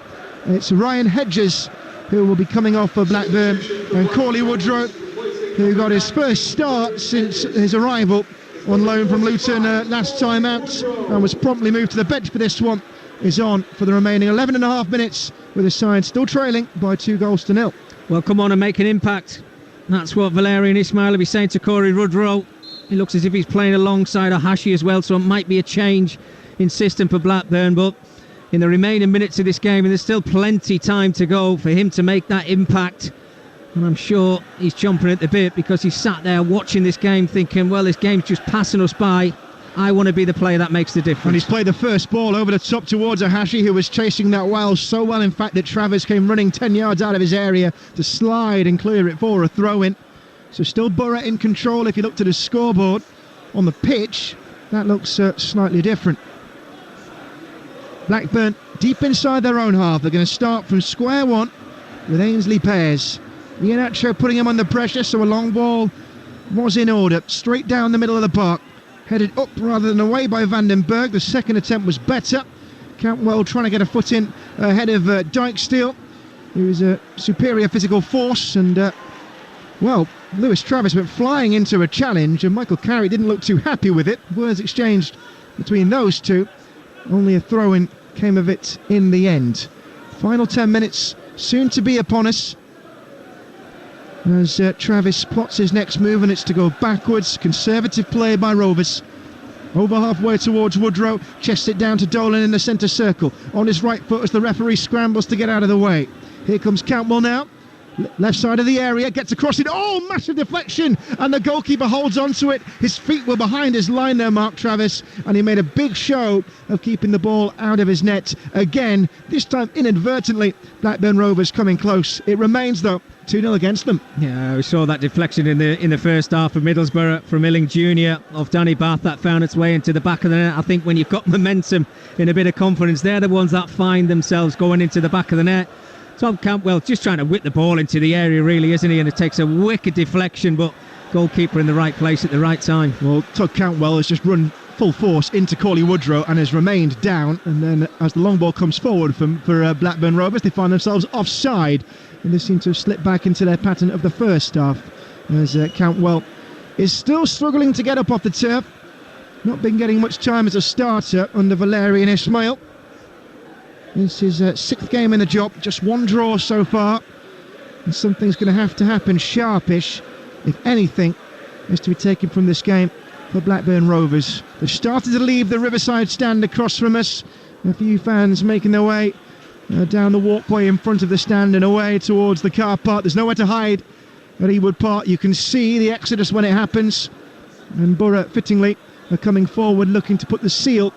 It's Ryan Hedges who will be coming off for Blackburn, and Corley Woodrow, who got his first start since his arrival on loan from Luton last time out and was promptly moved to the bench for this one, is on for the remaining 11 and a half minutes with the side still trailing by 2-0. Well, come on and make an impact. That's what Valerian Ismail will be saying to Corey Woodrow. He looks as if he's playing alongside Ahashi as well, so it might be a change in system for Blackburn, but in the remaining minutes of this game, and there's still plenty time to go for him to make that impact. And I'm sure he's chomping at the bit because he sat there watching this game thinking, well, this game's just passing us by. I want to be the player that makes the difference. And he's played the first ball over the top towards Ahashi, who was chasing that well, so well in fact that Travers came running 10 yards out of his area to slide and clear it for a throw-in. So still Borough in control. If you look to the scoreboard on the pitch, that looks slightly different. Blackburn deep inside their own half. They're going to start from square one with Ainsley Pears. Iheanacho putting him under pressure, so a long ball was in order. Straight down the middle of the park. Headed up rather than away by Vandenberg. The second attempt was better. Cantwell trying to get a foot in ahead of Dykesteel, who is a superior physical force. And, Lewis Travis went flying into a challenge, and Michael Carey didn't look too happy with it. Words exchanged between those two. Only a throw-in came of it in the end. Final 10 minutes soon to be upon us as Travis plots his next move, and it's to go backwards. Conservative play by Rovers. Over halfway towards Woodrow, chests it down to Dolan in the centre circle. On his right foot as the referee scrambles to get out of the way. Here comes Cantwell now. Left side of the area, gets across it. Oh, massive deflection, and the goalkeeper holds on to it. His feet were behind his line there, Mark Travis, and he made a big show of keeping the ball out of his net again, this time inadvertently. Blackburn Rovers coming close. It remains, though, 2-0 against them. Yeah, we saw that deflection in the first half of Middlesbrough from Illing Jr. of Danny Bath that found its way into the back of the net. I think when you've got momentum and a bit of confidence, they're the ones that find themselves going into the back of the net. Tom Cantwell just trying to whip the ball into the area, really, isn't he? And it takes a wicked deflection, but goalkeeper in the right place at the right time. Well, Todd Cantwell has just run full force into Corley Woodrow and has remained down. And then as the long ball comes forward for Blackburn Rovers, they find themselves offside. And they seem to have slipped back into their pattern of the first half, as Cantwell is still struggling to get up off the turf. Not been getting much time as a starter under Valerian Ismail. It's his sixth game in the job, just one draw so far, and something's going to happen sharpish, if anything, is to be taken from this game for Blackburn Rovers. They've started to leave the Riverside stand across from us. A few fans making their way down the walkway in front of the stand and away towards the car park. There's nowhere to hide at Ewood Park. You can see the exodus when it happens, and Borough fittingly are coming forward looking to put the seal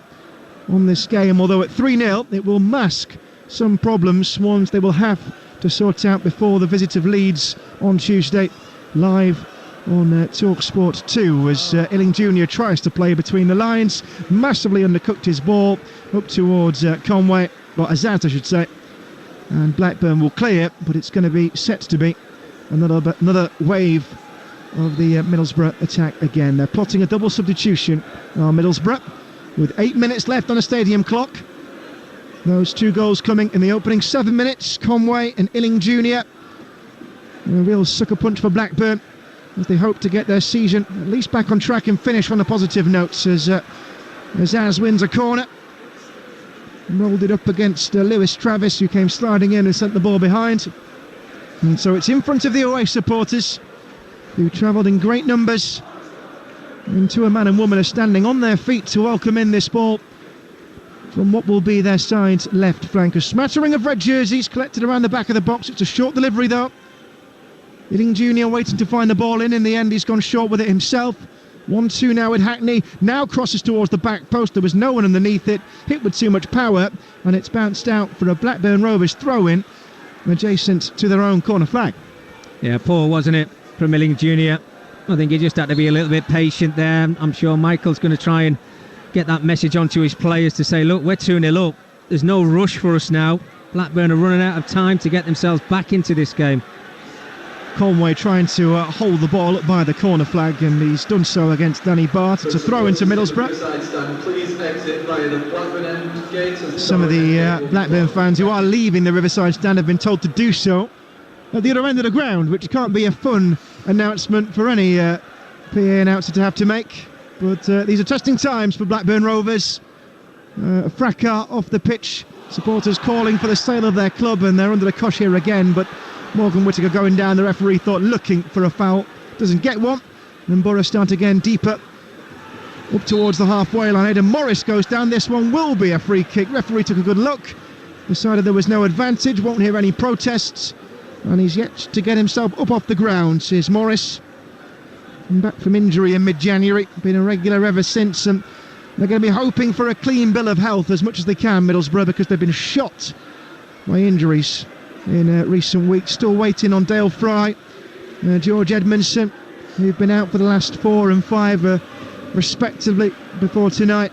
on this game, although at 3-0 it will mask some problems, ones they will have to sort out before the visit of Leeds on Tuesday, live on Talksport 2, as Illing Jr. tries to play between the lines, massively undercooked his ball up towards Conway, or Azat I should say, and Blackburn will clear, but it's going to be set to be another wave of the Middlesbrough attack again. They're plotting a double substitution. Middlesbrough, with 8 minutes left on a stadium clock. Those 2 goals coming in the opening 7 minutes. Conway and Illing Jr. A real sucker punch for Blackburn as they hope to get their season at least back on track and finish on the positive notes as Az wins a corner. Rolled it up against Lewis Travis, who came sliding in and sent the ball behind. And so it's in front of the away supporters, who travelled in great numbers. And 2 man and woman are standing on their feet to welcome in this ball from what will be their side's left flank. A smattering of red jerseys collected around the back of the box. It's a short delivery though. Illing Jr. waiting to find the ball in. In the end, he's gone short with it himself. 1-2 now with Hackney. Now crosses towards the back post. There was no one underneath it. Hit with too much power, and it's bounced out for a Blackburn Rovers throw-in adjacent to their own corner flag. Yeah, poor, wasn't it, from Illing Jr. I think he just had to be a little bit patient there. I'm sure Michael's going to try and get that message onto his players to say, look, we're 2-0 up. There's no rush for us now. Blackburn are running out of time to get themselves back into this game. Conway trying to hold the ball up by the corner flag, and he's done so against Danny Bart. It's a throw into Middlesbrough. Some of the Blackburn fans who are leaving the Riverside stand have been told to do so at the other end of the ground, which can't be a fun announcement for any PA announcer to have to make. But these are testing times for Blackburn Rovers. A fracas off the pitch. Supporters calling for the sale of their club, and they're under the cosh here again. But Morgan Whittaker going down. The referee thought looking for a foul. Doesn't get one. And Borough start again deeper up towards the halfway line. Aidan Morris goes down. This one will be a free kick. Referee took a good look. Decided there was no advantage. Won't hear any protests. And he's yet to get himself up off the ground. Here's Morris. Back from injury in mid-January. Been a regular ever since. And they're going to be hoping for a clean bill of health as much as they can, Middlesbrough, because they've been shot by injuries in recent weeks. Still waiting on Dale Fry, George Edmondson, who've been out for the last 4 and 5 respectively before tonight.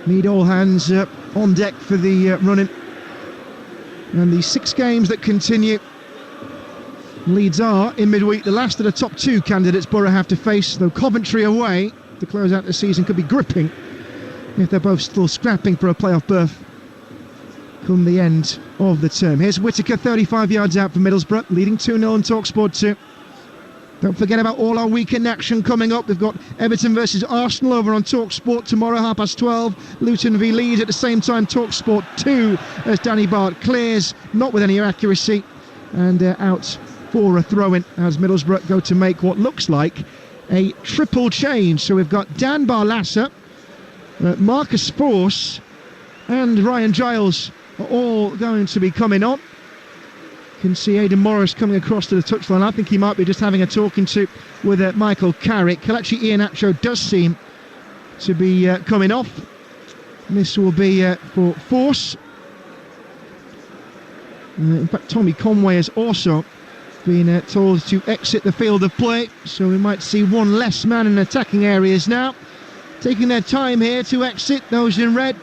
Need all hands on deck for the running. And the 6 games that continue. Leeds are in midweek the last of the top 2 candidates Borough have to face, though Coventry away to close out the season could be gripping if they're both still scrapping for a playoff berth come the end of the term. Here's Whittaker, 35 yards out for Middlesbrough, leading 2-0 on Talksport 2. Don't forget about all our weekend action coming up. We've got Everton versus Arsenal over on Talksport tomorrow, 12:30. Luton v Leeds at the same time. Talksport 2 as Danny Bart clears, not with any accuracy, and out for a throw-in as Middlesbrough go to make what looks like a triple change. So we've got Dan Barlaser, Marcus Force and Ryan Giles are all going to be coming on. You can see Aidan Morris coming across to the touchline. I think he might be just having a talking to with Michael Carrick. Kelechi Iheanacho does seem to be coming off. And this will be for Force. In fact, Tommy Conway has also been told to exit the field of play, so we might see one less man in attacking areas now. Taking their time here to exit, those in red.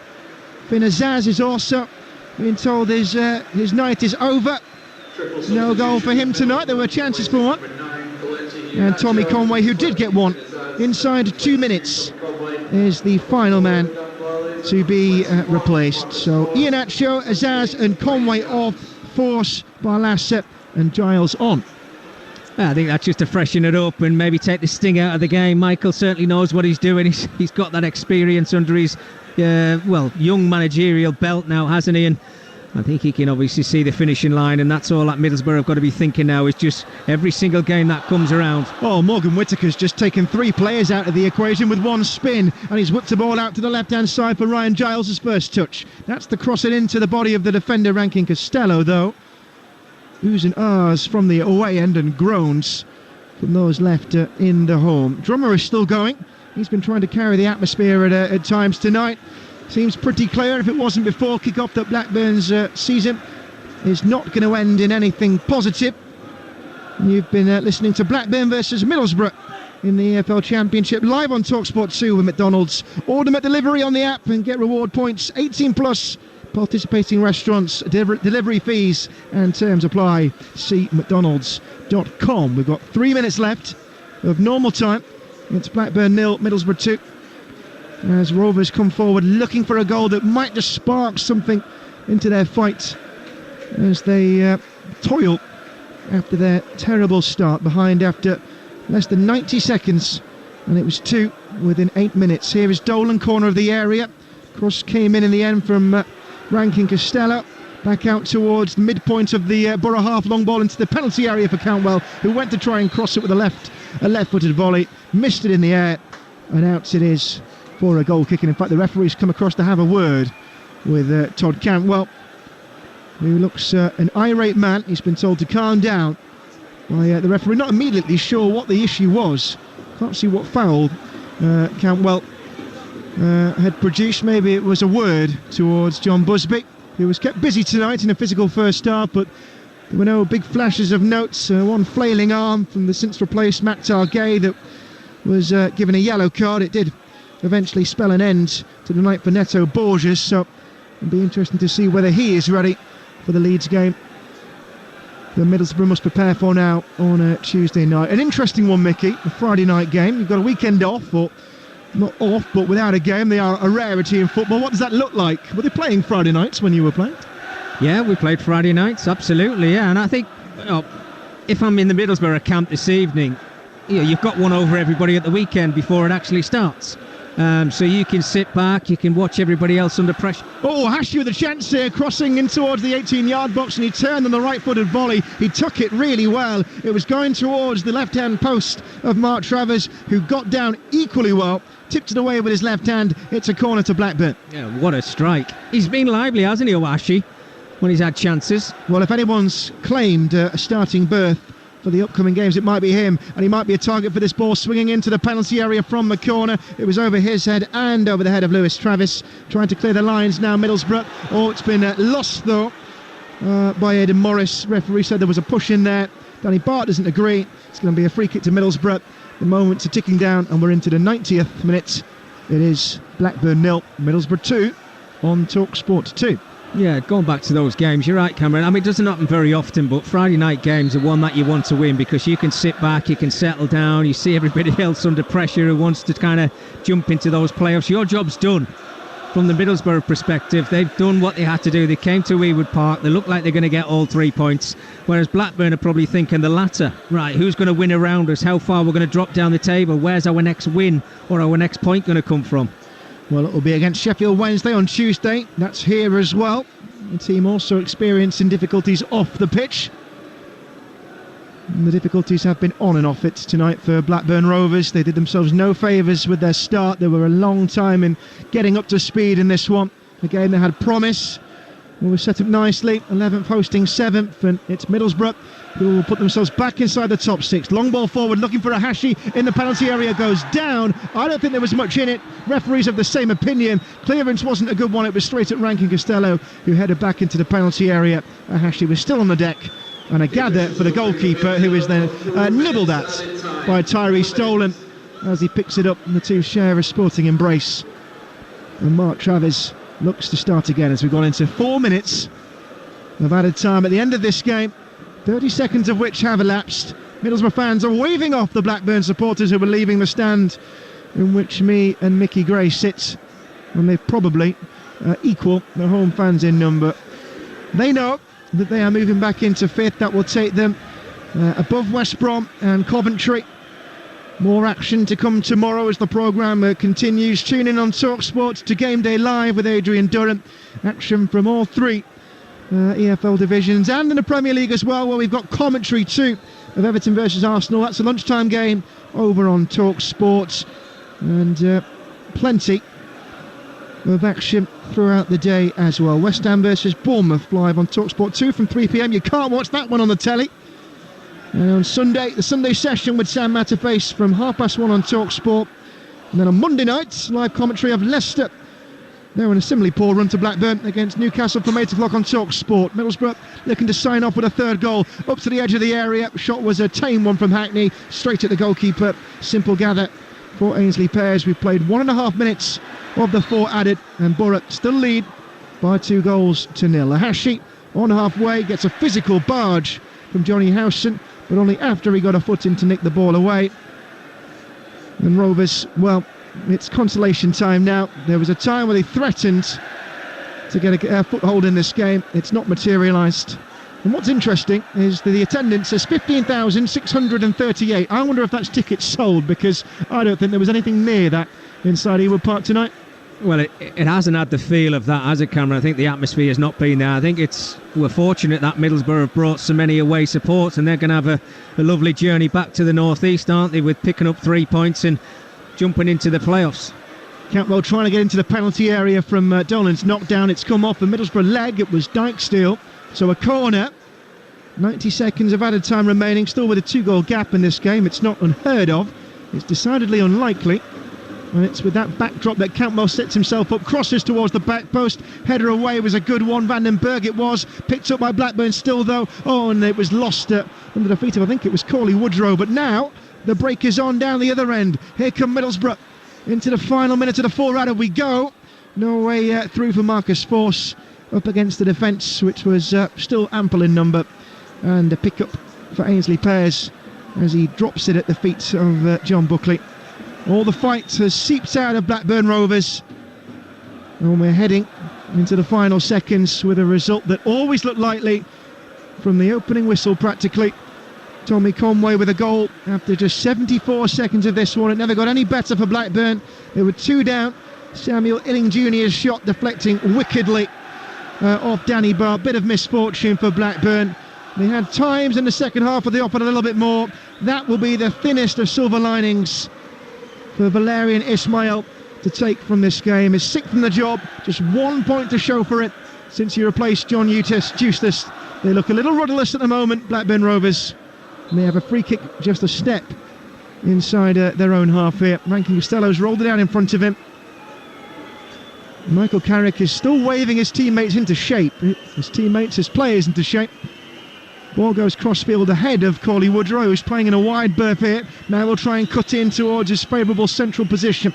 Finn Azaz is also being told his night is over. No goal for him tonight. There were chances for one. And Tommy Conway, who did get one inside 2 minutes, is the final man to be replaced. So Iheanacho, Azaz and Conway off. Force, Barlaser and Giles on. I think that's just to freshen it up and maybe take the sting out of the game. Michael certainly knows what he's doing. He's got that experience under his young managerial belt now, hasn't he? And I think he can obviously see the finishing line, and that's all that Middlesbrough have got to be thinking now, is just every single game that comes around. Oh, Morgan Whittaker's just taken 3 players out of the equation with one spin, and he's whipped the ball out to the left-hand side for Ryan Giles' first touch. That's the crossing into the body of the defender, Rankin Costello, though. Oohs and ahs from the away end and groans from those left in the home. Drummer is still going. He's been trying to carry the atmosphere at times tonight. Seems pretty clear, if it wasn't before kick-off, that Blackburn's season is not going to end in anything positive. And you've been listening to Blackburn versus Middlesbrough in the EFL Championship, live on Talksport 2 with McDonald's. Order McDelivery on the app and get reward points. 18 plus, participating restaurants, delivery fees and terms apply. See mcdonalds.com. We've got 3 minutes left of normal time. It's Blackburn 0, Middlesbrough 2. As Rovers come forward looking for a goal that might just spark something into their fight as they toil after their terrible start, behind after less than 90 seconds, and it was 2 within 8 minutes. Here is Dolan, corner of the area. Cross came in the end from Rankin Costello, back out towards the midpoint of the Borough half, long ball into the penalty area for Cantwell, who went to try and cross it with a left-footed volley, missed it in the air, and out it is for a goal kick. And in fact, the referee's come across to have a word with Todd Cantwell, who looks an irate man. He's been told to calm down by the referee. Not immediately sure what the issue was. Can't see what foul Cantwell had produced. Maybe it was a word towards John Busby, who was kept busy tonight in a physical first half, but there were no big flashes of notes. One flailing arm from the since replaced Matt Targay that was given a yellow card. It did eventually spell an end to the night for Neto Borges, so it'll be interesting to see whether he is ready for the Leeds game that Middlesbrough must prepare for now on a Tuesday night. An interesting one, Mickey, a Friday night game. You've got a weekend off, or not off, but without a game. They are a rarity in football. What does that look like? Were they playing Friday nights when you were playing? Yeah, we played Friday nights, absolutely, yeah. And I think, if I'm in the Middlesbrough camp this evening, you've got one over everybody at the weekend before it actually starts. So you can sit back, you can watch everybody else under pressure. Oh, Hashi with a chance here, crossing in towards the 18-yard box, and he turned on the right-footed volley. He took it really well. It was going towards the left-hand post of Mark Travers, who got down equally well, tipped it away with his left hand. It's a corner to Blackburn. Yeah, what a strike. He's been lively, hasn't he, Owashi, when he's had chances? Well, if anyone's claimed a starting berth for the upcoming games, it might be him, and he might be a target for this ball, swinging into the penalty area from the corner. It was over his head and over the head of Lewis Travis, trying to clear the lines now, Middlesbrough. Oh, it's been lost though by Aidan Morris. Referee said there was a push in there. Danny Bart doesn't agree. It's going to be a free kick to Middlesbrough. The moments are ticking down, and we're into the 90th minute. It is Blackburn 0, Middlesbrough 2 on Talksport 2. Yeah, going back to those games, you're right, Cameron. I mean, it doesn't happen very often, but Friday night games are one that you want to win, because you can sit back, you can settle down, you see everybody else under pressure who wants to kind of jump into those playoffs. Your job's done. From the Middlesbrough perspective, they've done what they had to do. They came to Ewood Park, they look like they're going to get all 3 points, whereas Blackburn are probably thinking the latter. Right, who's going to win around us? How far we're going to drop down the table? Where's our next win or our next point going to come from? Well, it'll be against Sheffield Wednesday on Tuesday. That's here as well. The team also experiencing difficulties off the pitch. And the difficulties have been on and off it tonight for Blackburn Rovers. They did themselves no favours with their start. They were a long time in getting up to speed in this one. A game that had promise. It was set up nicely. 11th hosting 7th, and it's Middlesbrough who will put themselves back inside the top 6. Long ball forward, looking for a Hashi in the penalty area, goes down. I don't think there was much in it. Referees have the same opinion. Clearance wasn't a good one. It was straight at Rankin Costello, who headed back into the penalty area. Hashi was still on the deck, and a gather for the goalkeeper, who is then nibbled at by Tyree Stolen as he picks it up, and the two share a sporting embrace. And Mark Travers looks to start again as we've gone into 4 minutes of added time at the end of this game, 30 seconds of which have elapsed. Middlesbrough fans are waving off the Blackburn supporters who were leaving the stand in which me and Mickey Gray sit, and they probably equal the home fans in number. They know that they are moving back into 5th. That will take them above West Brom and Coventry. More action to come tomorrow as the programme continues. Tune in on Talksport to Game Day Live with Adrian Durrant. Action from all 3 EFL divisions, and in the Premier League as well, where we've got commentary too of Everton versus Arsenal. That's a lunchtime game over on Talksport, and plenty of action throughout the day as well. West Ham versus Bournemouth live on Talksport 2 from 3 p.m. You can't watch that one on the telly. And on Sunday, the Sunday session with Sam Matterface from 1:30 on Talksport. And then on Monday night, live commentary of Leicester. They're in a similarly poor run to Blackburn against Newcastle from 8 o'clock on Talksport. Middlesbrough looking to sign off with a 3rd goal up to the edge of the area. Shot was a tame one from Hackney, straight at the goalkeeper. Simple gather for Ainsley Pears. We've played 1.5 minutes of the 4 added, and Borough still lead by 2-0. Lahashi on halfway gets a physical barge from Johnny Howson, but only after he got a foot in to nick the ball away. And Rovers, well, it's consolation time now. There was a time where they threatened to get a foothold in this game. It's not materialised. And what's interesting is that the attendance is 15,638. I wonder if that's tickets sold, because I don't think there was anything near that inside Ewood Park tonight. Well, it hasn't had the feel of that, has it, Cameron? I think the atmosphere has not been there. I think we're fortunate that Middlesbrough have brought so many away supports, and they're going to have a lovely journey back to the northeast, aren't they, with picking up 3 points and jumping into the playoffs. Cantwell trying to get into the penalty area from Dolan's knockdown. It's come off the Middlesbrough leg. It was Dykesdale. So a corner. 90 seconds of added time remaining, still with a 2-goal gap in this game. It's not unheard of. It's decidedly unlikely. And it's with that backdrop that Cantwell sets himself up, crosses towards the back post. Header away was a good one. Vandenberg it was. Picked up by Blackburn still, though. Oh, and it was lost under the feet of, I think it was Corley Woodrow. But now the break is on down the other end. Here come Middlesbrough. Into the final minute of the 4-outer we go. No way through for Marcus Force up against the defence, which was still ample in number. And a pick-up for Ainsley Pears as he drops it at the feet of John Buckley. All the fight has seeped out of Blackburn Rovers. And we're heading into the final seconds with a result that always looked likely from the opening whistle practically. Tommy Conway with a goal after just 74 seconds of this one. It never got any better for Blackburn. They were 2 down. Samuel Illing Jr.'s shot deflecting wickedly off Danny Barr. Bit of misfortune for Blackburn. They had times in the second half where they offered a little bit more. That will be the thinnest of silver linings for Valerian Ismail to take from this game. His 6th in the job, just 1 point to show for it since he replaced John Eustace. They look a little rudderless at the moment, Blackburn Rovers. And they have a free kick just a step inside their own half here. Rankin Costello's rolled it out in front of him. Michael Carrick is still waving his teammates into shape. His players into shape. Ball goes crossfield ahead of Corley Woodrow, who's playing in a wide berth here. Now we'll try and cut in towards his favourable central position.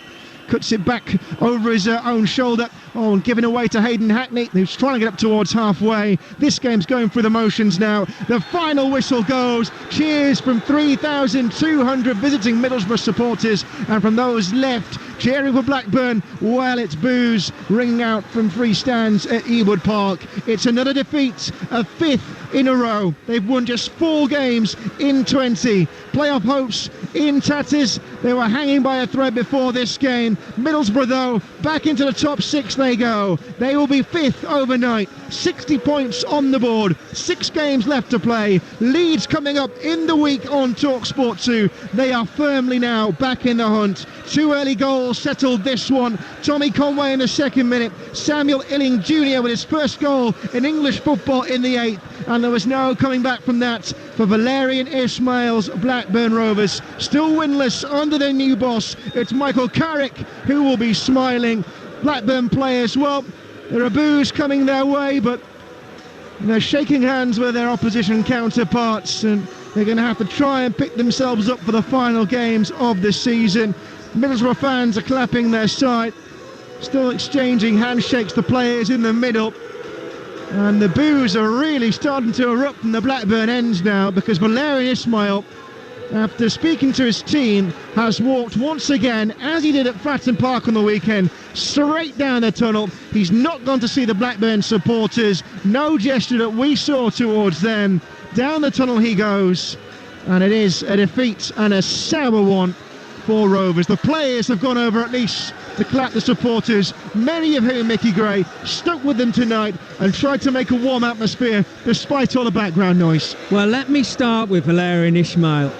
Cuts it back over his own shoulder. Oh, and giving away to Hayden Hackney, who's trying to get up towards halfway. This game's going through the motions now. The final whistle goes. Cheers from 3,200 visiting Middlesbrough supporters, and from those left cheering for Blackburn, well, it's boos ringing out from 3 stands at Ewood Park. It's another defeat, a 5th in a row. They've won just 4 games in 20. Playoff hopes in tatters. They were hanging by a thread before this game. Middlesbrough, though, back into the top 6 they go. They will be 5th overnight. 60 points on the board. 6 games left to play. Leeds coming up in the week on Talksport 2. They are firmly now back in the hunt. 2 early goals settled this one. Tommy Conway in the 2nd minute. Samuel Illing Jr. with his first goal in English football in the 8th. And there was no coming back from that for Valerian Ismail's Blackburn Rovers. Still winless under their new boss. It's Michael Carrick who will be smiling. Blackburn players, well, there are boos coming their way, but they're shaking hands with their opposition counterparts, and they're going to have to try and pick themselves up for the final games of the season. Middlesbrough fans are clapping their side, still exchanging handshakes to players in the middle. And the boos are really starting to erupt from the Blackburn ends now, because Valerian Ismail, after speaking to his team, has walked once again, as he did at Fratton Park on the weekend, straight down the tunnel. He's not gone to see the Blackburn supporters. No gesture that we saw towards them. Down the tunnel he goes, and it is a defeat, and a sour one for Rovers. The players have gone over at least to clap the supporters, many of whom Mickey Gray stuck with them tonight and tried to make a warm atmosphere despite all the background noise. Well, let me start with Valerian Ismail,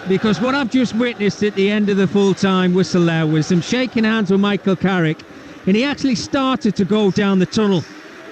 because what I've just witnessed at the end of the full-time whistle there was him shaking hands with Michael Carrick, and he actually started to go down the tunnel.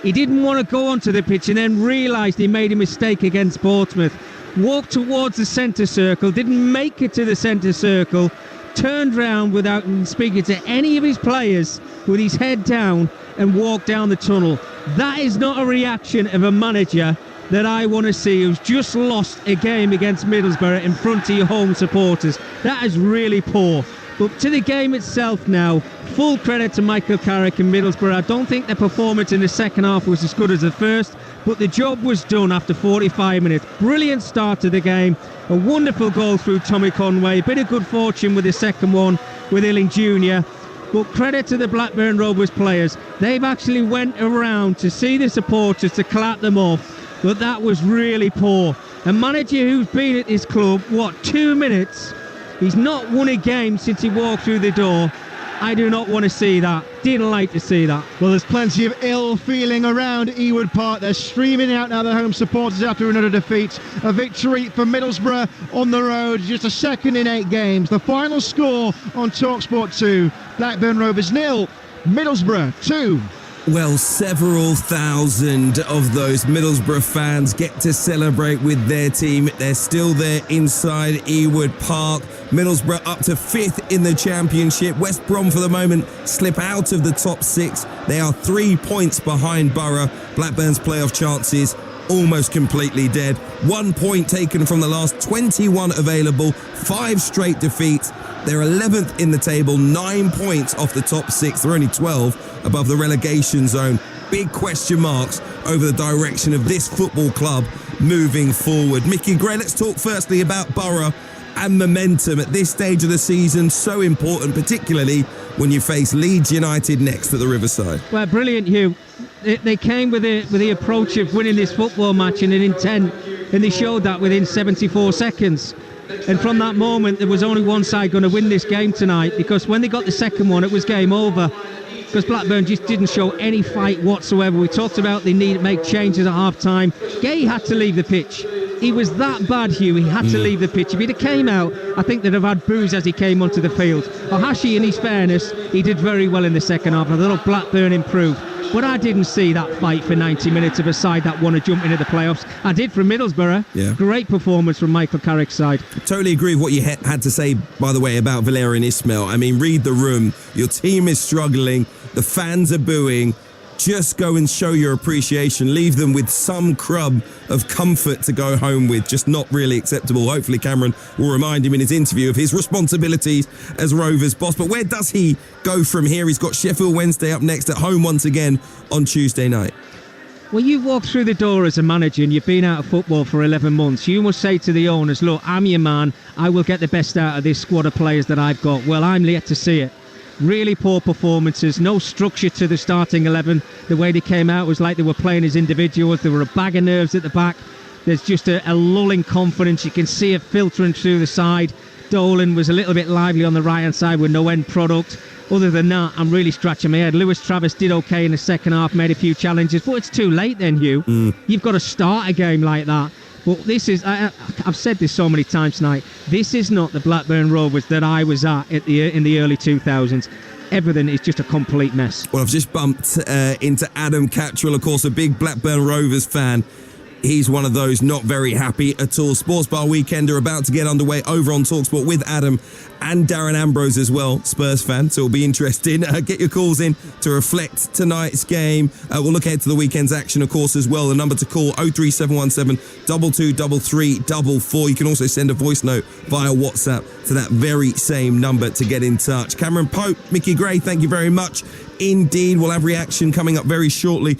He didn't want to go onto the pitch and then realised he made a mistake against Portsmouth. Walked towards the centre circle, didn't make it to the centre circle, turned round without speaking to any of his players with his head down and walked down the tunnel. That is not a reaction of a manager that I want to see, who's just lost a game against Middlesbrough in front of your home supporters. That is really poor. But to the game itself now, full credit to Michael Carrick and Middlesbrough. I don't think their performance in the second half was as good as the first, but the job was done after 45 minutes. Brilliant start to the game, a wonderful goal through Tommy Conway, a bit of good fortune with the second one with Illing Jr. But credit to the Blackburn Rovers players. They've actually went around to see the supporters to clap them off, but that was really poor. A manager who's been at this club, 2 minutes? He's not won a game since he walked through the door. I do not want to see that. Didn't like to see that. Well, there's plenty of ill feeling around Ewood Park. They're streaming out now, the home supporters, after another defeat. A victory for Middlesbrough on the road, just a second in 8 games. The final score on Talksport 2, Blackburn Rovers 0, Middlesbrough 2. Well, several thousand of those Middlesbrough fans get to celebrate with their team. They're still there inside Ewood Park. Middlesbrough up to 5th in the Championship. West Brom for the moment slip out of the top 6. They are 3 points behind Borough. Blackburn's playoff chances almost completely dead. 1 point taken from the last 21 available. 5 straight defeats. They're 11th in the table, 9 points off the top 6. They're only 12 above the relegation zone. Big question marks over the direction of this football club moving forward. Mickey Gray, let's talk firstly about Borough and momentum at this stage of the season. So important, particularly when you face Leeds United next at the Riverside. Well, brilliant, Hugh. They came with the approach of winning this football match and an intent, and they showed that within 74 seconds. And from that moment, there was only one side going to win this game tonight, because when they got the second one, it was game over. Because Blackburn just didn't show any fight whatsoever. We talked about they need to make changes at half-time. Gay had to leave the pitch. He was that bad, Hugh. He had to leave the pitch. If he'd have came out, I think they'd have had boos as he came onto the field. Ohashi, in his fairness, he did very well in the second half. I thought Blackburn improved. But I didn't see that fight for 90 minutes of a side that want to jump into the playoffs. I did from Middlesbrough. Yeah. Great performance from Michael Carrick's side. Totally agree with what you had to say, by the way, about Valérien Ismaël. I mean, read the room. Your team is struggling. The fans are booing. Just go and show your appreciation. Leave them with some crumb of comfort to go home with. Just not really acceptable. Hopefully Cameron will remind him in his interview of his responsibilities as Rovers boss. But where does he go from here? He's got Sheffield Wednesday up next at home once again on Tuesday night. Well, you've walked through the door as a manager and you've been out of football for 11 months. You must say to the owners, look, I'm your man. I will get the best out of this squad of players that I've got. Well, I'm yet to see it. Really poor performances, no structure to the starting 11. The way they came out was like they were playing as individuals. There were a bag of nerves at the back. There's just a lull in confidence. You can see it filtering through the side. Dolan was a little bit lively on the right-hand side with no end product. Other than that, I'm really scratching my head. Lewis Travis did okay in the second half, made a few challenges, but it's too late then, Hugh. You've got to start a game like that. But this is, I've said this so many times tonight, this is not the Blackburn Rovers that I was at in the early 2000s. Everything is just a complete mess. Well, I've just bumped into Adam Cattrall, of course, a big Blackburn Rovers fan. He's one of those not very happy at all. Sports Bar Weekend are about to get underway over on Talksport with Adam and Darren Ambrose as well, Spurs fan, so it'll be interesting. Get your calls in to reflect tonight's game. We'll look ahead to the weekend's action, of course, as well. The number to call, 03717 223344. You can also send a voice note via WhatsApp to that very same number to get in touch. Cameron Pope, Mickey Gray, thank you very much indeed. We'll have reaction coming up very shortly